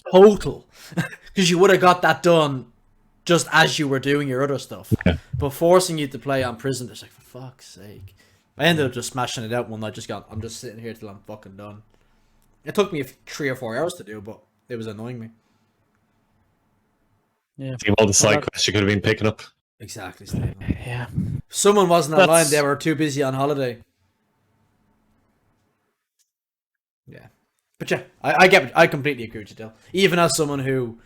Total. Because you would have got that done just as you were doing your other stuff. Yeah. But forcing you to play on prison, it's like, for fuck's sake. I ended up just smashing it out one night. I'm just sitting here till I'm fucking done. It took me 3 or 4 hours to do, but it was annoying me. Yeah. Think of all the side quests you could have been picking up. Exactly, Stephen. Yeah. If someone wasn't online, they were too busy on holiday. Yeah. But yeah, I completely agree with you, Dale. Even as someone who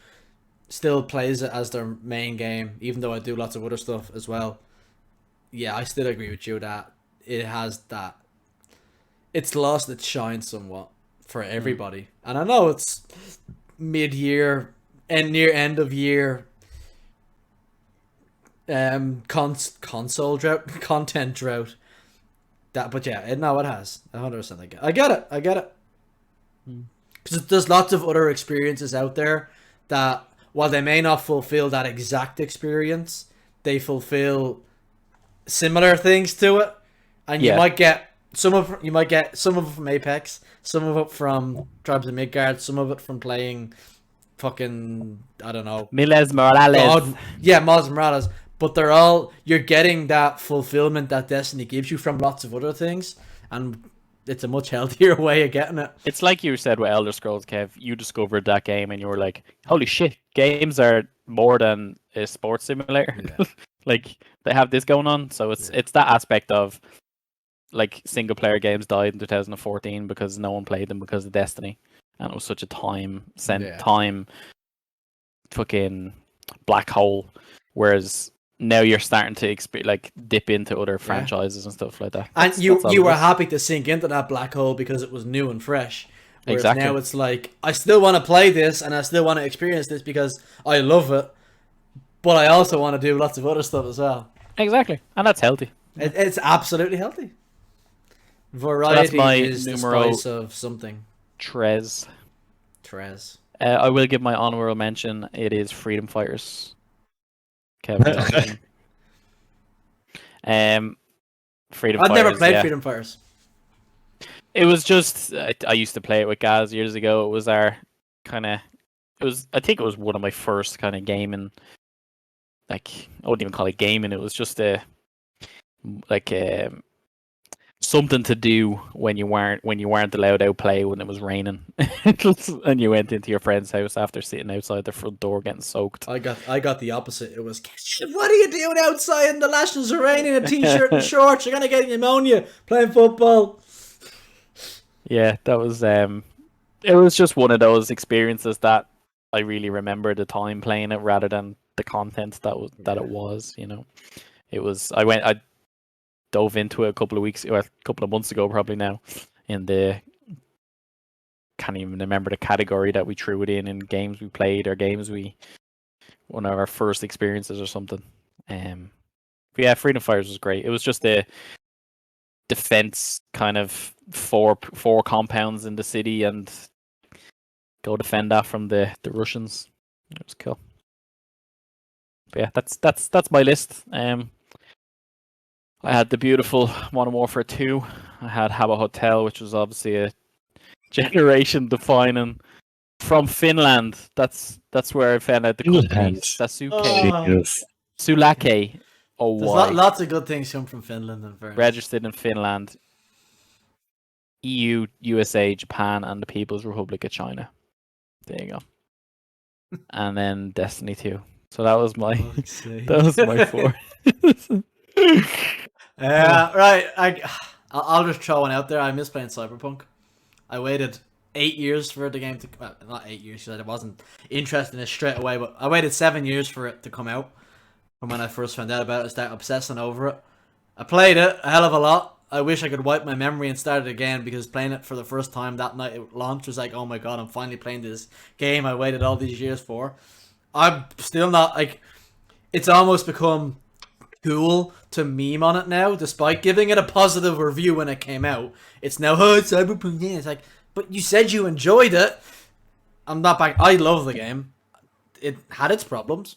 still plays it as their main game, even though I do lots of other stuff as well, yeah, I still agree with you that it has that. It's lost its shine somewhat for everybody. And I know it's mid-year and near end of year console drought, content drought. But yeah, it has 100%. I get it. Because there's lots of other experiences out there that, while they may not fulfill that exact experience, they fulfill similar things to it, and you might get some of it from Apex, some of it from Tribes of Midgard, some of it from playing fucking, I don't know, Miles Morales. Miles Morales. But you're getting that fulfillment that Destiny gives you from lots of other things, and it's a much healthier way of getting it. It's like you said with Elder Scrolls, Kev. You discovered that game and you were like, holy shit, games are more than a sports simulator. Yeah. Like, they have this going on. So it's that aspect of, like, single player games died in 2014 because no one played them because of Destiny. And it was such a time fucking black hole. Whereas now you're starting to dip into other franchises and stuff like that. And you were happy to sink into that black hole because it was new and fresh. Whereas exactly. Now it's like, I still want to play this and I still want to experience this because I love it, but I also want to do lots of other stuff as well. Exactly. And that's healthy. It's absolutely healthy. Variety is the spice of something. Trez. I will give my honorable mention. It is Freedom Fighters. Kevin. Freedom Fighters. I've never played Freedom Fighters. It was just I used to play it with Gaz years ago. It was our kind of. I think it was one of my first kind of gaming. Like, I wouldn't even call it gaming. It was just something to do when you weren't allowed out play when it was raining, and you went into your friend's house after sitting outside their front door getting soaked. I got the opposite. It was, what are you doing outside in the lashes are raining, a t-shirt and shorts? You're gonna get pneumonia playing football. Yeah, that was it was just one of those experiences that I really remember the time playing it rather than the content that it was. You know, it was. I dove into it a couple of months ago, probably now, in the, can't even remember the category that we threw it in games we played or games one of our first experiences or something. But yeah, Freedom Fighters was great. It was just a defense kind of four compounds in the city and go defend that from the Russians. It was cool. But yeah, that's my list. I had the beautiful Modern Warfare 2. I had Habbo Hotel, which was obviously a generation defining from Finland. That's where I found out the companies. Sulake. There's lots of good things come from Finland and Finland. Registered in Finland. EU, USA, Japan, and the People's Republic of China. There you go. And then Destiny 2. So that was my my 4. Right. I'll just throw one out there. I miss playing Cyberpunk. I waited 8 years for the game to well, not 8 years because I wasn't interested in it straight away, but I waited 7 years for it to come out. From when I first found out about it, I started obsessing over it. I played it a hell of a lot. I wish I could wipe my memory and start it again, because playing it for the first time that night it launched was like, oh my god, I'm finally playing this game I waited all these years for. I'm still not, like, it's almost become cool to meme on it now, despite giving it a positive review when it came out. It's now, oh, it's Cyberpunk, yeah. It's like, but you said you enjoyed it. I'm not back. I love the game. It had its problems.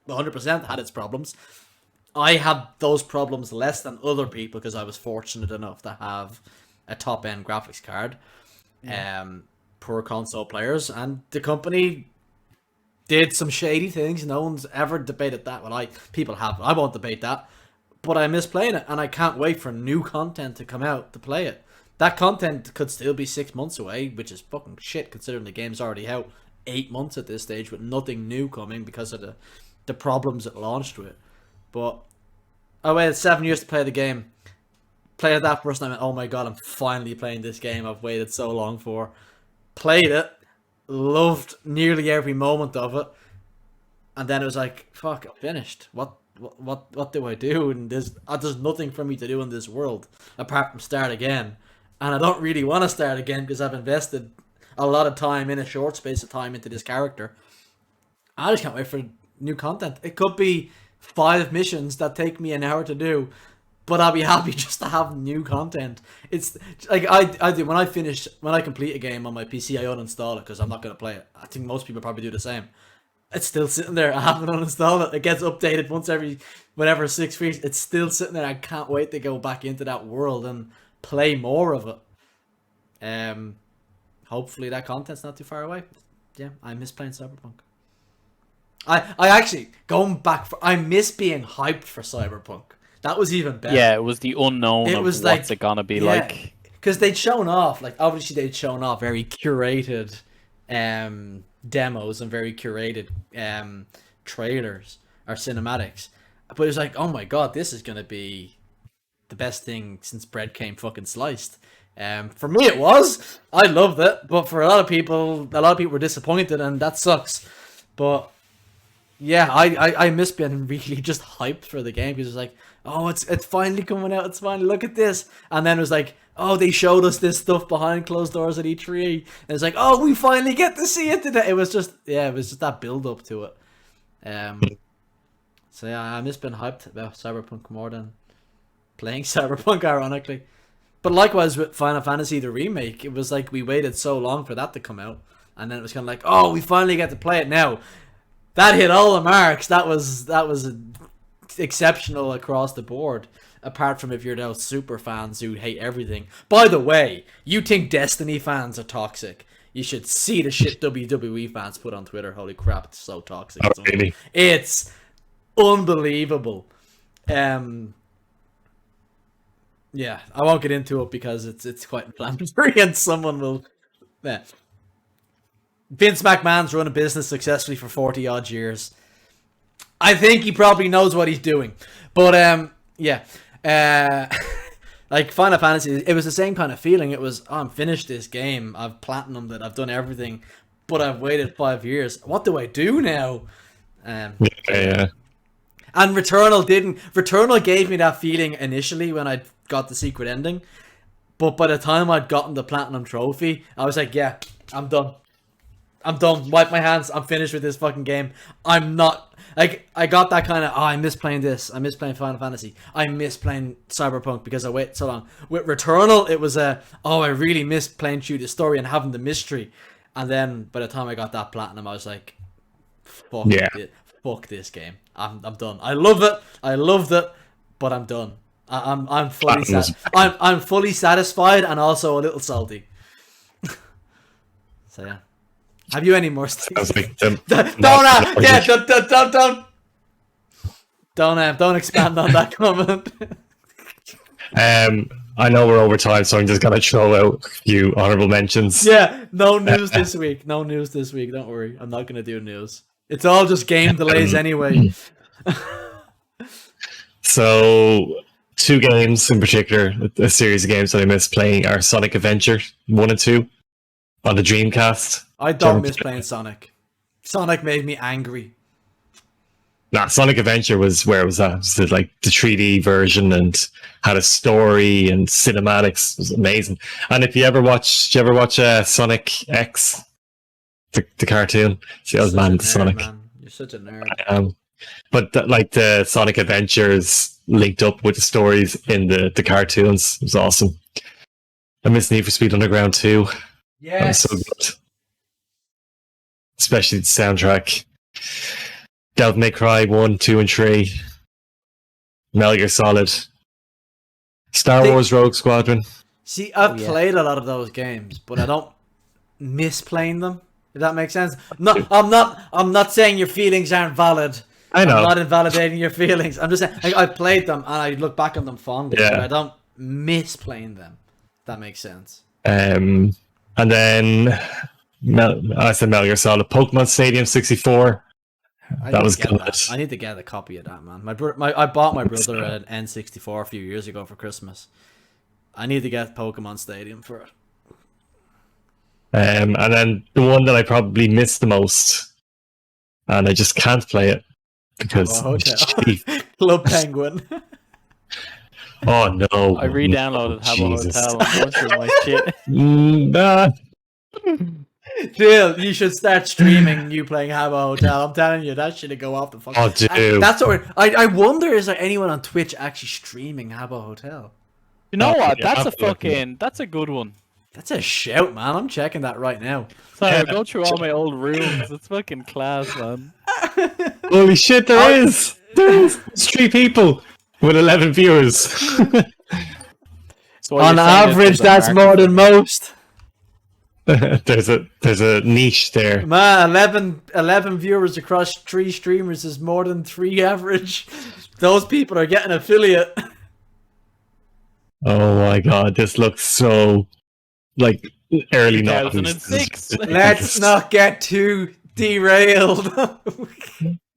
100% had its problems. I had those problems less than other people because I was fortunate enough to have a top-end graphics card. Poor console players, and the company did some shady things. No one's ever debated that. Well, people have. I won't debate that. But I miss playing it, and I can't wait for new content to come out to play it. That content could still be 6 months away, which is fucking shit considering the game's already out 8 months at this stage with nothing new coming because of the problems it launched with. But I waited 7 years to play the game. Played it that first time, and oh my god, I'm finally playing this game I've waited so long for. Played it, loved nearly every moment of it, and then it was like, fuck, I'm finished. What do I do? And there's nothing for me to do in this world apart from start again. And I don't really want to start again because I've invested a lot of time in a short space of time into this character. I just can't wait for new content. It could be 5 missions that take me an hour to do, but I'll be happy just to have new content. It's like I do when I complete a game on my PC, I uninstall it because I'm not going to play it. I think most people probably do the same. It's still sitting there. I haven't uninstalled it. It gets updated once every 6 weeks. It's still sitting there. I can't wait to go back into that world and play more of it. Hopefully that content's not too far away. Yeah, I miss playing Cyberpunk. I actually, going back, I miss being hyped for Cyberpunk. That was even better. Yeah, it was the unknown of what's it gonna be like. Because they'd shown off, like, obviously they'd shown off very curated demos and very curated trailers or cinematics. But it was like, oh my god, this is gonna be the best thing since bread came fucking sliced. For me it was. I loved it, but for a lot of people were disappointed, and that sucks. But yeah, I miss being really just hyped for the game because it's like, oh, it's finally coming out. It's finally, look at this. And then it was like, oh, they showed us this stuff behind closed doors at E3. And it's like, oh, we finally get to see it today. It was just that build up to it. So yeah, I miss being hyped about Cyberpunk more than playing Cyberpunk, ironically. But likewise with Final Fantasy the remake, it was like we waited so long for that to come out, and then it was kind of like, oh, we finally get to play it now. That hit all the marks. That was exceptional across the board. Apart from if you're those super fans who hate everything. By the way, you think Destiny fans are toxic? You should see the shit WWE fans put on Twitter. Holy crap, it's so toxic. Oh, really? It's unbelievable. Yeah, I won't get into it because it's quite inflammatory and someone will. Yeah. Vince McMahon's run a business successfully for 40 odd years. I think he probably knows what he's doing. But yeah. Like Final Fantasy, it was the same kind of feeling. It was, oh, I'm finished this game. I've platinumed it. I've done everything. But I've waited 5 years. What do I do now? Yeah. And Returnal gave me that feeling initially when I got the secret ending. But by the time I'd gotten the platinum trophy, I was like, yeah, I'm done. Wipe my hands. I'm finished with this fucking game. I'm not, like, I got that kind of, oh, I miss playing this. I miss playing Final Fantasy. I miss playing Cyberpunk because I waited so long. With Returnal, it was I really miss playing through the story and having the mystery. And then by the time I got that platinum, I was like, fuck this game. I'm done. I loved it, but I'm done. I'm fully I'm fully satisfied and also a little salty. So yeah. Have you any more? Like don't expand on that comment. I know we're over time, so I'm just gonna throw out a few honorable mentions. Yeah, no news this week. No news this week. Don't worry. I'm not gonna do news. It's all just game delays anyway. So, two games in particular, a series of games that I missed playing are Sonic Adventure 1 and 2 on the Dreamcast. I don't miss playing Sonic. Sonic made me angry. Nah, Sonic Adventure was where it was at. It was like the 3D version and had a story and cinematics. It was amazing. And if you ever watch Sonic X, the cartoon? See, I was mad at Sonic. Man. You're such a nerd. But the Sonic Adventures linked up with the stories in the cartoons. It was awesome. I miss Need for Speed Underground 2. Yes. That was so good. Especially the soundtrack. Devil May Cry 1, 2, and 3. Metal Gear Solid. Star Wars Rogue Squadron. See, I've played a lot of those games, but I don't miss playing them. If that makes sense. No, I'm not saying your feelings aren't valid. I know. I'm not invalidating your feelings. I'm just saying I played them and I look back on them fondly, but I don't miss playing them. If that makes sense. And then I said Metal Gear Solid. Pokemon Stadium 64. That was good. I need to get a copy of that, man. I bought my brother an N64 a few years ago for Christmas. I need to get Pokemon Stadium for it. And then the one that I probably missed the most, and I just can't play it because Club Penguin. Oh no! I re-downloaded Habbo Hotel. Unfortunately, my shit. Nah. Phil, you should start streaming you playing Habbo Hotel. I'm telling you, that should go off the fucking. Oh, dude. That's what I wonder. Is there anyone on Twitch actually streaming Habbo Hotel? You know what? That's a good one. That's a shout, man. I'm checking that right now. Sorry, I go through all my old rooms. It's fucking class, man. Holy shit! There's 3 people with 11 viewers. So on average, that's more than most. there's a niche there. Man, 11 viewers across 3 streamers is more than 3 average. Those people are getting affiliate. Oh my god, this looks so like early 2006. Let's not get too derailed.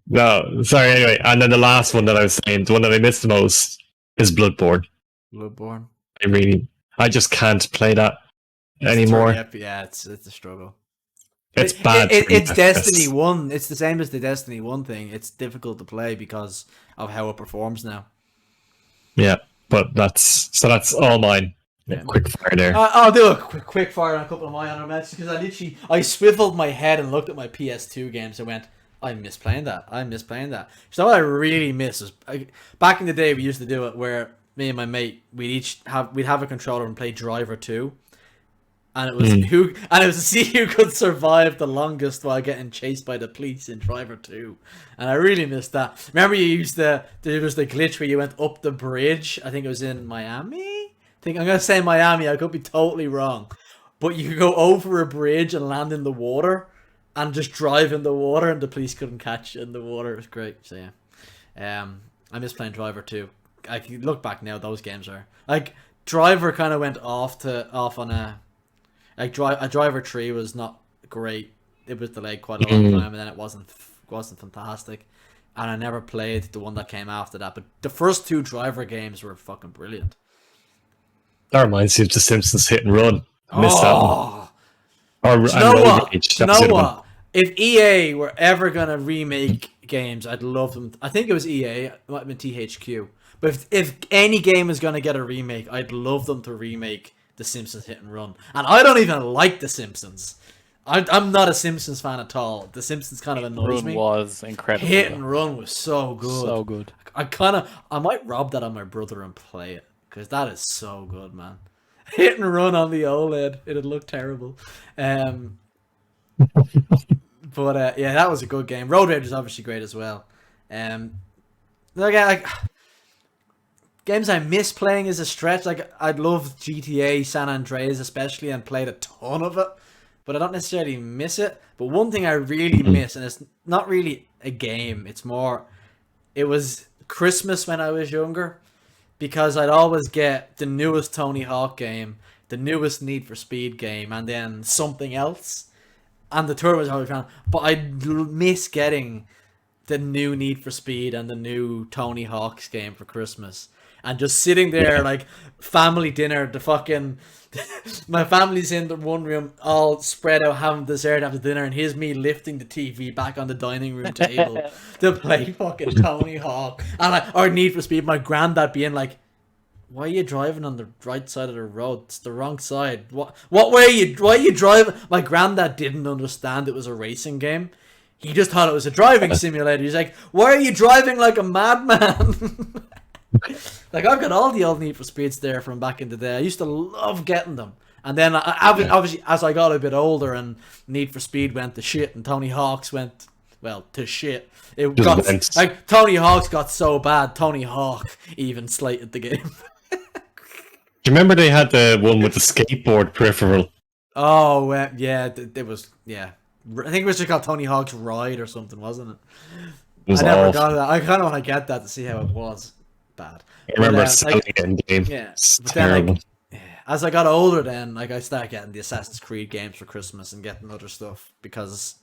No, sorry. Anyway, and then the last one that I was saying, the one that I missed the most, is Bloodborne. Bloodborne. I just can't play that anymore. Yeah, it's a struggle. It's bad. It's Destiny 1. It's the same as the Destiny 1 thing. It's difficult to play because of how it performs now. Yeah, but that's all mine. Yeah, quick fire there. I'll do a quick fire on a couple of my honorable mentions because I swiveled my head and looked at my PS2 games and went, I miss playing that. So what I really miss is back in the day we used to do it where me and my mate we'd have a controller and play Driver 2, and it was to see who could survive the longest while getting chased by the police in Driver 2, and I really missed that. Remember there was the glitch where you went up the bridge. I think it was in Miami. I'm gonna say Miami. I could be totally wrong, but you could go over a bridge and land in the water. And just drive in the water, and the police couldn't catch you in the water. It was great. So yeah, I miss playing Driver 2. I can look back now; those games are like Driver kind of went off on a Driver 3 was not great. It was delayed quite a long time, and then it wasn't fantastic. And I never played the one that came after that. But the first 2 Driver games were fucking brilliant. That reminds me of The Simpsons Hit and Run. Missed that one. Do you know what? If EA were ever gonna remake games, I'd love them. I think it was EA. It might have been THQ. But if any game is gonna get a remake, I'd love them to remake The Simpsons Hit and Run. And I don't even like The Simpsons. I'm not a Simpsons fan at all. The Simpsons kind of annoys me. Run was incredible. Hit and Run was so good. So good. I might rob that on my brother and play it because that is so good, man. Hit and Run on the OLED. It'd look terrible. But yeah, that was a good game. Road Rage is obviously great as well. Like games I miss playing is a stretch. Like I'd love GTA San Andreas especially and played a ton of it, but I don't necessarily miss it. But one thing I really miss, and it's not really a game, it's more, it was Christmas when I was younger. because I'd always get the newest Tony Hawk game, the newest Need for Speed game, and then something else. And the tour was always around. But I'd miss getting the new Need for Speed and the new Tony Hawk's game for Christmas. And just sitting there, like, family dinner, the fucking... my family's in the one room, all spread out, having dessert after dinner, and here's me lifting the TV back on the dining room table to play fucking Tony Hawk. And or Need for Speed, my granddad being like, why are you driving on the right side of the road? It's the wrong side. What way why are you driving? My granddad didn't understand it was a racing game. He just thought it was a driving simulator. He's like, why are you driving like a madman? Like, I've got all the old Need for Speeds there from back in the day. I used to love getting them. And then, obviously, as I got a bit older and Need for Speed went to shit and Tony Hawk's went, well, to shit. It got, like, Tony Hawk's got so bad, Tony Hawk even slated the game. Do you remember they had the one with the skateboard peripheral? Oh, yeah, it was, yeah. I think it was just called Tony Hawk's Ride or something, wasn't it? It I never got that. I kind of want to get that to see how it was. Bad. I remember selling it in game. Yeah, it's but terrible. Then, as I got older, then like I started getting the Assassin's Creed games for Christmas and getting other stuff because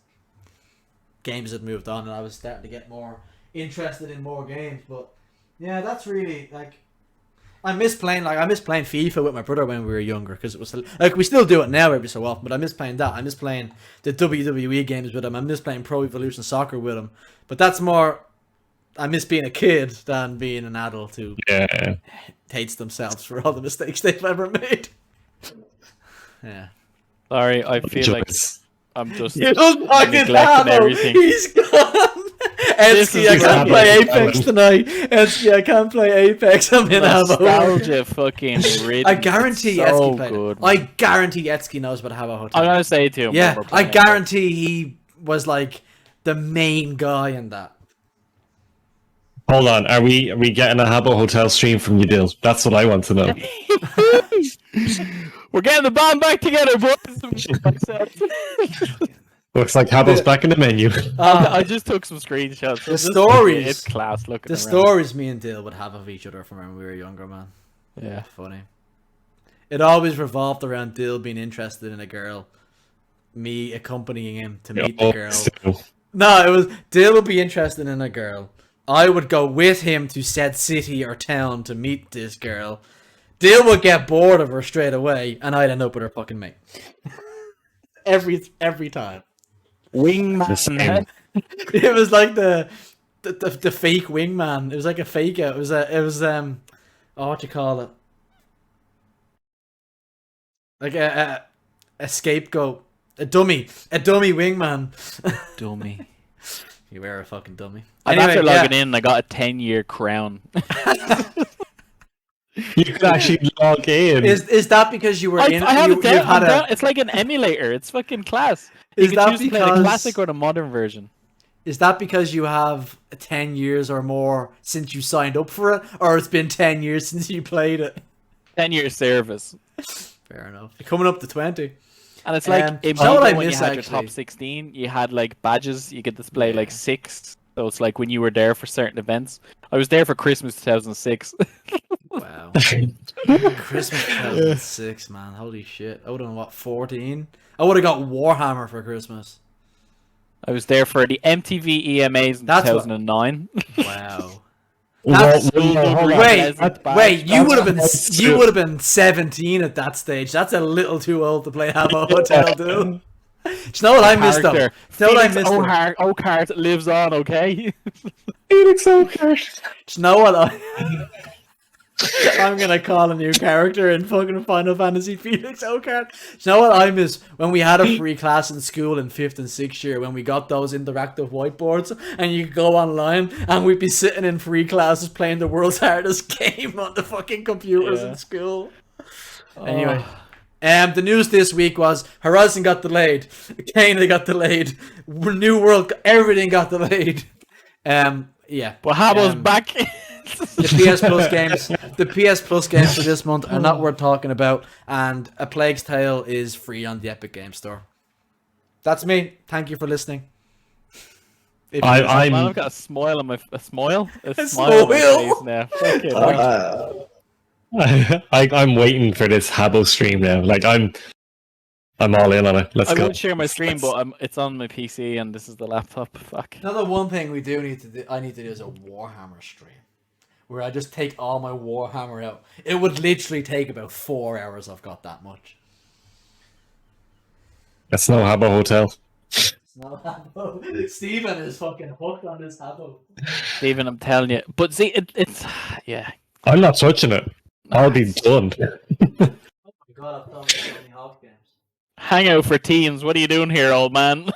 games had moved on and I was starting to get more interested in more games. But yeah, that's really like I miss playing FIFA with my brother when we were younger because it was like we still do it now every so often. But I miss playing that. I miss playing the WWE games with him. I miss playing Pro Evolution Soccer with him. But that's more. I miss being a kid than being an adult who hates themselves for all the mistakes they've ever made. Yeah. Sorry, I feel like I'm just you don't fucking neglecting everything. He's gone. Etsky, I can't play Apex tonight. Etsky, I can't play Apex. I'm in Habbo. Nostalgia fucking ridden. I guarantee so Etsky played good, it. I guarantee Etsky knows about Habbo Hotel. I'm gonna say it to him. Yeah, I guarantee he was like the main guy in that. Hold on, are we getting a Habbo Hotel stream from you, Dill? That's what I want to know. We're getting the band back together, boys. Looks like Habbo's back in the menu. I just took some screenshots. The stories, it's class looking. The stories me and Dill would have of each other from when we were younger, man. Yeah, funny. It always revolved around Dill being interested in a girl, me accompanying him to meet the girl. No, it was Dill would be interested in a girl. I would go with him to said city or town to meet this girl. Dill would get bored of her straight away, and I'd end up with her fucking mate. every time. Wingman. It was like the fake wingman. It was like a fake out. It was what do you call it? Like a scapegoat, a dummy wingman. Dummy. You were a fucking dummy. After logging in, I got a 10-year crown. You could actually log in. Is that because you were in? I have it down. It's like an emulator. It's fucking class. You can choose to play the classic or the modern version. Is that because you have 10 years or more since you signed up for it, or it's been 10 years since you played it? 10-year service. Fair enough. You're coming up to 20. And it's like when you had your top 16, you had like badges. You could display like 6. So it's like when you were there for certain events. I was there for Christmas 2006. Wow. Christmas 2006, man. Holy shit. I would have been, 14? I would have got Warhammer for Christmas. I was there for the MTV EMAs in 2009. Wow. Wait, you would have been 17 at that stage. That's a little too old to play Habbo Hotel, dude. Do you know what I missed though? Oakheart lives on, okay? Felix Oakheart. Do you know what I'm gonna call a new character in fucking Final Fantasy, Felix Oakheart. Do you know what I miss? When we had a free class in school in 5th and 6th year, when we got those interactive whiteboards and you could go online and we'd be sitting in free classes playing the world's hardest game on the fucking computers in school. Anyway. The news this week was Horizon got delayed, Kena got delayed, New World, everything got delayed. Yeah. But Habbo's back. The PS Plus games for this month are not worth talking about, and A Plague's Tale is free on the Epic Games Store. That's me. Thank you for listening. If I- you- I'm- Man, I've got a smile on my a smile on my smile? face now. Fucking hell. I'm waiting for this Habbo stream now. Like I'm all in on it. Let's I go. would share my stream, but it's on my PC and this is the laptop. Fuck. Another one thing we do need to do, I need to do is a Warhammer stream, where I just take all my Warhammer out. It would literally take about 4 hours. I've got that much. That's no Habbo Hotel. It's not Habbo. Steven is fucking hooked on this Habbo. Stephen, I'm telling you. But see, it's yeah. I'm not touching it. I'll be done. Oh my god, I've done so many Hawk games. Hangout for teens. What are you doing here, old man?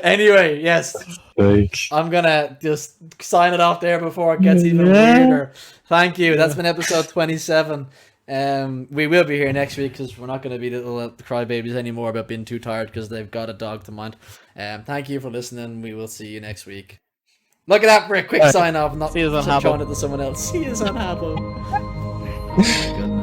Anyway, yes, Like, I'm gonna just sign it off there before it gets even weirder. Thank you. That's been episode 27. We will be here next week because we're not going to be little crybabies anymore about being too tired because they've got a dog to mind. Thank you for listening. We will see you next week. Look at that for a quick sign off. Not See you on showing Habbo. it to someone else. See you on Habbo. Oh my goodness.